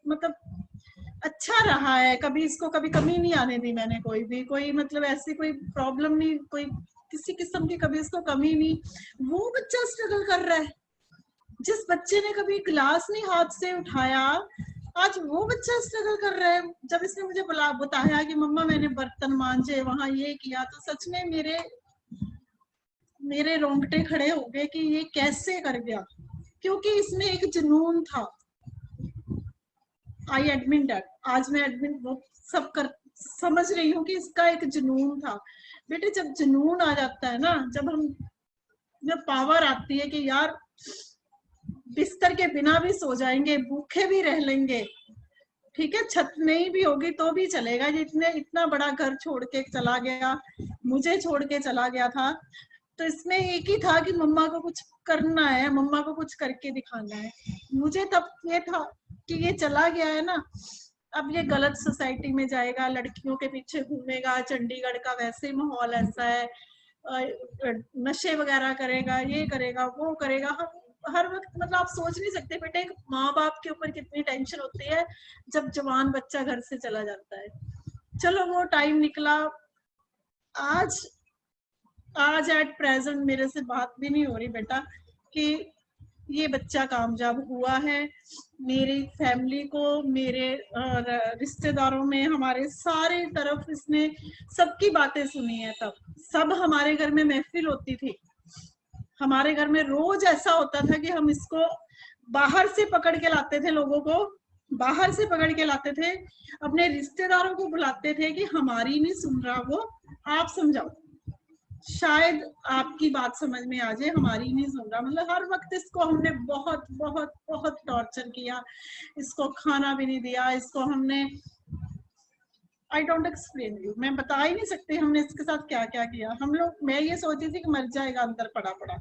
मतलब अच्छा रहा है, कभी इसको कभी कमी नहीं आने दी मैंने, कोई मतलब ऐसी कोई प्रॉब्लम नहीं, कोई किसी किस्म की कभी इसको कमी नहीं। वो बच्चा स्ट्रगल कर रहा है, जिस बच्चे ने कभी गिलास नहीं हाथ से उठाया, आज वो बच्चा स्ट्रगल कर रहा है। जब इसने मुझे बताया कि मम्मा मैंने बर्तन मांजे, वहां ये किया, तो सच में मेरे रोंगटे खड़े हो गए कि ये कैसे कर गया, क्योंकि इसमें एक जुनून था। आई एडमिट दैट, आज मैं एडमिट वो सब कर समझ रही हूँ कि इसका एक जुनून था। बेटे जब जुनून आ जाता है ना, जब पावर आती है कि यार बिस्तर के बिना भी सो जाएंगे, भूखे भी रह लेंगे, ठीक है, छत नहीं भी होगी तो भी चलेगा। ये इतना बड़ा घर छोड़ के चला गया, मुझे छोड़ के चला गया था, तो इसमें एक ही था कि मम्मा को कुछ करना है, मम्मा को कुछ करके दिखाना है। मुझे तब ये था कि ये चला गया है ना, अब ये गलत सोसाइटी में जाएगा, लड़कियों के पीछे घूमेगा, चंडीगढ़ का वैसे माहौल ऐसा है, नशे वगैरह करेगा, ये करेगा, वो करेगा। हर वक्त मतलब आप सोच नहीं सकते बेटे एक माँ बाप के ऊपर कितनी टेंशन होती है जब जवान बच्चा घर से चला जाता है। चलो वो टाइम निकला, आज एट प्रेजेंट मेरे से बात भी नहीं हो रही बेटा कि ये बच्चा कामयाब हुआ है। मेरी फैमिली को, मेरे रिश्तेदारों में, हमारे सारे तरफ इसने सबकी बातें सुनी है। तब सब हमारे घर में महफिल होती थी, हमारे घर में रोज ऐसा होता था कि हम इसको बाहर से पकड़ के लाते थे, लोगों को बाहर से पकड़ के लाते थे, अपने रिश्तेदारों को बुलाते थे कि हमारी नहीं सुन रहा वो, आप समझाओ, शायद आपकी बात समझ में आ जाए, हमारी नहीं सुन रहा। मतलब हर वक्त इसको हमने बहुत बहुत बहुत टॉर्चर किया, इसको खाना भी नहीं दिया, इसको हमने आई डोंट एक्सप्लेन यू, मैं बता ही नहीं सकती हमने इसके साथ क्या क्या किया। हम लोग, मैं ये सोचती थी कि मर जाएगा अंदर पड़ा पड़ा,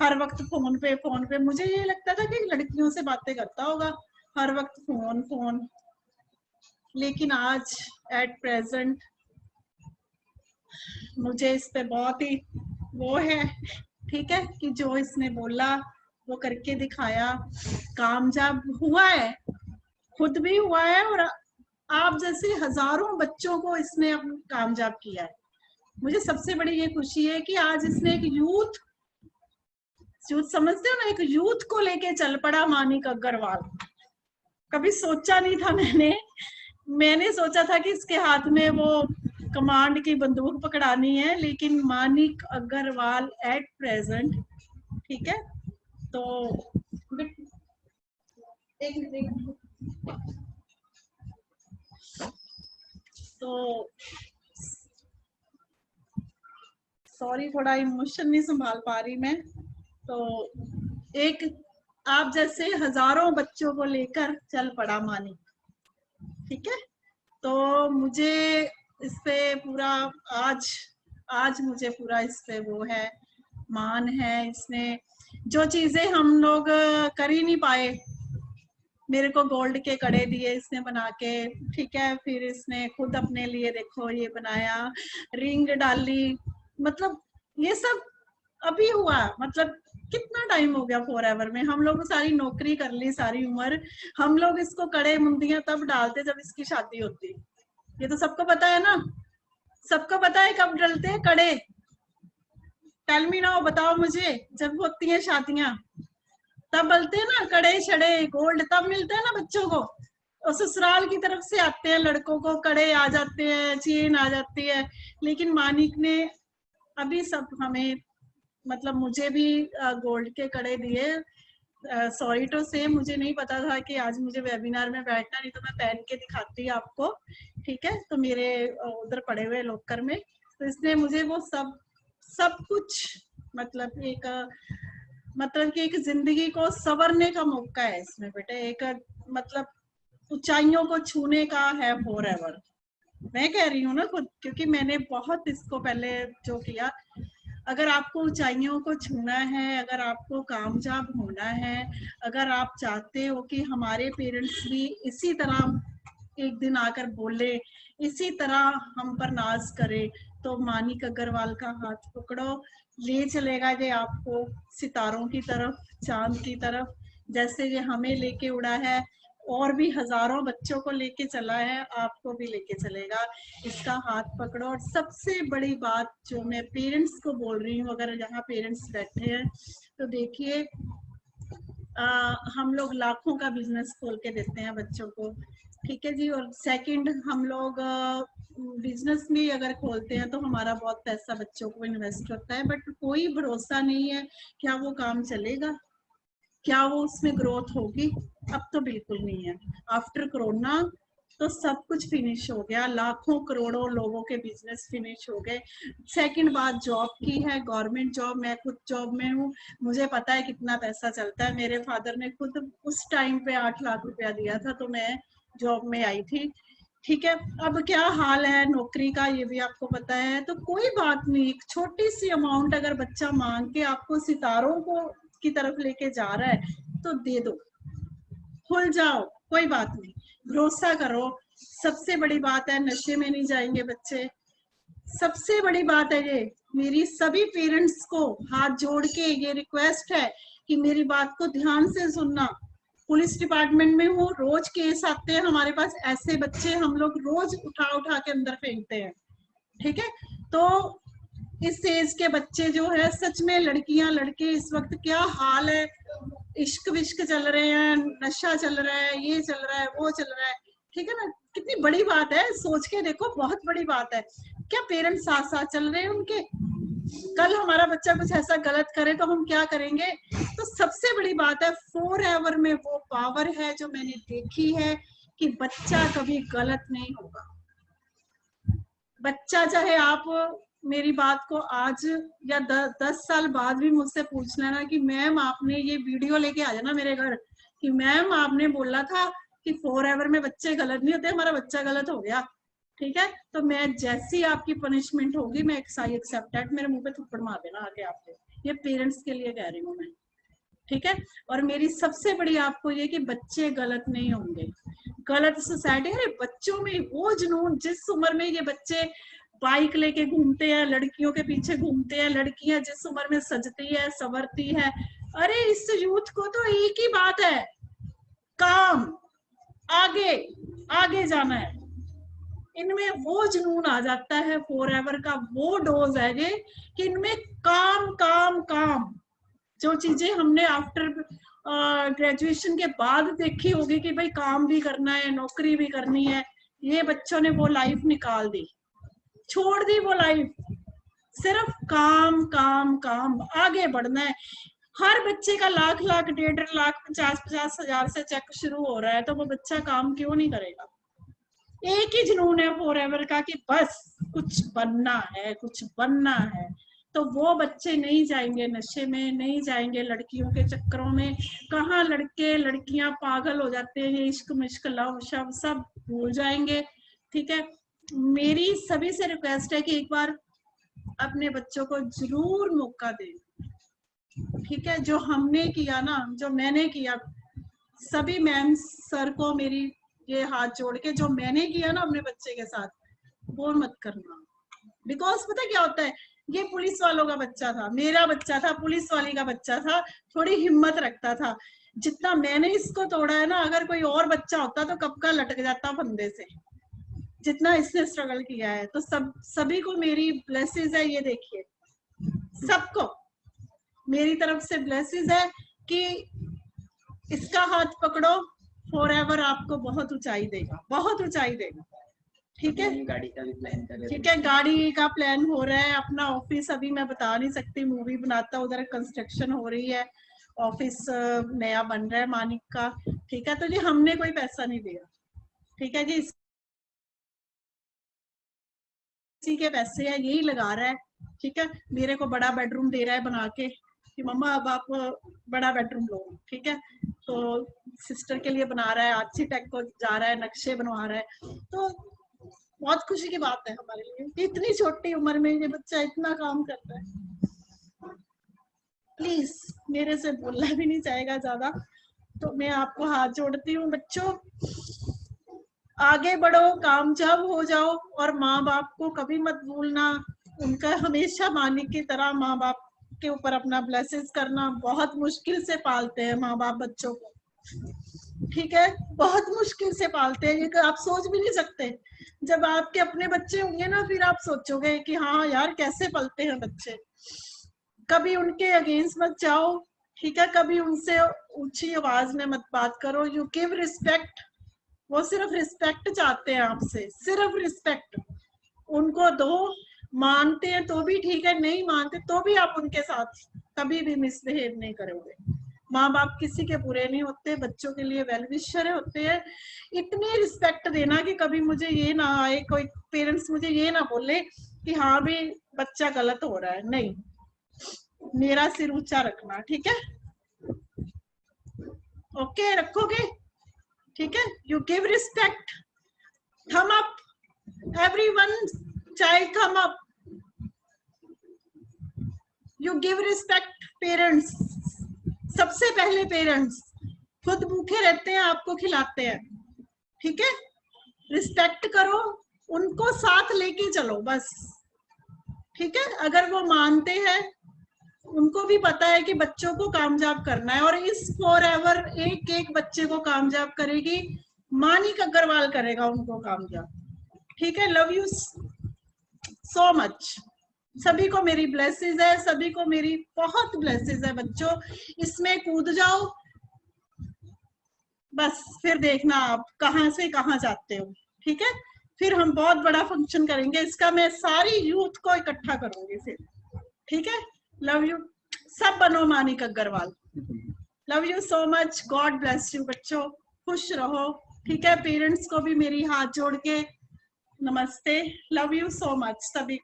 हर वक्त फोन पे। मुझे ये लगता था कि लड़कियों से बातें करता होगा, हर वक्त फोन। लेकिन आज एट प्रेजेंट मुझे इस पे बहुत ही वो है, ठीक है, कि जो इसने बोला वो करके दिखाया, कामयाब हुआ है, खुद भी हुआ है, और आप जैसे हजारों बच्चों को इसने कामयाब किया है। मुझे सबसे बड़ी ये खुशी है कि आज इसने एक यूथ समझते हो ना, एक यूथ को लेके चल पड़ा मानिक अग्रवाल। कभी सोचा नहीं था मैंने सोचा था कि इसके हाथ में वो कमांड की बंदूक पकड़ानी है, लेकिन मानिक अग्रवाल एट प्रेजेंट, ठीक है। तो एक मिनट, तो सॉरी थोड़ा इमोशन नहीं संभाल पा रही मैं। तो एक आप जैसे हजारों बच्चों को लेकर चल पड़ा मानिक, ठीक है। तो मुझे इस पे पूरा आज मुझे पूरा इस पे वो है, मान है। इसने जो चीजें हम लोग कर ही नहीं पाए, मेरे को गोल्ड के कड़े दिए इसने बना के, ठीक है। फिर इसने खुद अपने लिए देखो ये बनाया, रिंग डाली, मतलब ये सब अभी हुआ। मतलब कितना टाइम हो गया फॉरएवर में, हम लोग सारी नौकरी कर ली सारी उम्र, हम लोग इसको कड़े मुंदियां तब डालते जब इसकी शादी होती। ये तो सबको पता है ना, सबको पता है कब डलते हैं कड़े। टेल मी नाउ, बताओ मुझे, जब होती हैं शादियां तब बलते हैं ना कड़े छड़े, गोल्ड तब मिलते हैं ना बच्चों को। और ससुराल की तरफ से आते हैं लड़कों को, कड़े आ जाते हैं, चेन आ जाती है। लेकिन मानिक ने अभी सब हमें, मतलब मुझे भी गोल्ड के कड़े दिए। सॉरी टू से, मुझे नहीं पता था कि आज मुझे वेबिनार में बैठना, नहीं तो मैं पहन के दिखाती आपको, ठीक है। तो मेरे उधर पड़े हुए लॉकर में, तो इसने मुझे वो सब कुछ, मतलब कि एक जिंदगी को संवरने का मौका है इसमें बेटे, एक मतलब ऊंचाइयों को छूने का है फॉरएवर। मैं कह रही हूँ ना खुद, क्योंकि मैंने बहुत इसको पहले जो किया। अगर आपको ऊंचाइयों को छूना है, अगर आपको कामयाब होना है, अगर आप चाहते हो कि हमारे पेरेंट्स भी इसी तरह एक दिन आकर बोले, इसी तरह हम पर नाज करे, तो मानिक अग्रवाल का हाथ पकड़ो, ले चलेगा ये आपको सितारों की तरफ, चांद की तरफ, जैसे ये हमें लेके उड़ा है, और भी हजारों बच्चों को लेके चला है, आपको भी लेके चलेगा। इसका हाथ पकड़ो। और सबसे बड़ी बात जो मैं पेरेंट्स को बोल रही हूँ, अगर यहाँ पेरेंट्स बैठे हैं तो देखिए, हम लोग लाखों का बिजनेस खोल के देते हैं बच्चों को, ठीक है जी। और सेकंड, हम लोग बिजनेस भी अगर खोलते हैं तो हमारा बहुत पैसा बच्चों को इन्वेस्ट होता है, बट कोई भरोसा नहीं है क्या वो काम चलेगा, क्या वो उसमें ग्रोथ होगी। अब तो बिल्कुल नहीं है। आफ्टर कोरोना तो सब कुछ फिनिश हो गया, लाखों करोड़ों लोगों के बिजनेस फिनिश हो गए। सेकंड बात जॉब की है, गवर्नमेंट जॉब। मैं खुद जॉब में हूँ, मुझे पता है कितना पैसा चलता है। मेरे फादर ने खुद उस टाइम पे 8 लाख रुपया दिया था, तो मैं जॉब में आई थी, ठीक है। अब क्या हाल है नौकरी का, ये भी आपको पता है। तो कोई बात नहीं, एक छोटी सी अमाउंट अगर बच्चा मांग के आपको सितारों को की तरफ लेके जा रहा है तो दे दो, खुल जाओ, कोई बात नहीं, भरोसा करो। सबसे बड़ी बात है, नशे में नहीं जाएंगे बच्चे। सबसे बड़ी बात है ये, मेरी सभी पेरेंट्स को हाथ जोड़ के ये रिक्वेस्ट है कि मेरी बात को ध्यान से सुनना। पुलिस डिपार्टमेंट में हूँ, रोज केस आते हैं हमारे पास, ऐसे बच्चे हम लोग रोज उठा के अंदर फेंकते हैं, ठीक है। तो इस एज के बच्चे जो है, सच में लड़कियां लड़के इस वक्त क्या हाल है, इश्क विश्क चल रहे हैं, नशा चल रहा है, ये चल रहा है, वो चल रहा है, ठीक है ना। कितनी बड़ी बात है, सोच के देखो, बहुत बड़ी बात है। क्या पेरेंट्स साथ साथ चल रहे हैं उनके? कल हमारा बच्चा कुछ ऐसा गलत करे तो हम क्या करेंगे? तो सबसे बड़ी बात है, फॉरएवर में वो पावर है जो मैंने देखी है कि बच्चा कभी गलत नहीं होगा। बच्चा, चाहे आप मेरी बात को आज या 10 साल बाद भी मुझसे पूछ लेना कि मैम आपने ये वीडियो लेके आ जाना मेरे घर कि मैम आपने बोला था कि फॉरएवर में बच्चे गलत नहीं होते, हमारा बच्चा गलत हो गया, ठीक है। तो मैं जैसी आपकी पनिशमेंट होगी, मैं आई एक्सेप्ट दैट, मेरे मुंह पे थप्पड़ मार देना आके आपके। ये पेरेंट्स के लिए कह रही हूँ मैं, ठीक है। और मेरी सबसे बड़ी आपको ये कि बच्चे गलत नहीं होंगे। गलत सोसाइटी, अरे बच्चों में वो जुनून, जिस उम्र में ये बच्चे बाइक लेके घूमते हैं, लड़कियों के पीछे घूमते हैं, लड़कियां जिस उम्र में सजती है, संवरती है, अरे इस यूथ को तो एक ही बात है, काम, आगे आगे जाना है। इनमें वो जुनून आ जाता है, फॉरएवर का वो डोज है ये कि इनमें काम काम काम। जो चीजें हमने आफ्टर ग्रेजुएशन के बाद देखी होगी कि भाई काम भी करना है, नौकरी भी करनी है, ये बच्चों ने वो लाइफ निकाल दी। छोड़ दी वो लाइफ, सिर्फ काम काम काम, आगे बढ़ना है। हर बच्चे का लाख लाख 1.5 लाख 50 हजार से चेक शुरू हो रहा है, तो वो बच्चा काम क्यों नहीं करेगा? एक ही जुनून है फॉरएवर का कि बस कुछ बनना है, कुछ बनना है। तो वो बच्चे नहीं जाएंगे नशे में, नहीं जाएंगे लड़कियों के चक्करों में। कहाँ लड़के लड़कियां पागल हो जाते हैं, ये इश्क मिश्क लव शव सब भूल जाएंगे। ठीक है, मेरी सभी से रिक्वेस्ट है कि एक बार अपने बच्चों को जरूर मौका दें। ठीक है, जो हमने किया ना, जो मैंने किया, सभी मैम सर को मेरी ये हाथ जोड़ के, जो मैंने किया ना अपने बच्चे के साथ, वो मत करना। बिकॉज पता क्या होता है, ये पुलिस वालों का बच्चा था, मेरा बच्चा था, पुलिस वाली का बच्चा था, थोड़ी हिम्मत रखता था। जितना मैंने इसको तोड़ा है ना, अगर कोई और बच्चा होता तो कब का लटक जाता फंदे से, जितना इसने स्ट्रगल किया है। तो सभी को मेरी ब्लेसिंग है, ये देखिए सबको मेरी तरफ से ब्लेसिंग है कि इसका हाथ पकड़ो, फॉरएवर आपको बहुत ऊंचाई देगा, बहुत ऊंचाई देगा। ठीक है, गाड़ी का भी प्लान कर रहे ठीक है, गाड़ी का प्लान हो रहा है। अपना ऑफिस अभी मैं बता नहीं सकती, मूवी बनाता, उधर कंस्ट्रक्शन हो रही है, ऑफिस नया बन रहा है मानिक का। ठीक है, तो जी हमने कोई पैसा नहीं दिया, ठीक है जी, इसी के पैसे है, यही लगा रहा है। ठीक है, मेरे को बड़ा बेडरूम दे रहा है बना के कि मम्मा अब आप बड़ा बेडरूम लो। ठीक है, तो सिस्टर के लिए बना रहा है, आर्किटेक्ट को जा रहा है, नक्शे बनवा रहा है। तो बहुत खुशी की बात है हमारे लिए कि इतनी छोटी उम्र में ये बच्चा इतना काम करता है। प्लीज, मेरे से बोलना भी नहीं चाहेगा ज्यादा, तो मैं आपको हाथ जोड़ती हूँ। बच्चों आगे बढ़ो, कामयाब हो जाओ, और माँ बाप को कभी मत भूलना। उनका हमेशा मानिक की तरह माँ बाप के ऊपर अपना ब्लेसिंग्स करना। बहुत मुश्किल से पालते हैं माँ बाप बच्चों को, ठीक है, बहुत मुश्किल से पालते हैं, ये आप सोच भी नहीं सकते। जब आपके अपने बच्चे होंगे ना, फिर आप सोचोगे कि हाँ यार कैसे पलते हैं बच्चे। कभी उनके अगेंस्ट मत जाओ, ठीक है, कभी उनसे ऊंची आवाज में मत बात करो। यू गिव रिस्पेक्ट, वो सिर्फ रिस्पेक्ट चाहते हैं आपसे, सिर्फ रिस्पेक्ट उनको दो। मानते हैं तो भी ठीक है, नहीं मानते तो भी आप उनके साथ कभी भी मिसबिहेव नहीं करोगे। माँ बाप किसी के बुरे नहीं होते, बच्चों के लिए वेल विशर होते हैं। इतनी रिस्पेक्ट देना कि कभी मुझे ये ना आए, कोई पेरेंट्स मुझे ये ना बोले कि हाँ भी बच्चा गलत हो रहा है। नहीं, मेरा सिर ऊंचा रखना, ठीक है, ओके रखोगे, ठीक है। यू गिव रिस्पेक्ट, थम अप, एवरीवन चाइल्ड थम up. You give respect parents, सबसे पहले पेरेंट्स खुद भूखे रहते हैं, आपको खिलाते हैं, ठीक है। रिस्पेक्ट करो, उनको साथ लेके चलो बस, ठीक है। अगर वो मानते हैं, उनको भी पता है कि बच्चों को कामयाब करना है, और इस फॉरएवर एक एक बच्चे को कामयाब करेगी मानिक अग्रवाल, करेगा उनको कामयाब, ठीक है। Love you so much. सभी को मेरी ब्लेसिंग है, सभी को मेरी बहुत ब्लेसिंग है बच्चों। इसमें कूद जाओ बस, फिर देखना आप कहां से कहां जाते हो, ठीक है। फिर हम बहुत बड़ा फंक्शन करेंगे, इसका मैं सारी यूथ को इकट्ठा करूंगी फिर, ठीक है। लव यू, सब बनो Manik Agarwal. Love you so much, god bless you बच्चों, खुश रहो, ठीक है। पेरेंट्स को भी मेरी हाथ जोड़ के नमस्ते। लव यू सो मच सभी,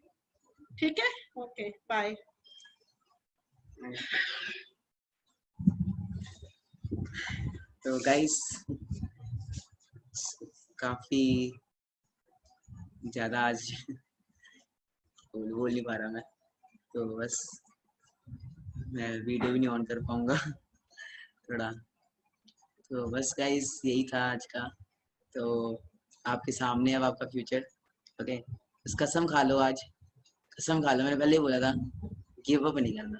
ठीक है, ओके बाय। तो गाइस काफी ज्यादा आज बोल नहीं पा रहा मैं, तो बस मैं वीडियो भी नहीं ऑन कर पाऊंगा थोड़ा। तो बस गाइस यही था आज का। तो आपके सामने अब आपका फ्यूचर, ओके। इस कसम खा लो, आज कसम खा लो, मैंने पहले ही बोला था गिव अप नहीं करना,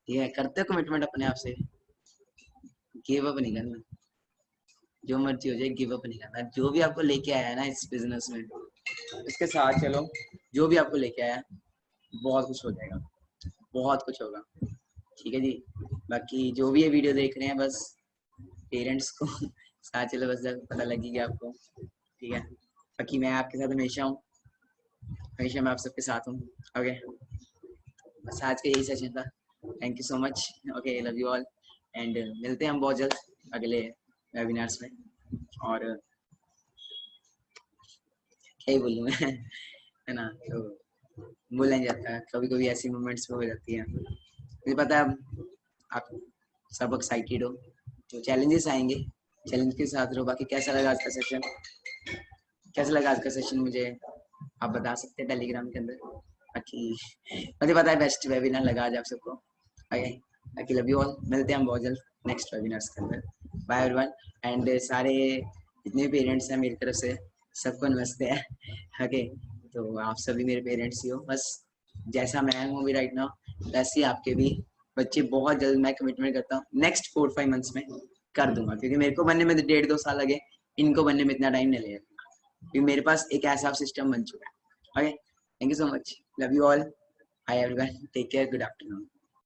ठीक है। करते हो कमिटमेंट अपने आप से, गिव अप नहीं करना, जो मर्जी हो जाए गिव अप नहीं करना। जो भी आपको लेके आया है ना इस बिजनेस में, इसके साथ चलो। जो भी आपको लेके आया बहुत कुछ हो जाएगा, बहुत कुछ होगा, ठीक है जी। बाकी जो भी ये वीडियो देख रहे हैं, बस पेरेंट्स को साथ चलो, बस पता लगेगा आपको, ठीक है। बाकी मैं आपके साथ हमेशा हूँ, हमेशा मैं आप सबके साथ हूँ। ओके, बस आज का यही सेशन था। Thank you so much. Okay, love you all and मिलते हैं हम बहुत जल्द अगले वेबिनार्स में। और क्या ही बोलूँ मैं है ना, तो बोला नहीं जाता, कभी कभी ऐसी मोमेंट्स में हो जाती है। मुझे पता है आप सब एक्साइटेड हो, जो चैलेंजेस आएंगे चैलेंज के साथ रहो। बाकी कैसा लगा आज का सेशन, कैसा लगा आज का सेशन मुझे आप बता सकते हैं टेलीग्राम के अंदर। बाकी मुझे पता है बेस्ट वेबिनार लगा आज आप सबको। ओके, बाकी लव यू ऑल, मिलते हैं हम बहुत जल्द नेक्स्ट वेबिनार्स के अंदर। बाय एवरीवन एंड सारे जितने पेरेंट्स हैं मेरी तरफ से सबको नमस्ते है। ओके, तो आप सभी मेरे पेरेंट्स ही हो, बस जैसा मैं हूँ अभी राइट नाउ वैसे ही आपके भी बच्चे बहुत जल्द मैं कमिटमेंट करता हूँ नेक्स्ट 4-5 मंथ्स में कर दूंगा, क्योंकि मेरे को बनने में 1.5-2 साल लगे, इनको बनने में इतना टाइम नहीं लगेगा, क्योंकि मेरे पास एक ऐसा सिस्टम बन चुका है। Okay, thank you so much, love you all, bye everyone, take care, good afternoon.